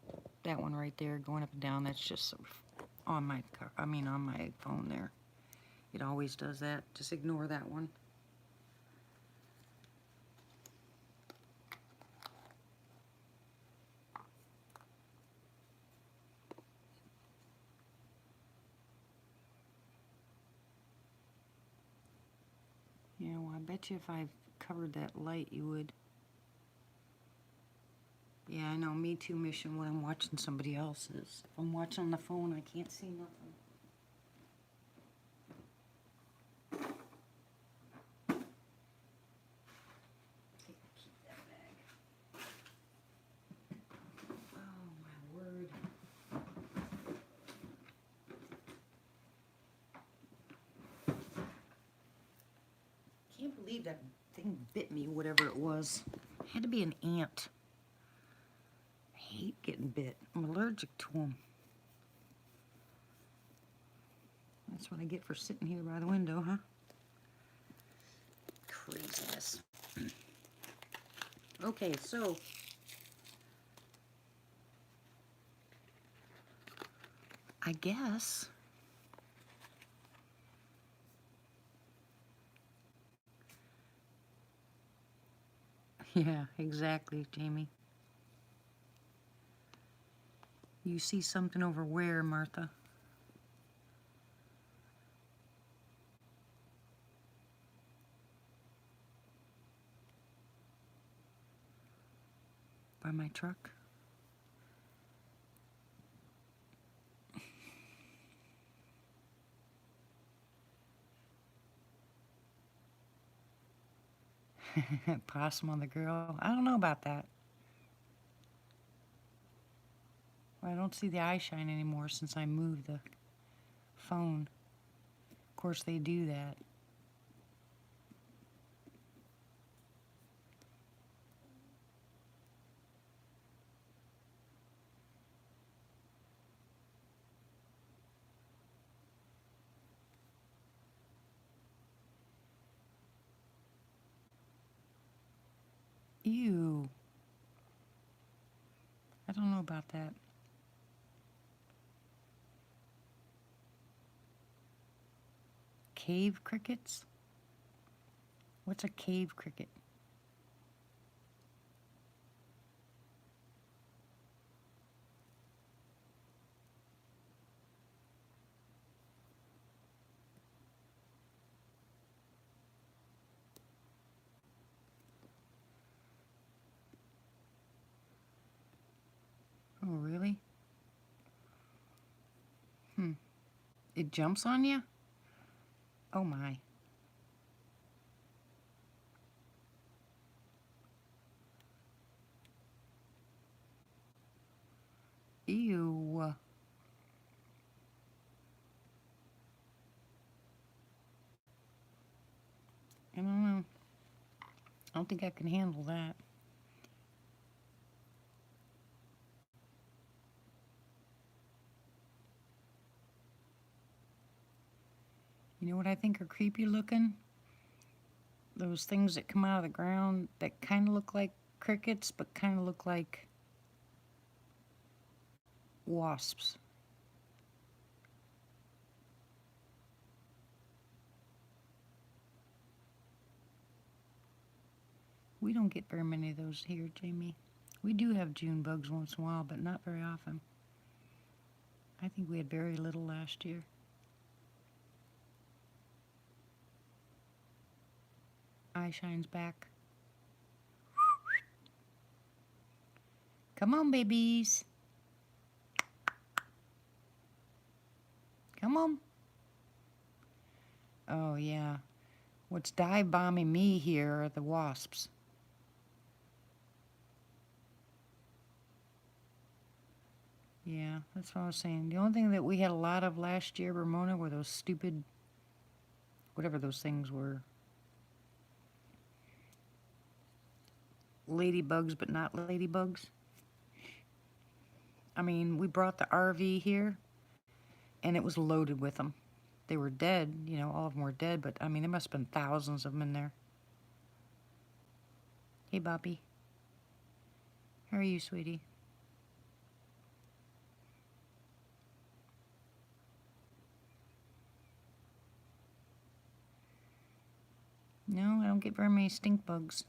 one right there going up and down. That's just on my car. I mean on my phone there. It always does that. Just ignore that one. Yeah, well, I bet you if I covered that light, you would. Yeah, I know. Me too, Mission, when I'm watching somebody else's. If I'm watching on the phone, I can't see nothing. Keep that bag. Oh, my word. believe that thing bit me, whatever it was. It had to be an ant. I hate getting bit. I'm allergic to them. That's what I get for sitting here by the window, huh? Craziness. Okay, so I guess yeah, exactly, Jamie. You see something over where, Martha? By my truck? Possum on the grill? I don't know about that. Well, I don't see the eye shine anymore since I moved the phone. Of course, they do that. Ew. I don't know about that. Cave crickets? What's a cave cricket? Oh, really? It jumps on you? Oh my. Ew. I don't know. I don't think I can handle that. You know what I think are creepy looking? Those things that come out of the ground that kind of look like crickets, but kind of look like wasps. We don't get very many of those here, Jamie. We do have June bugs once in a while, but not very often. I think we had very little last year. Eye shines back. Come on, babies. Come on. Oh, yeah. What's dive bombing me here are the wasps. Yeah, that's what I was saying. The only thing that we had a lot of last year, Ramona, were those stupid, whatever those things were. Ladybugs, but not ladybugs. I mean, we brought the RV here, and it was loaded with them. They were dead, you know, all of them were dead, but I mean, there must have been thousands of them in there. Hey, Bobby. How are you, sweetie? No, I don't get very many stink bugs.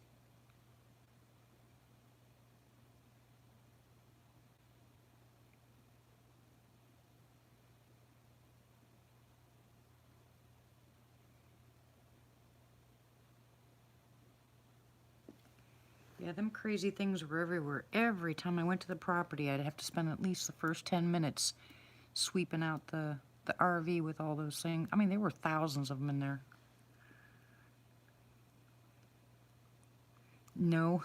Yeah, them crazy things were everywhere. Every time I went to the property, I'd have to spend at least the first 10 minutes sweeping out the RV with all those things. I mean, there were thousands of them in there. No.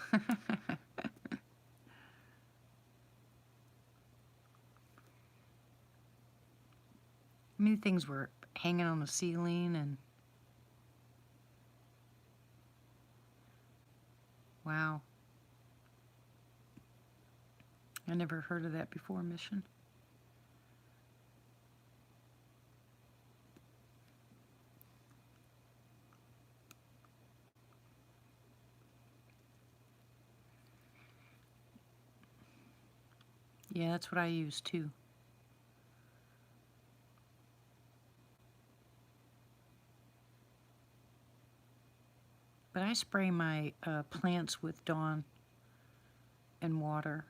Many things were hanging on the ceiling, and Wow. I never heard of that before, Mission. Yeah, that's what I use too. But I spray my plants with Dawn and water.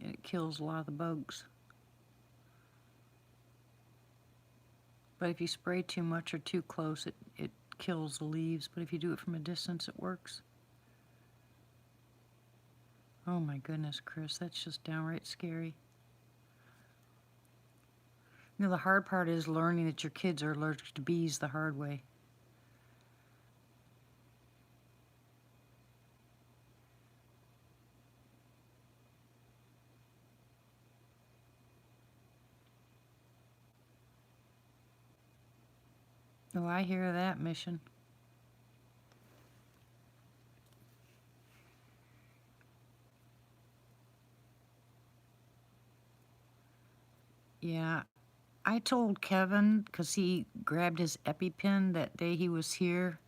And it kills a lot of the bugs. But if you spray too much or too close, it kills the leaves. But if you do it from a distance, it works. Oh my goodness, Chris, that's just downright scary. You know, the hard part is learning that your kids are allergic to bees the hard way. Oh, I hear that, Mission. Yeah, I told Kevin, because he grabbed his EpiPen that day he was here,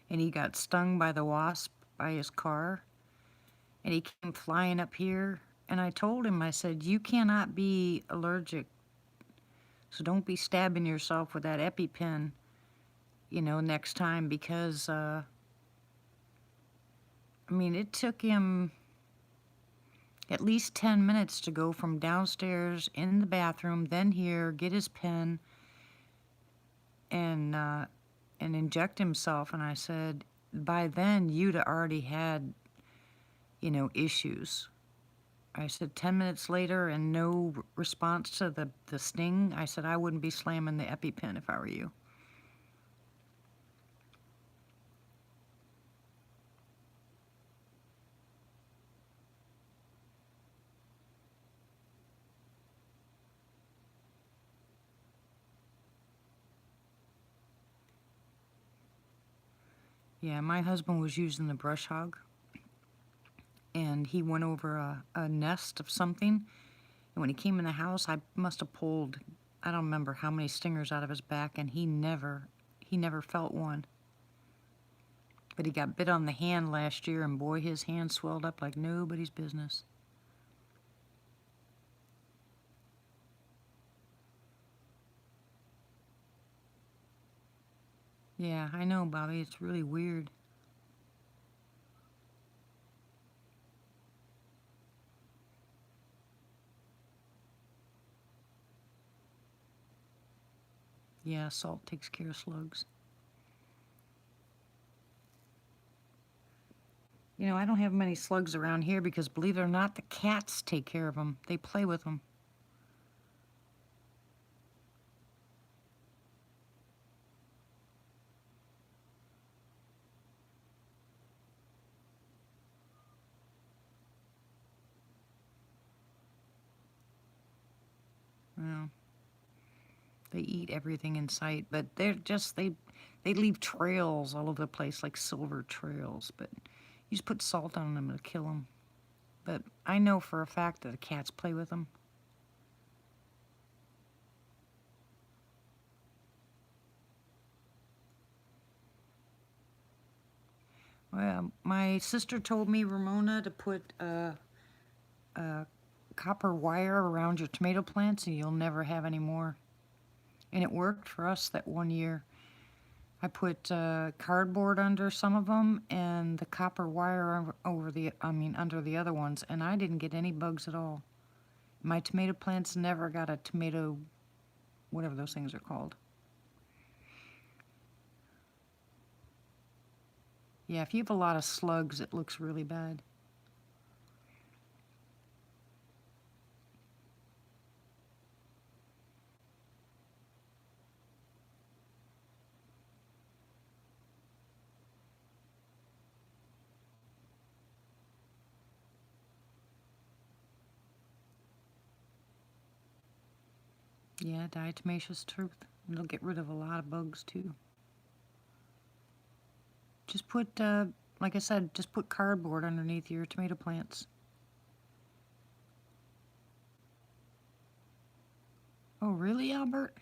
and he got stung by the wasp by his car, and he came flying up here, and I told him, I said, you cannot be allergic, so don't be stabbing yourself with that EpiPen, you know, next time, because, I mean, it took him at least 10 minutes to go from downstairs in the bathroom, then here, get his pen, and inject himself. And I said, by then you'd already had, you know, issues. I said 10 minutes later and no response to the sting. I said I wouldn't be slamming the EpiPen if I were you. Yeah, my husband was using the brush hog, and he went over a nest of something, and when he came in the house, I must have pulled, I don't remember how many stingers out of his back, and he never felt one. But he got bit on the hand last year, and boy, his hand swelled up like nobody's business. Yeah, I know, Bobby. It's really weird. Yeah, salt takes care of slugs. You know, I don't have many slugs around here because, believe it or not, the cats take care of them. They play with them. Well, they eat everything in sight, but they're just, they leave trails all over the place, like silver trails, but you just put salt on them to kill them. But I know for a fact that the cats play with them. Well, my sister told me, Ramona, to put copper wire around your tomato plants and you'll never have any more. And it worked for us that one year. I put cardboard under some of them and the copper wire over the, under the other ones, and I didn't get any bugs at all. My tomato plants never got a tomato, whatever those things are called. Yeah, if you have a lot of slugs, it looks really bad. Yeah, diatomaceous truth. It'll get rid of a lot of bugs too. Just put, like I said, just put cardboard underneath your tomato plants. Oh, really, Albert?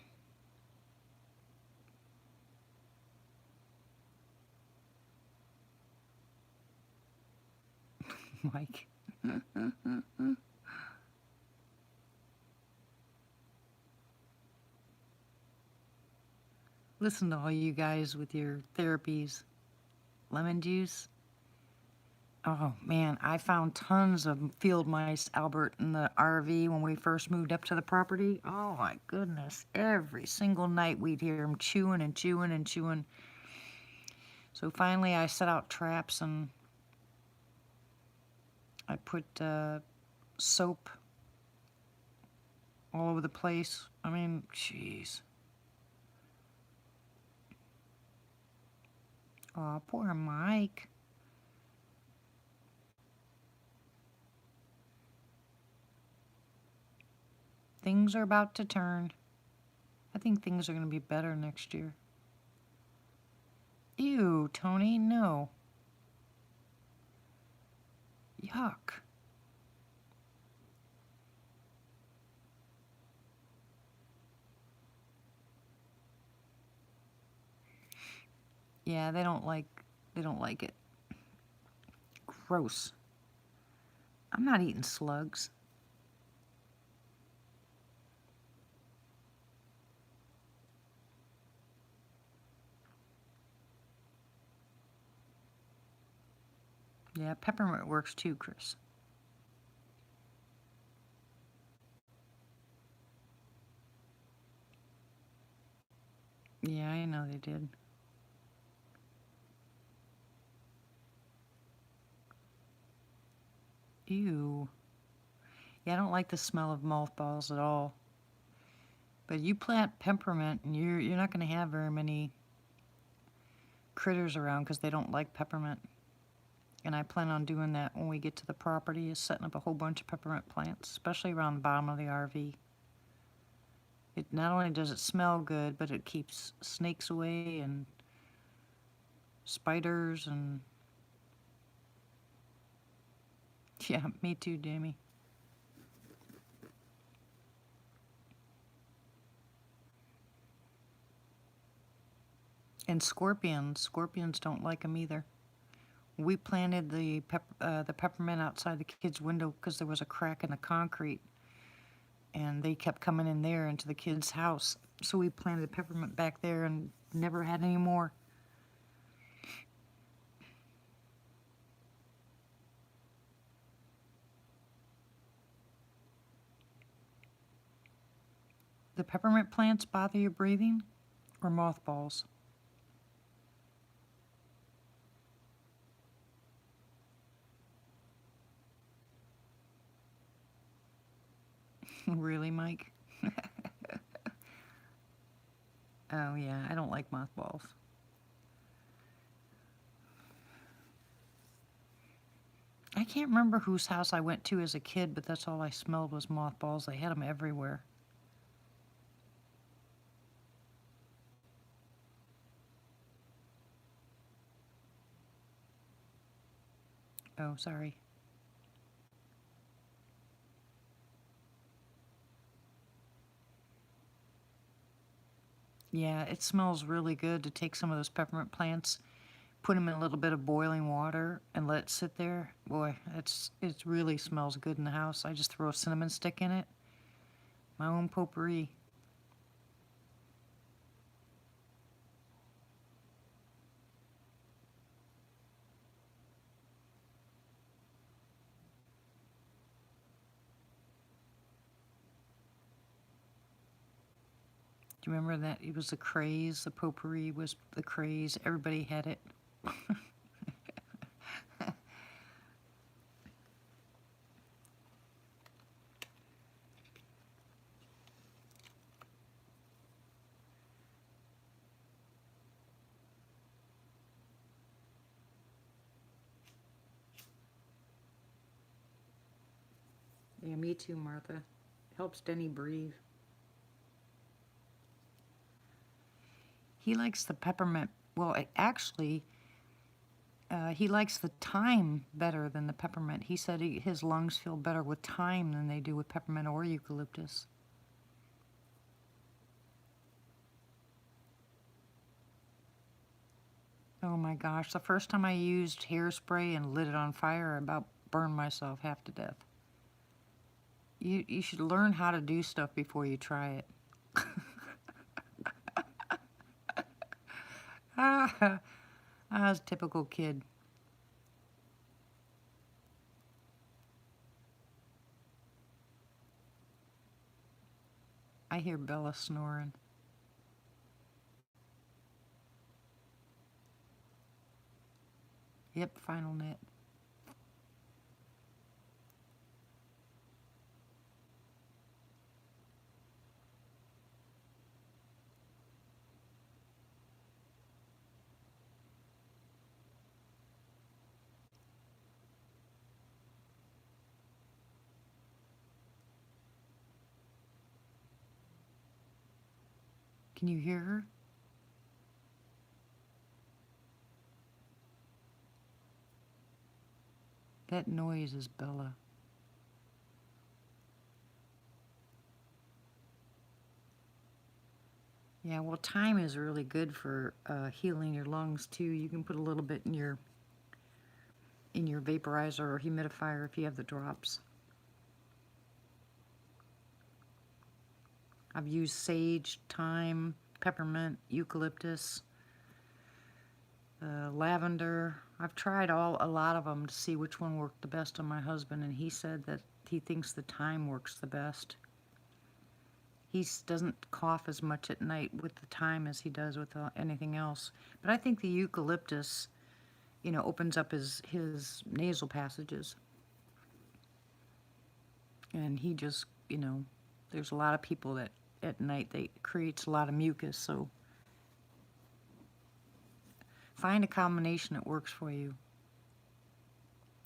Mike. Listen to all you guys with your therapies. Lemon juice. Oh man, I found tons of field mice, Albert, in the RV when we first moved up to the property. Oh my goodness. Every single night we'd hear them chewing and chewing and chewing. So finally I set out traps and I put soap all over the place. I mean, jeez. Oh, poor Mike. Things are about to turn. I think things are going to be better next year. Ew, Tony, no. Yuck. Yeah, they don't like it. Gross. I'm not eating slugs. Yeah, peppermint works too, Chris. Yeah, I know they did. Ew. Yeah, I don't like the smell of mothballs at all. But you plant peppermint and you're not going to have very many critters around because they don't like peppermint. And I plan on doing that when we get to the property, is setting up a whole bunch of peppermint plants, especially around the bottom of the RV. It not only does it smell good, but it keeps snakes away and spiders and yeah, me too, Jamie. And scorpions. Scorpions don't like them either. We planted the peppermint outside the kids' window because there was a crack in the concrete, and they kept coming in there into the kids' house. So we planted peppermint back there and never had any more. The peppermint plants bother your breathing, or mothballs? Really, Mike? Oh yeah, I don't like mothballs. I can't remember whose house I went to as a kid, but that's all I smelled was mothballs. They had them everywhere. Oh, sorry. Yeah, it smells really good to take some of those peppermint plants, put them in a little bit of boiling water, and let it sit there. Boy, it really smells good in the house. I just throw a cinnamon stick in it. My own potpourri. Do you remember that? It was the craze. The potpourri was the craze. Everybody had it. Yeah, me too, Martha. Helps Denny breathe. He likes the peppermint. Well, actually, He likes the thyme better than the peppermint. He said his lungs feel better with thyme than they do with peppermint or eucalyptus. Oh my gosh, the first time I used hairspray and lit it on fire, I about burned myself half to death. You should learn how to do stuff before you try it. I was a typical kid. I hear Bella snoring. Yep, final net. Can you hear her? That noise is Bella. Yeah, well, thyme is really good for healing your lungs too. You can put a little bit in your vaporizer or humidifier if you have the drops. I've used sage, thyme, peppermint, eucalyptus, lavender. I've tried a lot of them to see which one worked the best on my husband, and he said that he thinks the thyme works the best. He doesn't cough as much at night with the thyme as he does with anything else. But I think the eucalyptus, opens up his nasal passages. And he just, there's a lot of people that at night they creates a lot of mucus, so find a combination that works for you.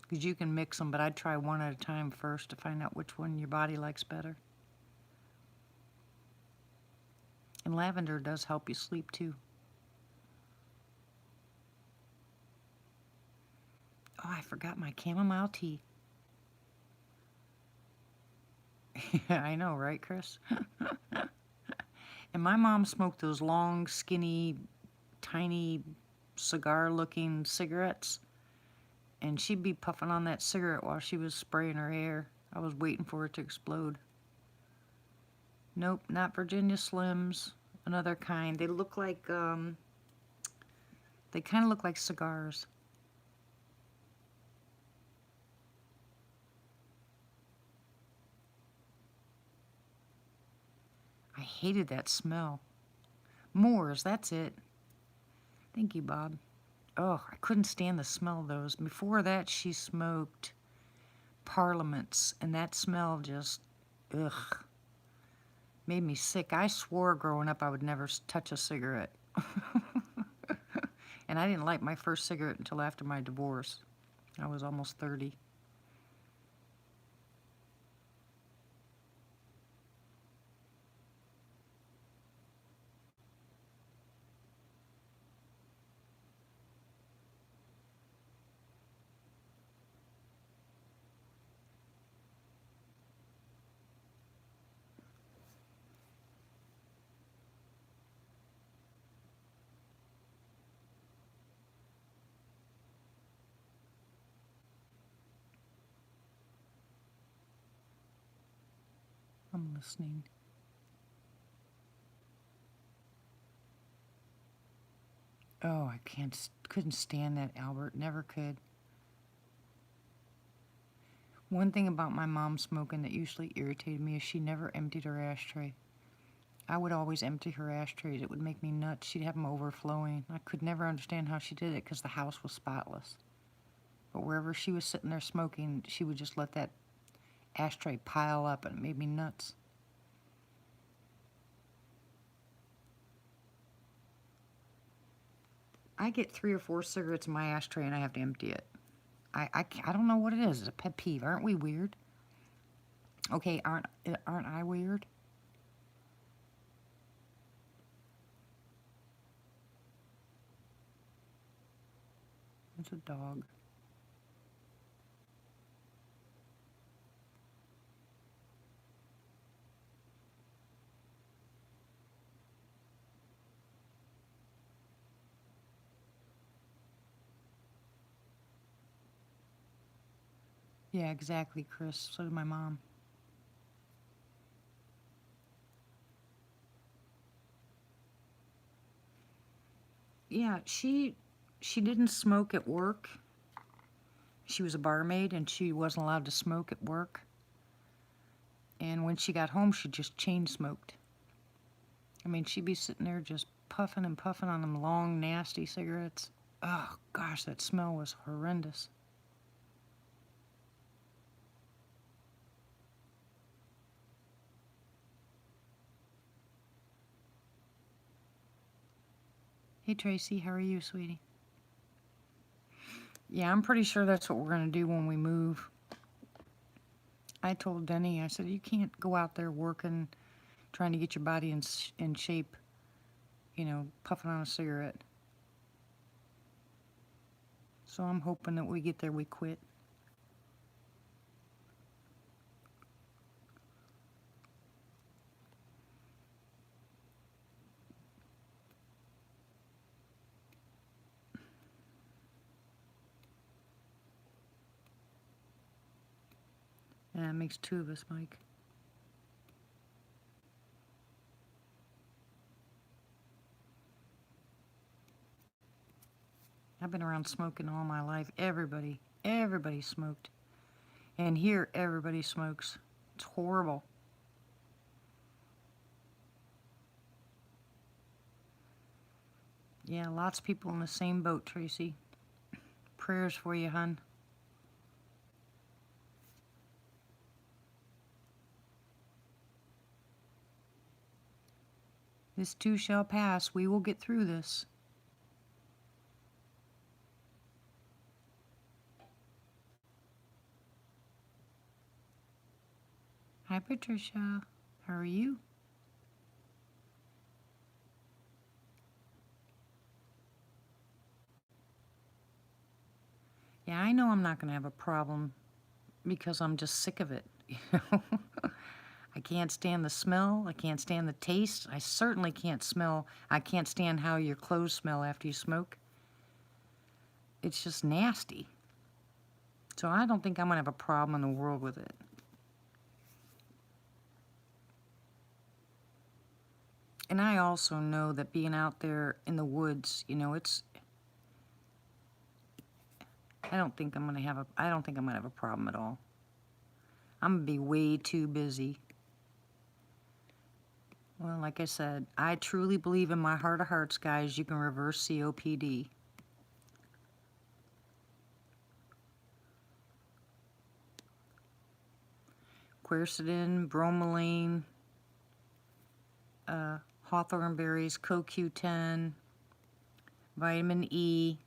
Because you can mix them, but I'd try one at a time first to find out which one your body likes better. And lavender does help you sleep too. Oh, I forgot my chamomile tea. I know, right, Chris? And my mom smoked those long, skinny, tiny, cigar-looking cigarettes. And she'd be puffing on that cigarette while she was spraying her hair. I was waiting for it to explode. Nope, not Virginia Slims. Another kind. They look like, they kind of look like cigars. I hated that smell. Moors, that's it. Thank you, Bob. Oh, I couldn't stand the smell of those. Before that, she smoked Parliaments, and that smell just, ugh, made me sick. I swore growing up I would never touch a cigarette. And I didn't light my first cigarette until after my divorce. I was almost 30. I'm listening. Oh, I couldn't stand that, Albert. Never could. One thing about my mom smoking that usually irritated me is she never emptied her ashtray. I would always empty her ashtrays. It would make me nuts. She'd have them overflowing. I could never understand how she did it because the house was spotless. But wherever she was sitting there smoking, she would just let that ashtray pile up, and it made me nuts. I get 3 or 4 cigarettes in my ashtray and I have to empty it. I don't know what it is. It's a pet peeve. Aren't we weird? Okay, aren't I weird? It's a dog. Yeah, exactly, Chris. So did my mom. Yeah, she didn't smoke at work. She was a barmaid and she wasn't allowed to smoke at work. And when she got home, she just chain smoked. I mean, she'd be sitting there just puffing and puffing on them long, nasty cigarettes. Oh, gosh, that smell was horrendous. Hey, Tracy, how are you, sweetie? Yeah, I'm pretty sure that's what we're going to do when we move. I told Denny, I said, you can't go out there working, trying to get your body in shape, you know, puffing on a cigarette. So I'm hoping that we get there, we quit. Yeah, it makes two of us, Mike. I've been around smoking all my life. Everybody smoked. And here, everybody smokes. It's horrible. Yeah, lots of people in the same boat, Tracy. Prayers for you, hun. This too shall pass. We will get through this. Hi, Patricia. How are you? Yeah, I know I'm not going to have a problem because I'm just sick of it. You know, I can't stand the smell. I can't stand the taste. I certainly can't smell. I can't stand how your clothes smell after you smoke. It's just nasty. So I don't think I'm going to have a problem in the world with it. And I also know that being out there in the woods, you know, I don't think I'm going to have a problem at all. I'm going to be way too busy. Well, like I said, I truly believe in my heart of hearts, guys, you can reverse COPD. Quercetin, bromelain, hawthorn berries, CoQ10, vitamin E,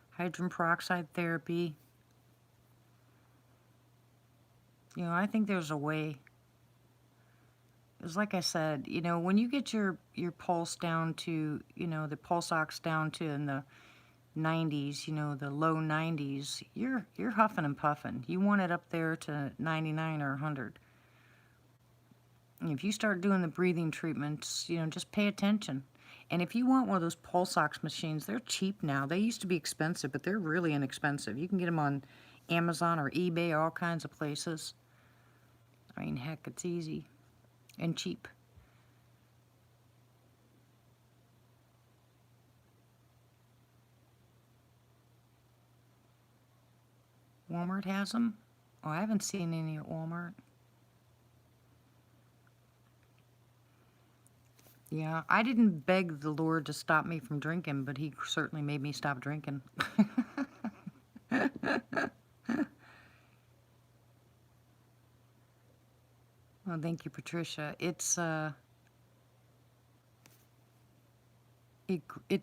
hydrogen peroxide therapy. You know, I think there's a way. It's like I said, you know, when you get your pulse down to, you know, the pulse ox down to in the 90s, you know, the low 90s, you're huffing and puffing. You want it up there to 99 or 100. And if you start doing the breathing treatments, you know, just pay attention. And if you want one of those pulse ox machines, they're cheap now. They used to be expensive, but they're really inexpensive. You can get them on Amazon or eBay, all kinds of places. I mean, heck, it's easy and cheap. Walmart has them. Oh, I haven't seen any at Walmart. Yeah, I didn't beg the Lord to stop me from drinking, but he certainly made me stop drinking. Well, thank you, Patricia. It's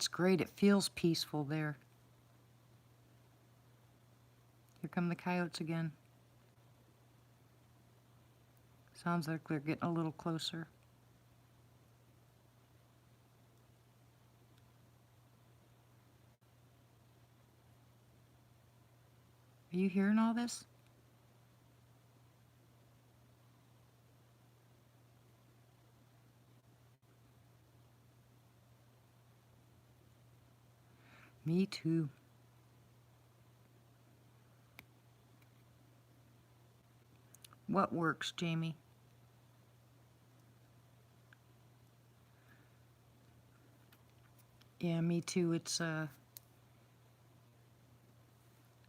great. It feels peaceful there. Here come the coyotes again. Sounds like they're getting a little closer. you hearing all this? Me too. What works, Jamie? Yeah, me too.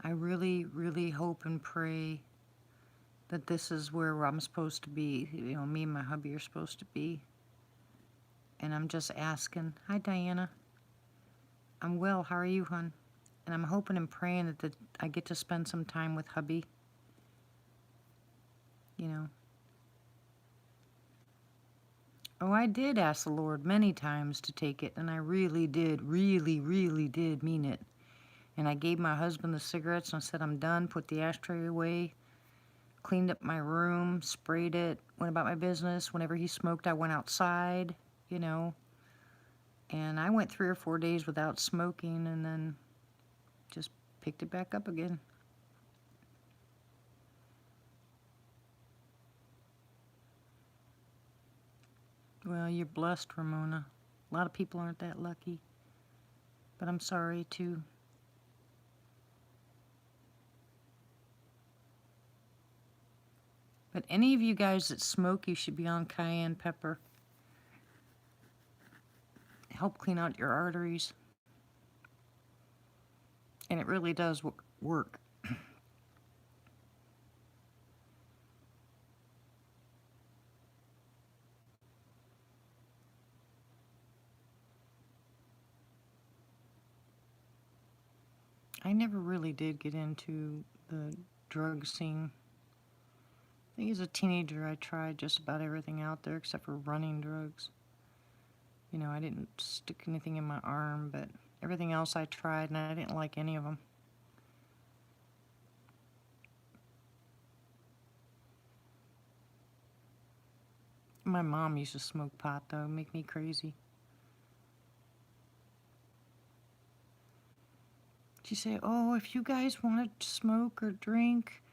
I really, really hope and pray that this is where I'm supposed to be. You know, me and my hubby are supposed to be. And I'm just asking, hi Diana. I'm well, how are you, hon? And I'm hoping and praying that I get to spend some time with hubby. You know. Oh, I did ask the Lord many times to take it, and I really did, really did mean it. And I gave my husband the cigarettes and I said, I'm done, put the ashtray away, cleaned up my room, sprayed it, went about my business. Whenever he smoked, I went outside, you know. And I went 3 or 4 days without smoking and then just picked it back up again. Well, you're blessed, Ramona. A lot of people aren't that lucky. But I'm sorry, too. But any of you guys that smoke, you should be on cayenne pepper. Help clean out your arteries. And it really does work. I never really did get into the drug scene. I think as a teenager I tried just about everything out there except for running drugs. You know, I didn't stick anything in my arm, but everything else I tried and I didn't like any of them. My mom used to smoke pot though, make me crazy. She said, oh, if you guys want to smoke or drink,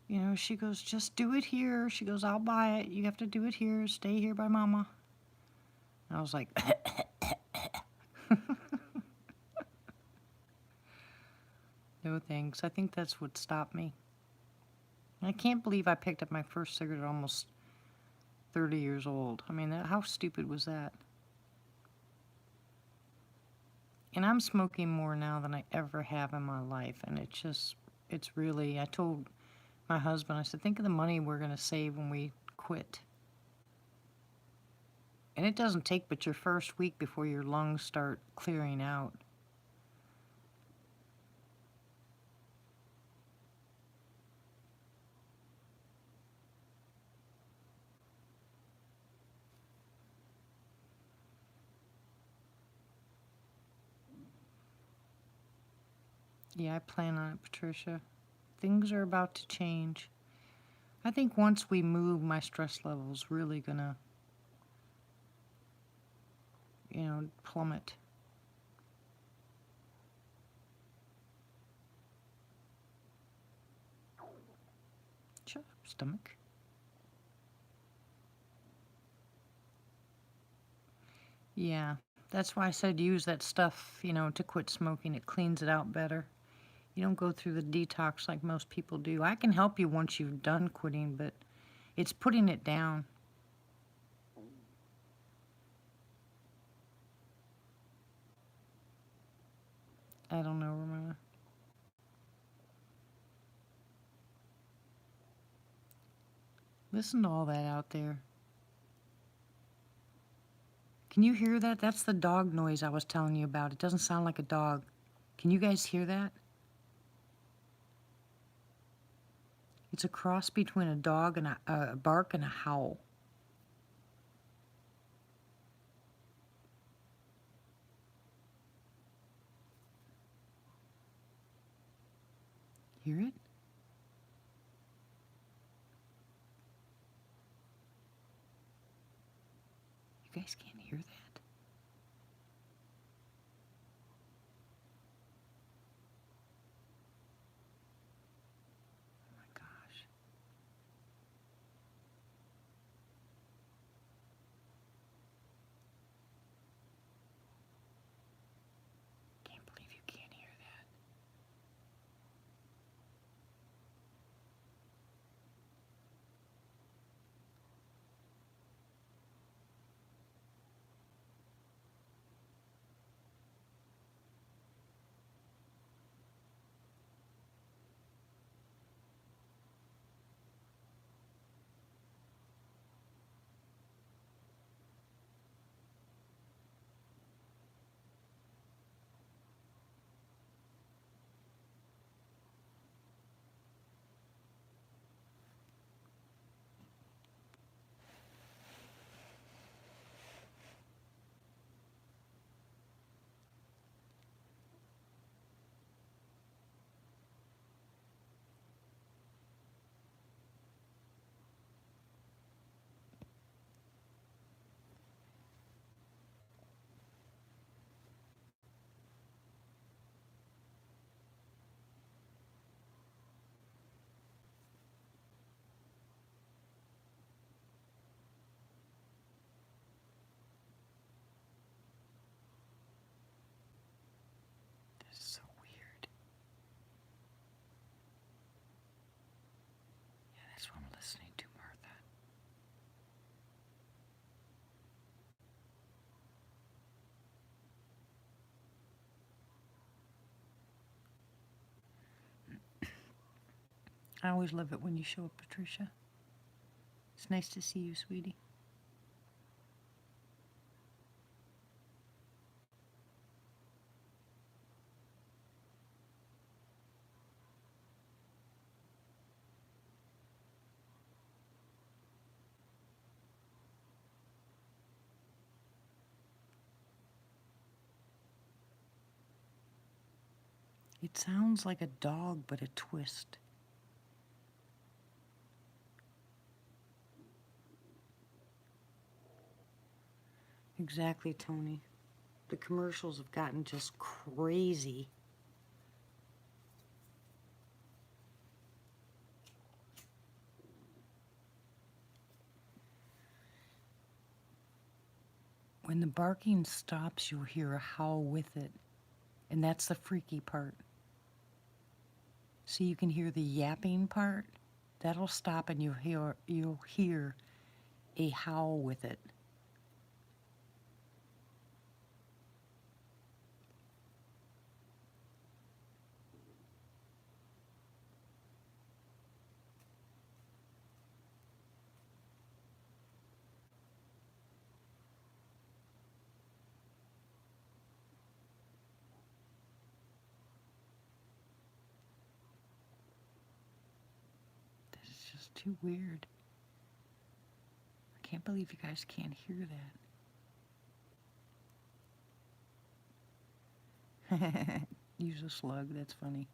you know, she goes, just do it here. She goes, I'll buy it. You have to do it here. Stay here by mama. And I was like, no thanks. I think that's what stopped me. I can't believe I picked up my first cigarette at almost 30 years old. I mean, how stupid was that? And I'm smoking more now than I ever have in my life. And it's really, I told my husband, I said, think of the money we're going to save when we quit. And it doesn't take but your first week before your lungs start clearing out. Yeah, I plan on it, Patricia. Things are about to change. I think once we move, my stress level's really gonna, you know, plummet. Shut up, stomach. Yeah, that's why I said use that stuff, you know, to quit smoking. It cleans it out better. You don't go through the detox like most people do. I can help you once you've done quitting, but it's putting it down. I don't know, Ramona. Listen to all that out there. Can you hear that? That's the dog noise I was telling you about. It doesn't sound like a dog. Can you guys hear that? It's a cross between a dog and a bark and a howl. Hear it? You guys can't hear that? I always love it when you show up, Patricia. It's nice to see you, sweetie. It sounds like a dog, but a twist. Exactly, Tony. The commercials have gotten just crazy. When the barking stops, you'll hear a howl with it. And that's the freaky part. So you can hear the yapping part. That'll stop and you'll hear a howl with it. This is just too weird. I can't believe you guys can't hear that. Use a slug, that's funny.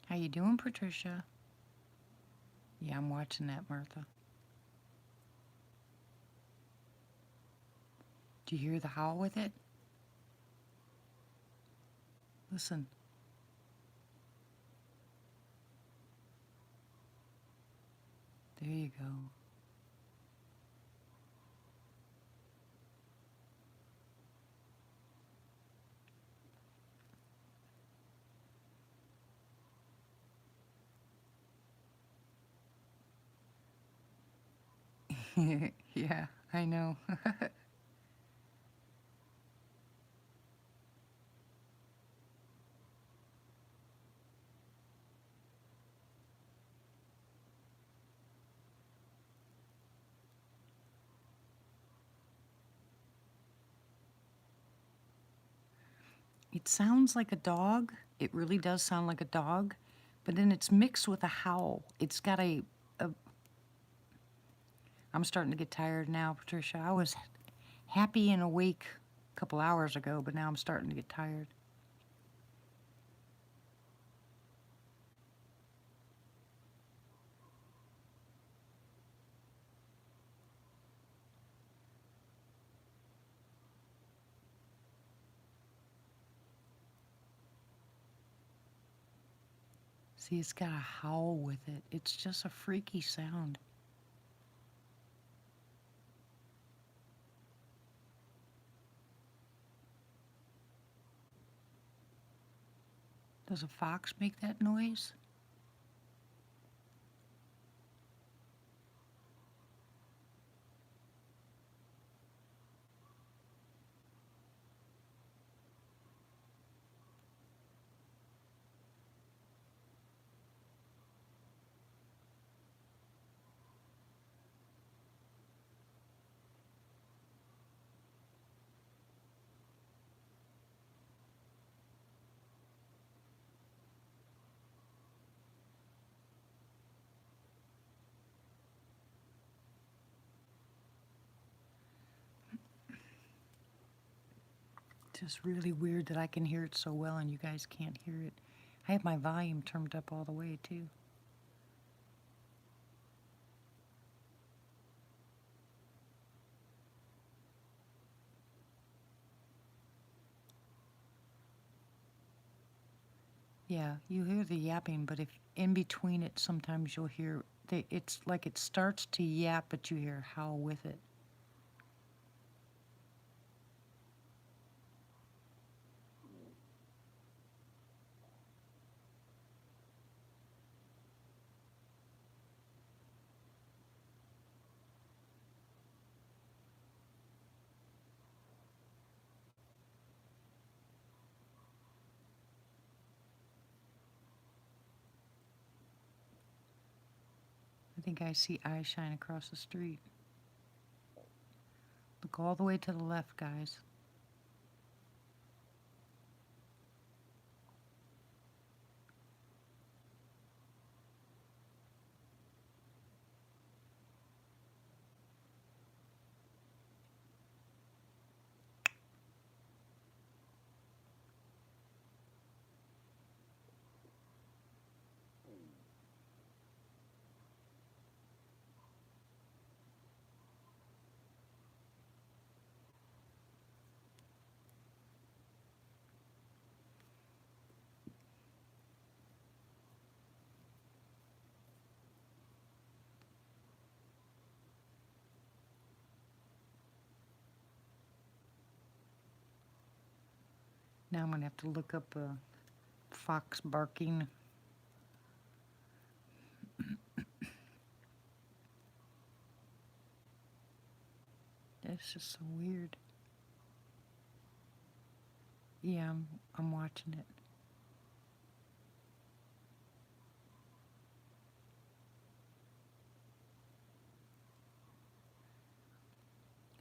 How you doing, Patricia? Yeah, I'm watching that, Martha. Do you hear the howl with it? Listen. There you go. Yeah, I know. It sounds like a dog. It really does sound like a dog, but then it's mixed with a howl. It's got a I'm starting to get tired now, Patricia. I was happy and awake a couple hours ago, but now I'm starting to get tired. See, it's got a howl with it. It's just a freaky sound. Does a fox make that noise? Just really weird that I can hear it so well and you guys can't hear it. I have my volume turned up all the way too. Yeah, you hear the yapping, but if in between it, sometimes you'll hear, it's like it starts to yap, but you hear howl with it. think I see eye shine across the street. Look all the way to the left, guys. Now I'm going to have to look up a fox barking. That's just so weird. Yeah, I'm watching it.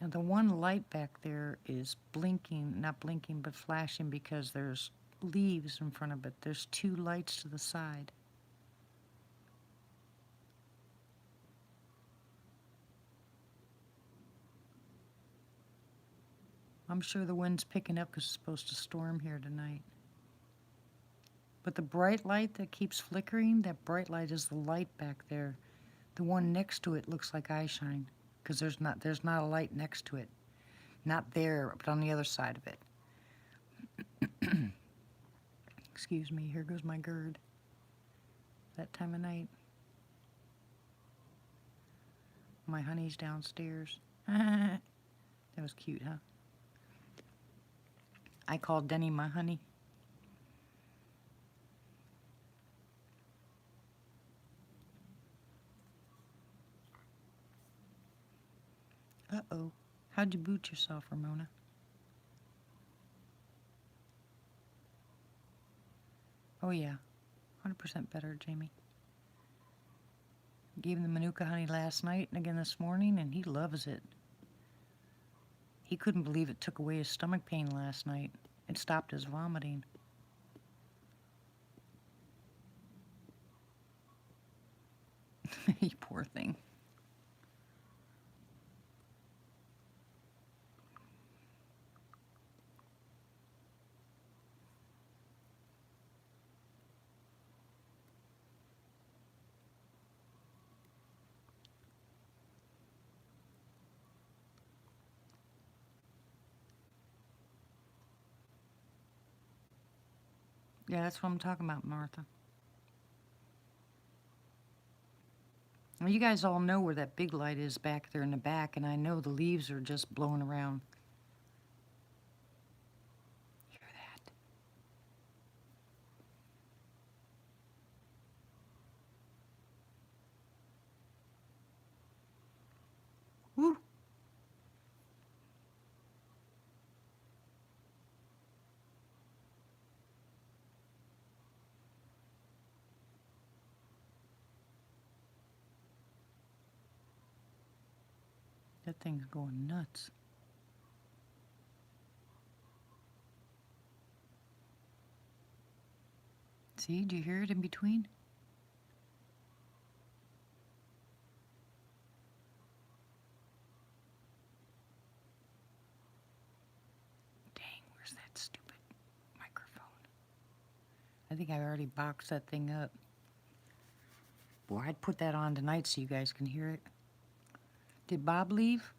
Now the one light back there is blinking, not blinking, but flashing because there's leaves in front of it. There's two lights to the side. I'm sure the wind's picking up because it's supposed to storm here tonight. But the bright light that keeps flickering, that bright light is the light back there. The one next to it looks like eye shine because there's not a light next to it. Not there, but on the other side of it. Excuse me, here goes my GERD. That time of night. My honey's downstairs. That was cute, huh? I called Denny my honey. Uh-oh. How'd you boot yourself, Ramona? Oh, yeah. 100% better, Jamie. Gave him the Manuka honey last night and again this morning, and he loves it. He couldn't believe it took away his stomach pain last night. It stopped his vomiting. You poor thing. Yeah, that's what I'm talking about, Martha. Well, you guys all know where that big light is back there in the back, and I know the leaves are just blowing around. Hear that? Woo! That thing's going nuts. See, do you hear it in between? Dang, where's that stupid microphone? I think I already boxed that thing up. Boy, I'd put that on tonight so you guys can hear it. Did Bob leave?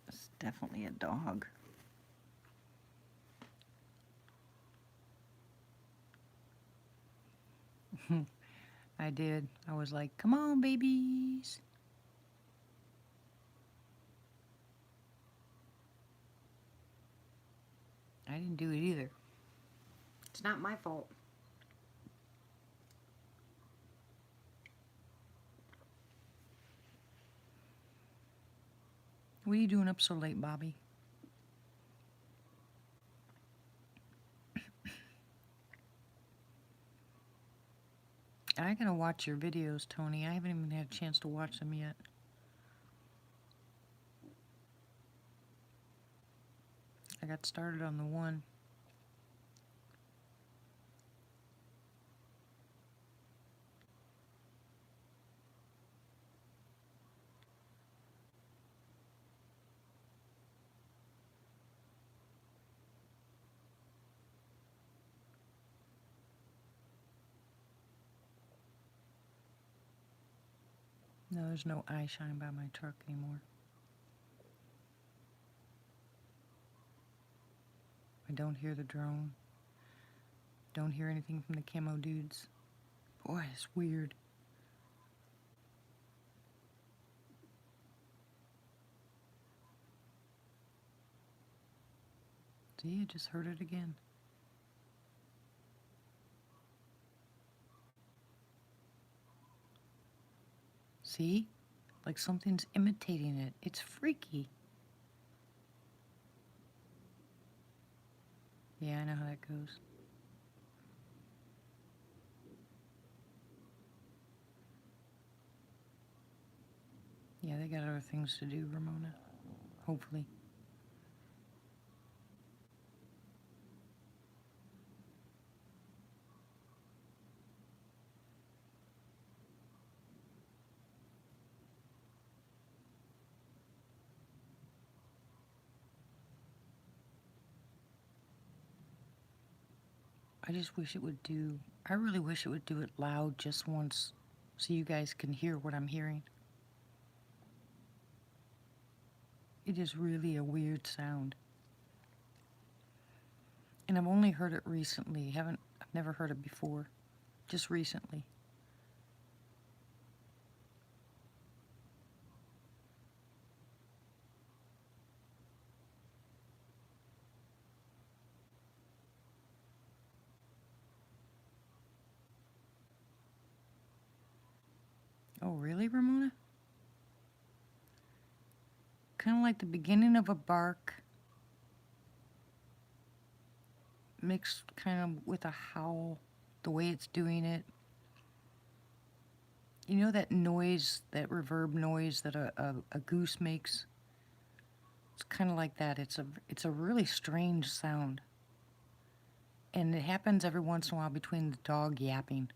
It's definitely a dog. I did. I was like, come on, babies. I didn't do it either. It's not my fault. What are you doing up so late, Bobby? I gotta watch your videos, Tony. I haven't even had a chance to watch them yet. I got started on the one. No, there's no eye shine by my truck anymore. I don't hear the drone. Don't hear anything from the camo dudes. Boy, it's weird. See, I just heard it again. See? Like something's imitating it. It's freaky. Yeah, I know how that goes. Yeah, they got other things to do, Ramona. Hopefully. I just wish it would do, I really wish it would do it loud just once so you guys can hear what I'm hearing. It is really a weird sound. And I've only heard it recently. I've never heard it before. Just recently. Oh, really, Ramona? Kind of like the beginning of a bark mixed kind of with a howl, the way it's doing it. You know that noise, that reverb noise that a goose makes? It's kind of like that. It's a really strange sound. And it happens every once in a while between the dog yapping.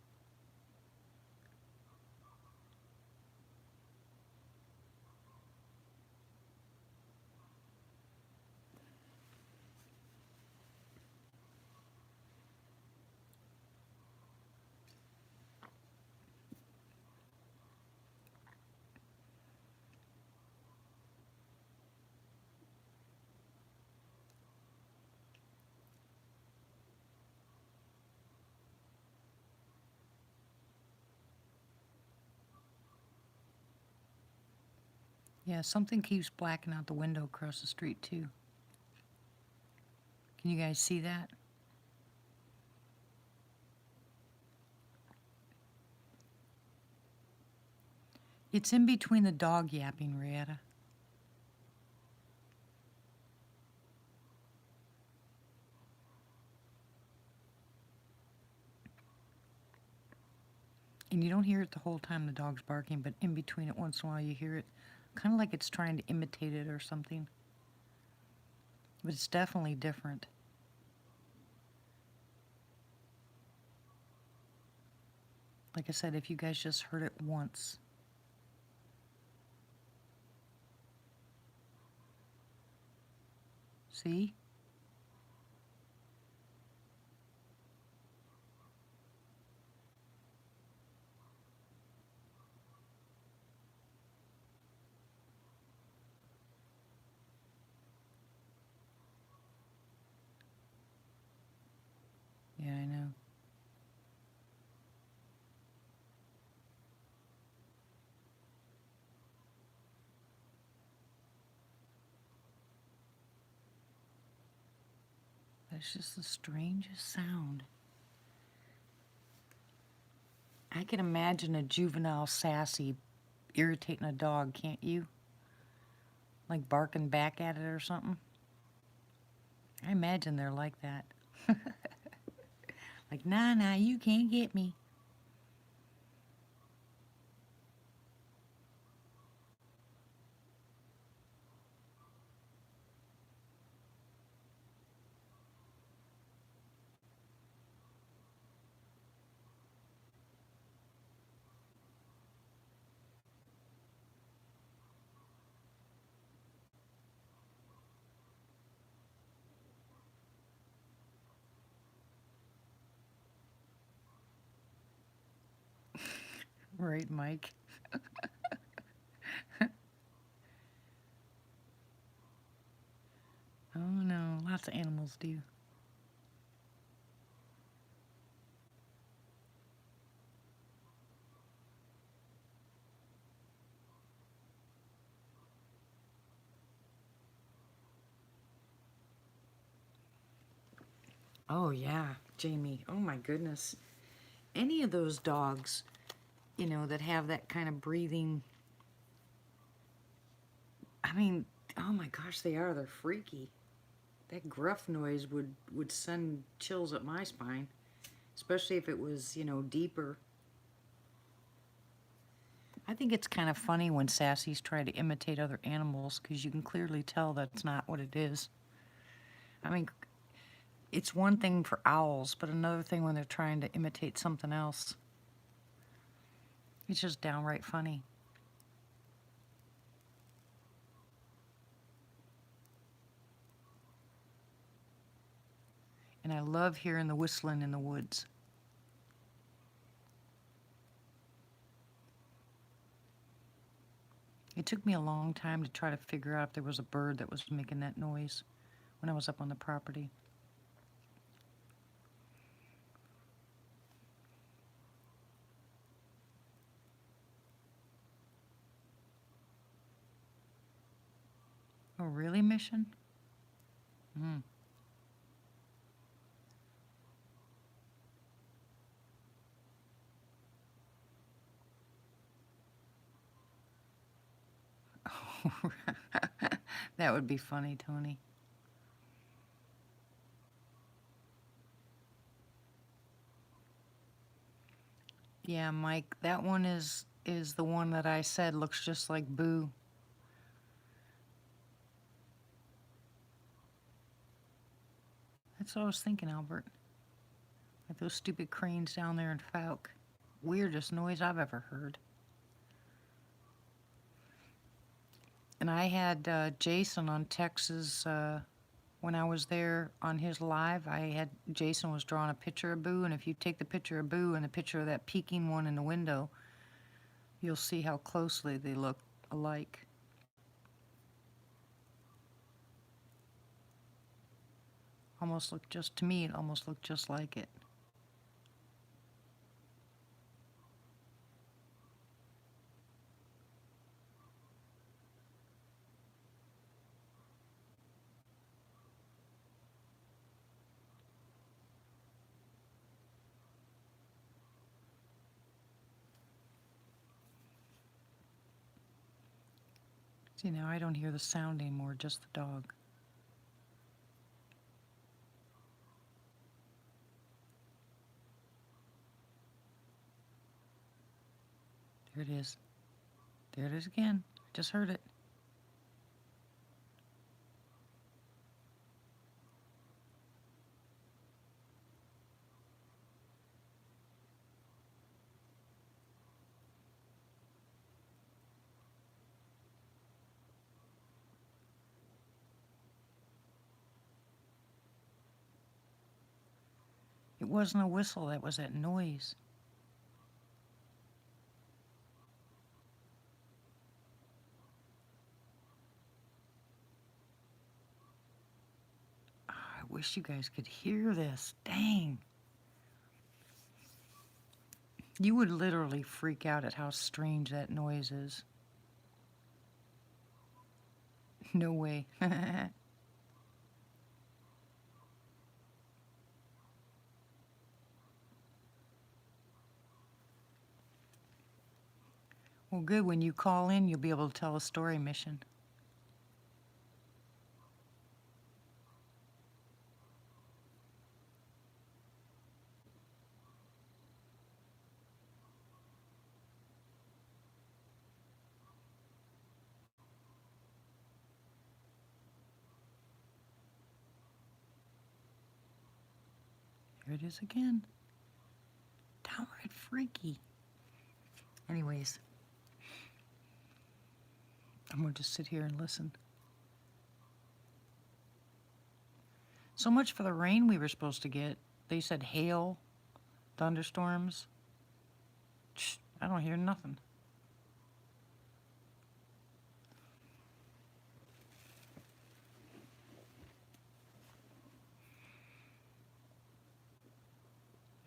Yeah, something keeps blacking out the window across the street, too. Can you guys see that? It's in between the dog yapping, Rietta. And you don't hear it the whole time the dog's barking, but in between it, once in a while, you hear it kind of like it's trying to imitate it or something. But it's definitely different. Like I said, if you guys just heard it once. See? Yeah, I know. That's just the strangest sound. I can imagine a juvenile sassy irritating a dog, can't you? like barking back at it or something. I imagine they're like that. Like, nah, nah, you can't get me. Right, Mike? Oh no, lots of animals do. Oh yeah, Jamie. Oh my goodness. Any of those dogs, that have that kind of breathing. I mean, oh my gosh, they are. They're freaky. That gruff noise would send chills up my spine, especially if it was, deeper. I think it's kind of funny when sassies try to imitate other animals because you can clearly tell that's not what it is. I mean, it's one thing for owls, but another thing when they're trying to imitate something else. It's just downright funny. And I love hearing the whistling in the woods. It took me a long time to try to figure out if there was a bird that was making that noise when I was up on the property. Oh, really, Mission? Mm. That would be funny, Tony. Yeah, Mike, that one is the one that I said looks just like Boo. That's what I was thinking, Albert. Like those stupid cranes down there in Fouke. Weirdest noise I've ever heard. And I had Jason on Texas when I was there on his live. Jason was drawing a picture of Boo, and if you take the picture of Boo and a picture of that peeking one in the window, you'll see how closely they look alike. Almost looked just to me. It almost looked just like it. See, now I don't hear the sound anymore, just the dog. There it is. There it is again. Just heard it. It wasn't a whistle, that was that noise. Oh, I wish you guys could hear this. Dang. You would literally freak out at how strange that noise is. No way. Well, good. When you call in, you'll be able to tell a story, Mission. There it is again. Downright freaky. Anyways, I'm going to just sit here and listen. So much for the rain we were supposed to get. They said hail, thunderstorms. I don't hear nothing.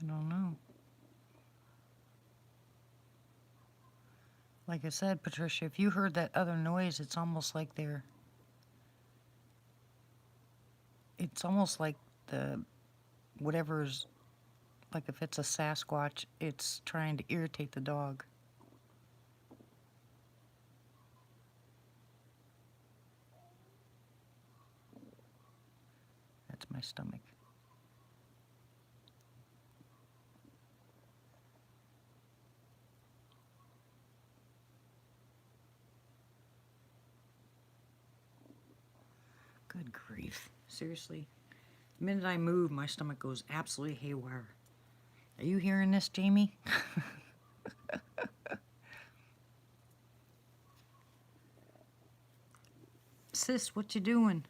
I don't know. Like I said, Patricia, if you heard that other noise, it's almost like it's almost like whatever's, like if it's a Sasquatch, it's trying to irritate the dog. That's my stomach. Good grief. Seriously. The minute I move, my stomach goes absolutely haywire. Are you hearing this, Jamie? Sis, what you doing?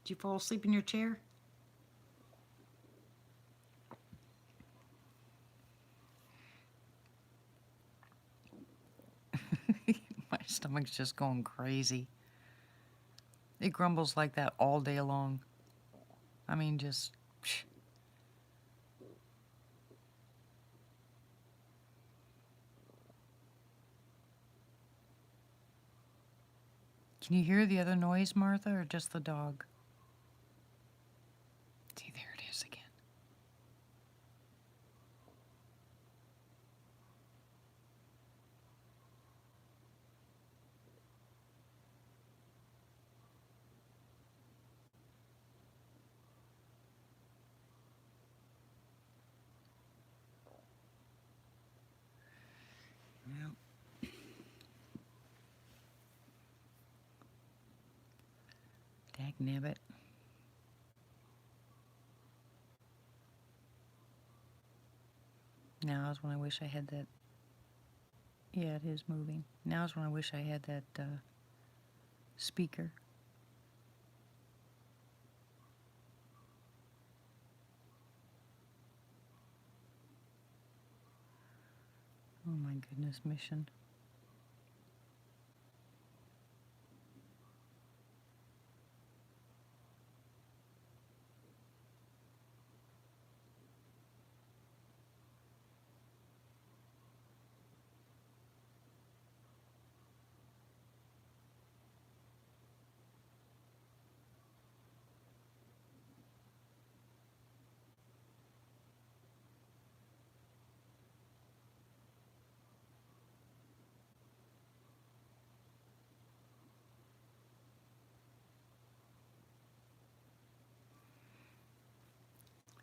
Did you fall asleep in your chair? My stomach's just going crazy. It grumbles like that all day long. I mean, just... Psh. Can you hear the other noise, Martha, or just the dog? See, there it is again. Yep. Dagnabbit. Now is when I wish I had that. Yeah, it is moving. Now is when I wish I had that speaker. Oh my goodness, Mission.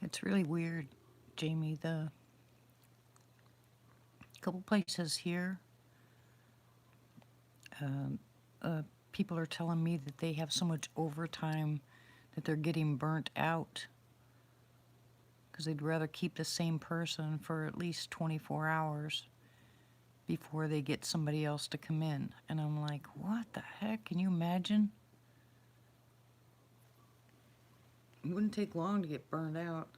It's really weird, Jamie. The couple places here, people are telling me that they have so much overtime that they're getting burnt out because they'd rather keep the same person for at least 24 hours before they get somebody else to come in. And I'm like, what the heck? Can you imagine? It wouldn't take long to get burned out,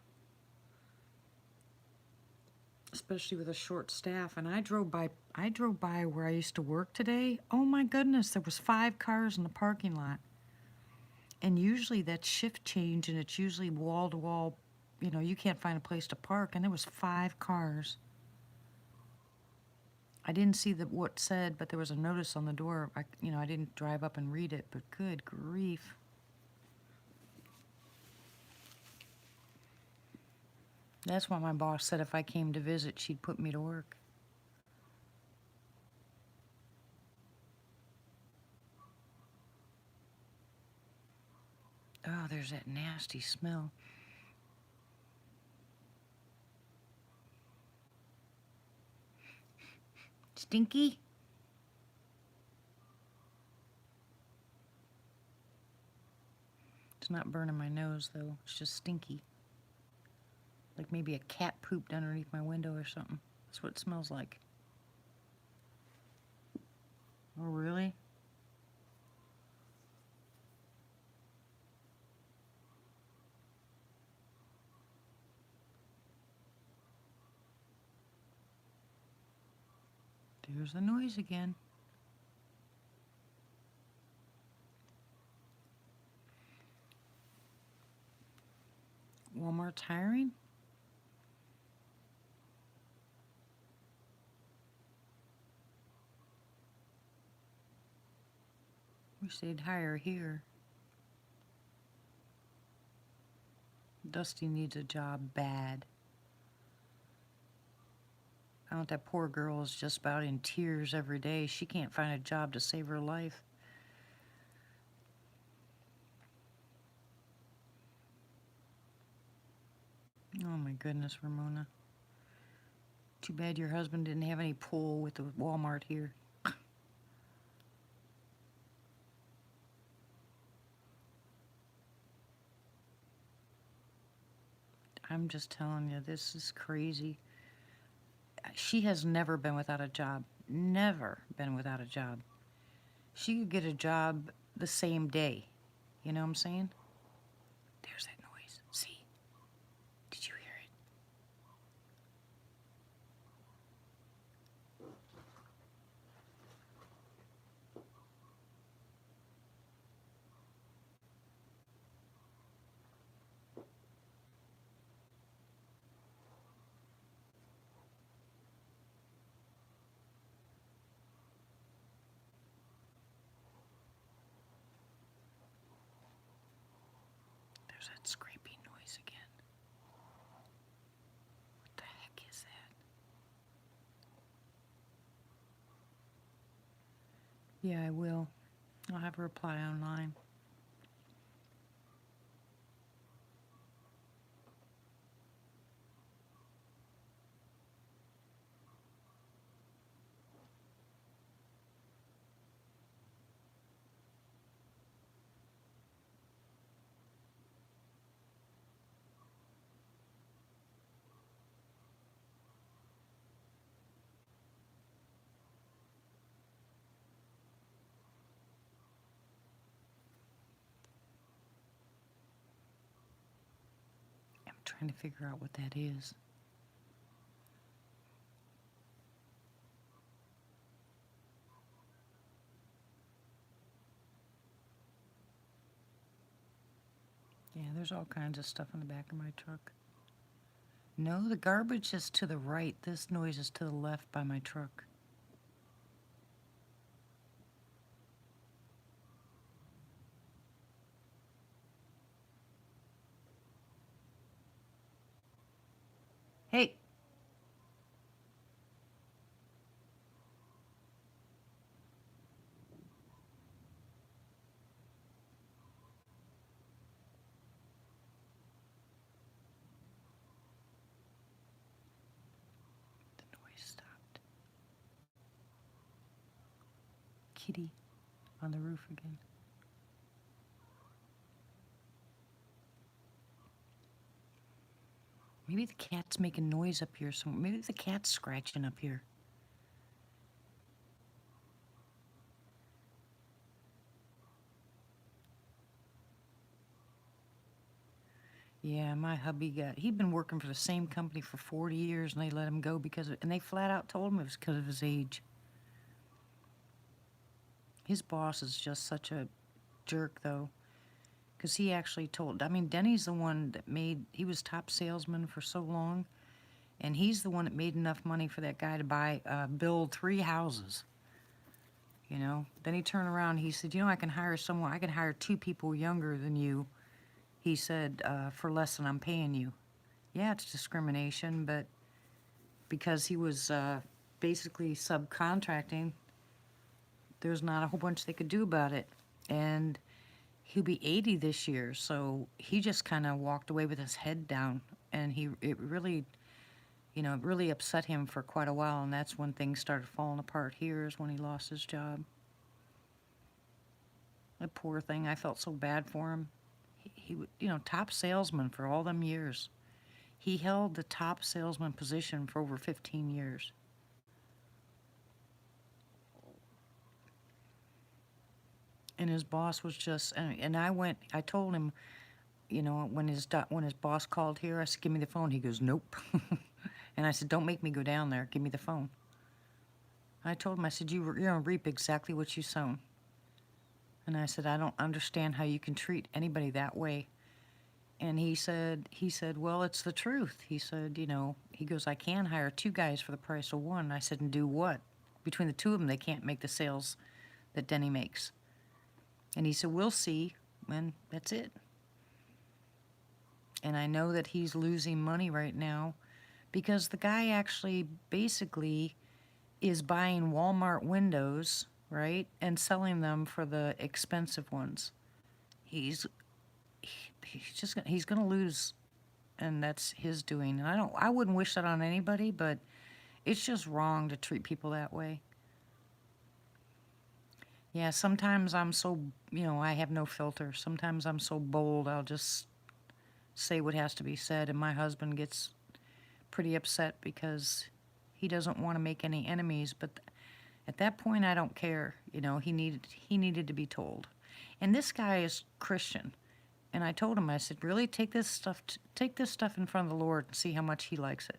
especially with a short staff. And I drove by where I used to work today. Oh my goodness, there was 5 cars in the parking lot. And usually that's shift change, and it's usually wall to wall. You know, you can't find a place to park, and there was 5 cars. I didn't see what said, but there was a notice on the door. I didn't drive up and read it, but good grief. That's why my boss said if I came to visit, she'd put me to work. Oh, there's that nasty smell. Stinky? It's not burning my nose, though. It's just stinky. Like maybe a cat pooped underneath my window or something. That's what it smells like. Oh, really? There's the noise again. Walmart's hiring? Wish they'd hire here. Dusty needs a job bad. I want that poor girl is just about in tears every day. She can't find a job to save her life. Oh my goodness, Ramona. Too bad your husband didn't have any pull with the Walmart here. I'm just telling you, this is crazy. She has never been without a job. Never been without a job. She could get a job the same day. You know what I'm saying? There's that noise. See? Did you hear it? There's that scraping noise again. What the heck is that? Yeah, I will. I'll have a reply online. I'm trying to figure out what that is. Yeah, there's all kinds of stuff in the back of my truck. No, the garbage is to the right. This noise is to the left by my truck. Hey! The noise stopped. Kitty on the roof again. Maybe the cat's making noise up here somewhere. Maybe the cat's scratching up here. Yeah, my hubby he'd been working for the same company for 40 years and they let him go and they flat out told him it was because of his age. His boss is just such a jerk though. Because he actually told, I mean, Denny's the one that he was top salesman for so long. And he's the one that made enough money for that guy to build 3 houses. You know, then he turned around, he said, I can hire 2 people younger than you. He said, for less than I'm paying you. Yeah, it's discrimination, but because he was basically subcontracting, there's not a whole bunch they could do about it. And he'll be 80 this year, so he just kind of walked away with his head down. And it really, it really upset him for quite a while, and that's when things started falling apart here, is when he lost his job. The poor thing, I felt so bad for him. He top salesman for all them years. He held the top salesman position for over 15 years. And his boss was just, and I told him, when his boss called here, I said, give me the phone. He goes, nope. And I said, don't make me go down there. Give me the phone. I told him, I said, you're going to reap exactly what you sown. And I said, I don't understand how you can treat anybody that way. And he said, well, it's the truth. He said, he goes, I can hire 2 guys for the price of 1. I said, and do what? Between the 2 of them, they can't make the sales that Denny makes. And he said, we'll see. And that's it. And I know that he's losing money right now because the guy actually basically is buying Walmart windows, right, and selling them for the expensive ones. He's going to lose, and that's his doing. And I wouldn't wish that on anybody, but it's just wrong to treat people that way. Yeah, sometimes I'm so, I have no filter. Sometimes I'm so bold, I'll just say what has to be said, and my husband gets pretty upset because he doesn't want to make any enemies, but at that point I don't care. He needed to be told. And this guy is Christian. And I told him, I said, really take this stuff in front of the Lord and see how much he likes it.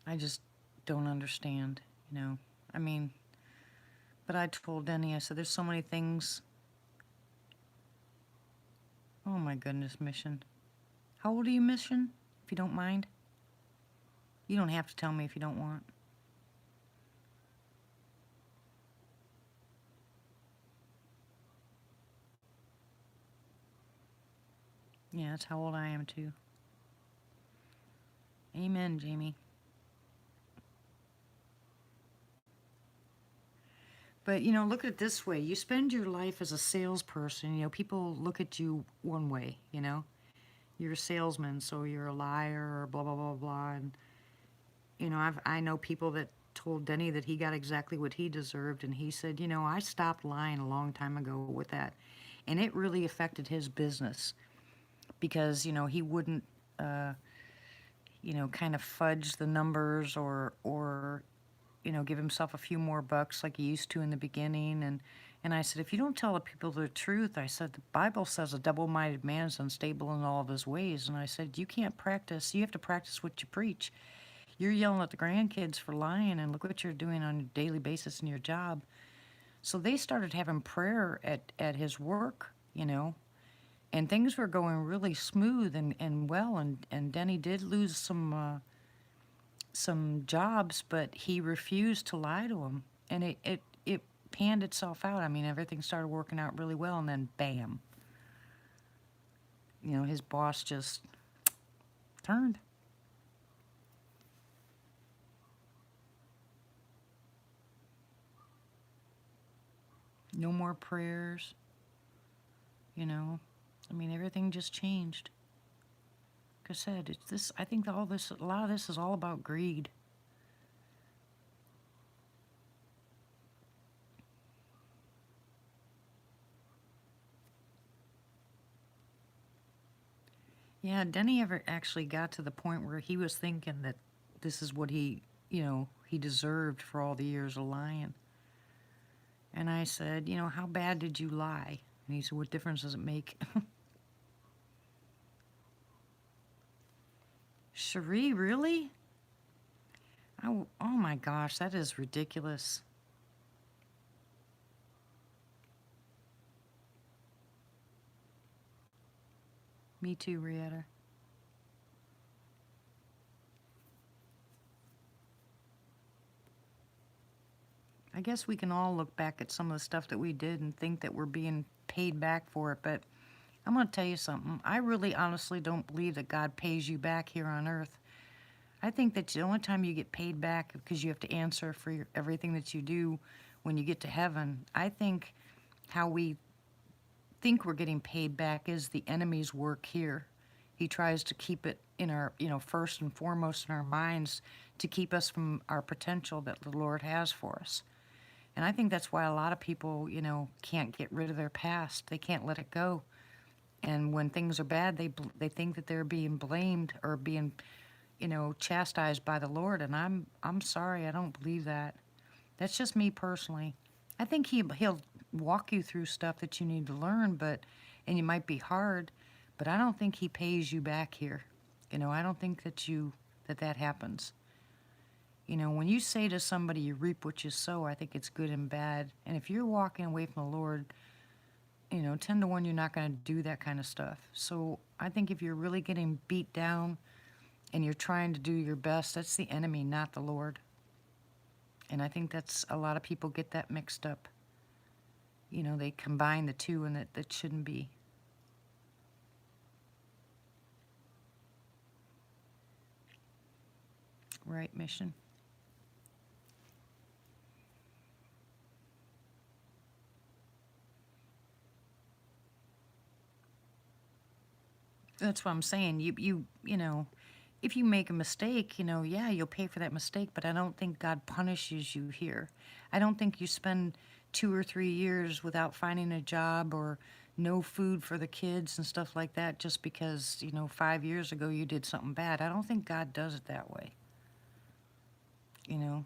I just don't understand, I mean, but I told Denny, I said, there's so many things. Oh my goodness, Mission. How old are you, Mission, if you don't mind? You don't have to tell me if you don't want. Yeah, that's how old I am too. Amen, Jamie. But, look at it this way. You spend your life as a salesperson, people look at you one way, You're a salesman, so you're a liar or blah, blah, blah, blah. And, I know people that told Denny that he got exactly what he deserved. And he said, I stopped lying a long time ago with that. And it really affected his business because, he wouldn't, kind of fudge the numbers or give himself a few more bucks like he used to in the beginning. And I said, if you don't tell the people the truth, I said, the Bible says a double-minded man is unstable in all of his ways. And I said, you can't practice. You have to practice what you preach. You're yelling at the grandkids for lying, and look what you're doing on a daily basis in your job. So they started having prayer at his work, and things were going really smooth and well. And Denny did lose some jobs, but he refused to lie to him, and it panned itself out. I mean, everything started working out really well, and then bam, his boss just turned. No more prayers, I mean, everything just changed. Like I said, it's this. I think a lot of this is all about greed. Yeah, Denny ever actually got to the point where he was thinking that this is what he deserved for all the years of lying. And I said, how bad did you lie? And he said, what difference does it make? Cherie, really? Oh my gosh, that is ridiculous. Me too, Rietta. I guess we can all look back at some of the stuff that we did and think that we're being paid back for it, but I'm going to tell you something. I really honestly don't believe that God pays you back here on earth. I think that the only time you get paid back because you have to answer for everything that you do when you get to heaven. I think how we think we're getting paid back is the enemy's work here. He tries to keep it in our, first and foremost in our minds to keep us from our potential that the Lord has for us. And I think that's why a lot of people, can't get rid of their past. They can't let it go. And when things are bad, they think that they're being blamed or being, chastised by the Lord. And I'm sorry, I don't believe that. That's just me personally. I think he'll walk you through stuff that you need to learn, and it might be hard, but I don't think he pays you back here. I don't think that happens. When you say to somebody you reap what you sow, I think it's good and bad. And if you're walking away from the Lord, 10 to 1, you're not going to do that kind of stuff. So I think if you're really getting beat down and you're trying to do your best, that's the enemy, not the Lord. And I think that's a lot of people get that mixed up. They combine the two, and that shouldn't be. Right, Mission? That's what I'm saying. If you make a mistake, yeah, you'll pay for that mistake, but I don't think God punishes you here. I don't think you spend 2 or 3 years without finding a job or no food for the kids and stuff like that just because, 5 years ago you did something bad. I don't think God does it that way.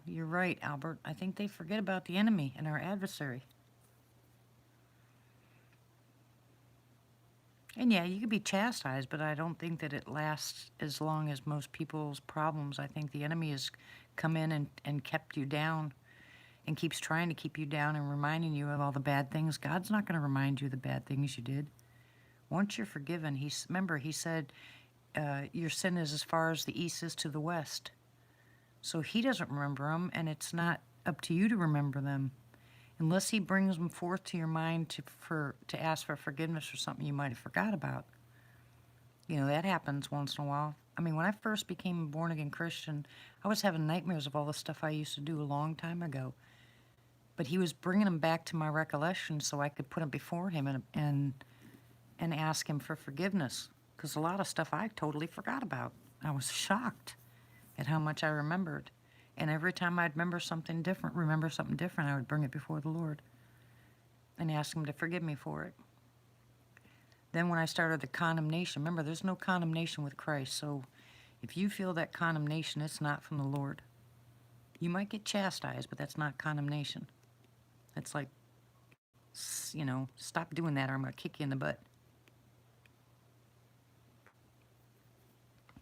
You're right, Albert. I think they forget about the enemy and our adversary. And yeah, you could be chastised, but I don't think that it lasts as long as most people's problems. I think the enemy has come in and kept you down and keeps trying to keep you down and reminding you of all the bad things. God's not going to remind you of the bad things you did. Once you're forgiven, he said, your sin is as far as the east is to the west. So he doesn't remember them, and it's not up to you to remember them. Unless he brings them forth to your mind to ask for forgiveness for something you might have forgot about. That happens once in a while. I mean, when I first became a born-again Christian, I was having nightmares of all the stuff I used to do a long time ago. But he was bringing them back to my recollection so I could put them before him and ask him for forgiveness. Because a lot of stuff I totally forgot about. I was shocked at how much I remembered. And every time I'd remember something different, I would bring it before the Lord and ask him to forgive me for it. Then when I started the condemnation, remember, there's no condemnation with Christ. So if you feel that condemnation, it's not from the Lord. You might get chastised, but that's not condemnation. It's like, stop doing that or I'm going to kick you in the butt.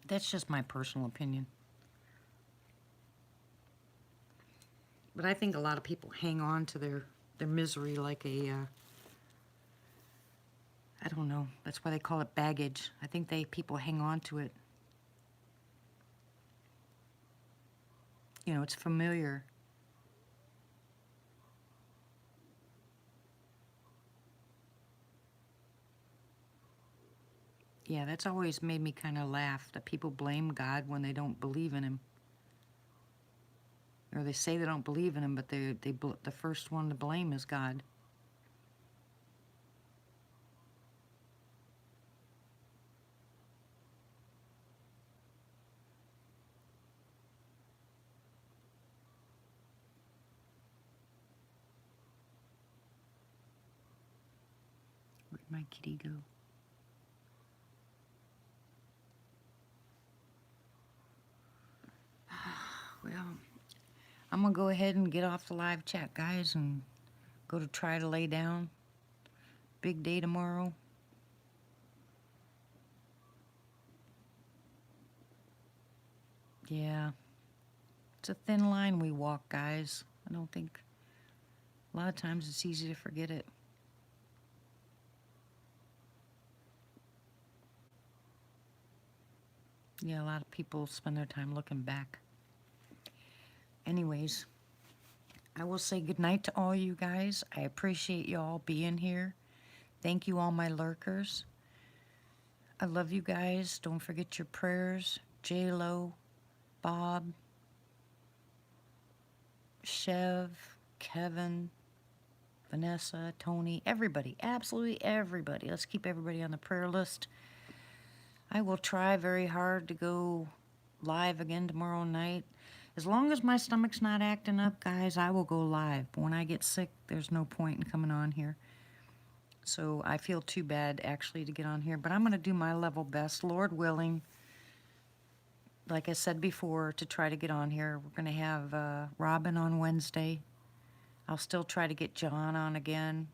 That's just my personal opinion. But I think a lot of people hang on to their misery like I don't know. That's why they call it baggage. I think people hang on to it. It's familiar. Yeah, that's always made me kind of laugh, that people blame God when they don't believe in him. Or they say they don't believe in him, but the first one to blame is God. Where'd my kitty go? Well, I'm going to go ahead and get off the live chat, guys, and go to try to lay down. Big day tomorrow. Yeah. It's a thin line we walk, guys. I don't think... A lot of times it's easy to forget it. Yeah, a lot of people spend their time looking back. Anyways, I will say goodnight to all you guys. I appreciate you all being here. Thank you, all my lurkers. I love you guys. Don't forget your prayers. J-Lo, Bob, Chev, Kevin, Vanessa, Tony, everybody. Absolutely everybody. Let's keep everybody on the prayer list. I will try very hard to go live again tomorrow night. As long as my stomach's not acting up, guys, I will go live. But when I get sick, there's no point in coming on here. So I feel too bad actually to get on here, but I'm going to do my level best, Lord willing. Like I said before, to try to get on here. We're going to have Robin on Wednesday. I'll still try to get John on again.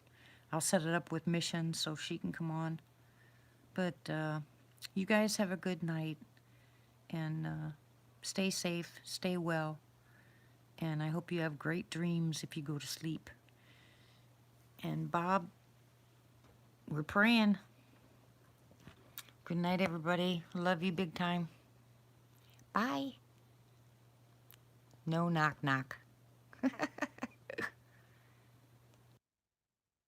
I'll set it up with Mission so she can come on. But you guys have a good night, and stay safe, stay well, and I hope you have great dreams if you go to sleep. And Bob, we're praying. Good night, everybody. Love you big time. Bye. No knock knock.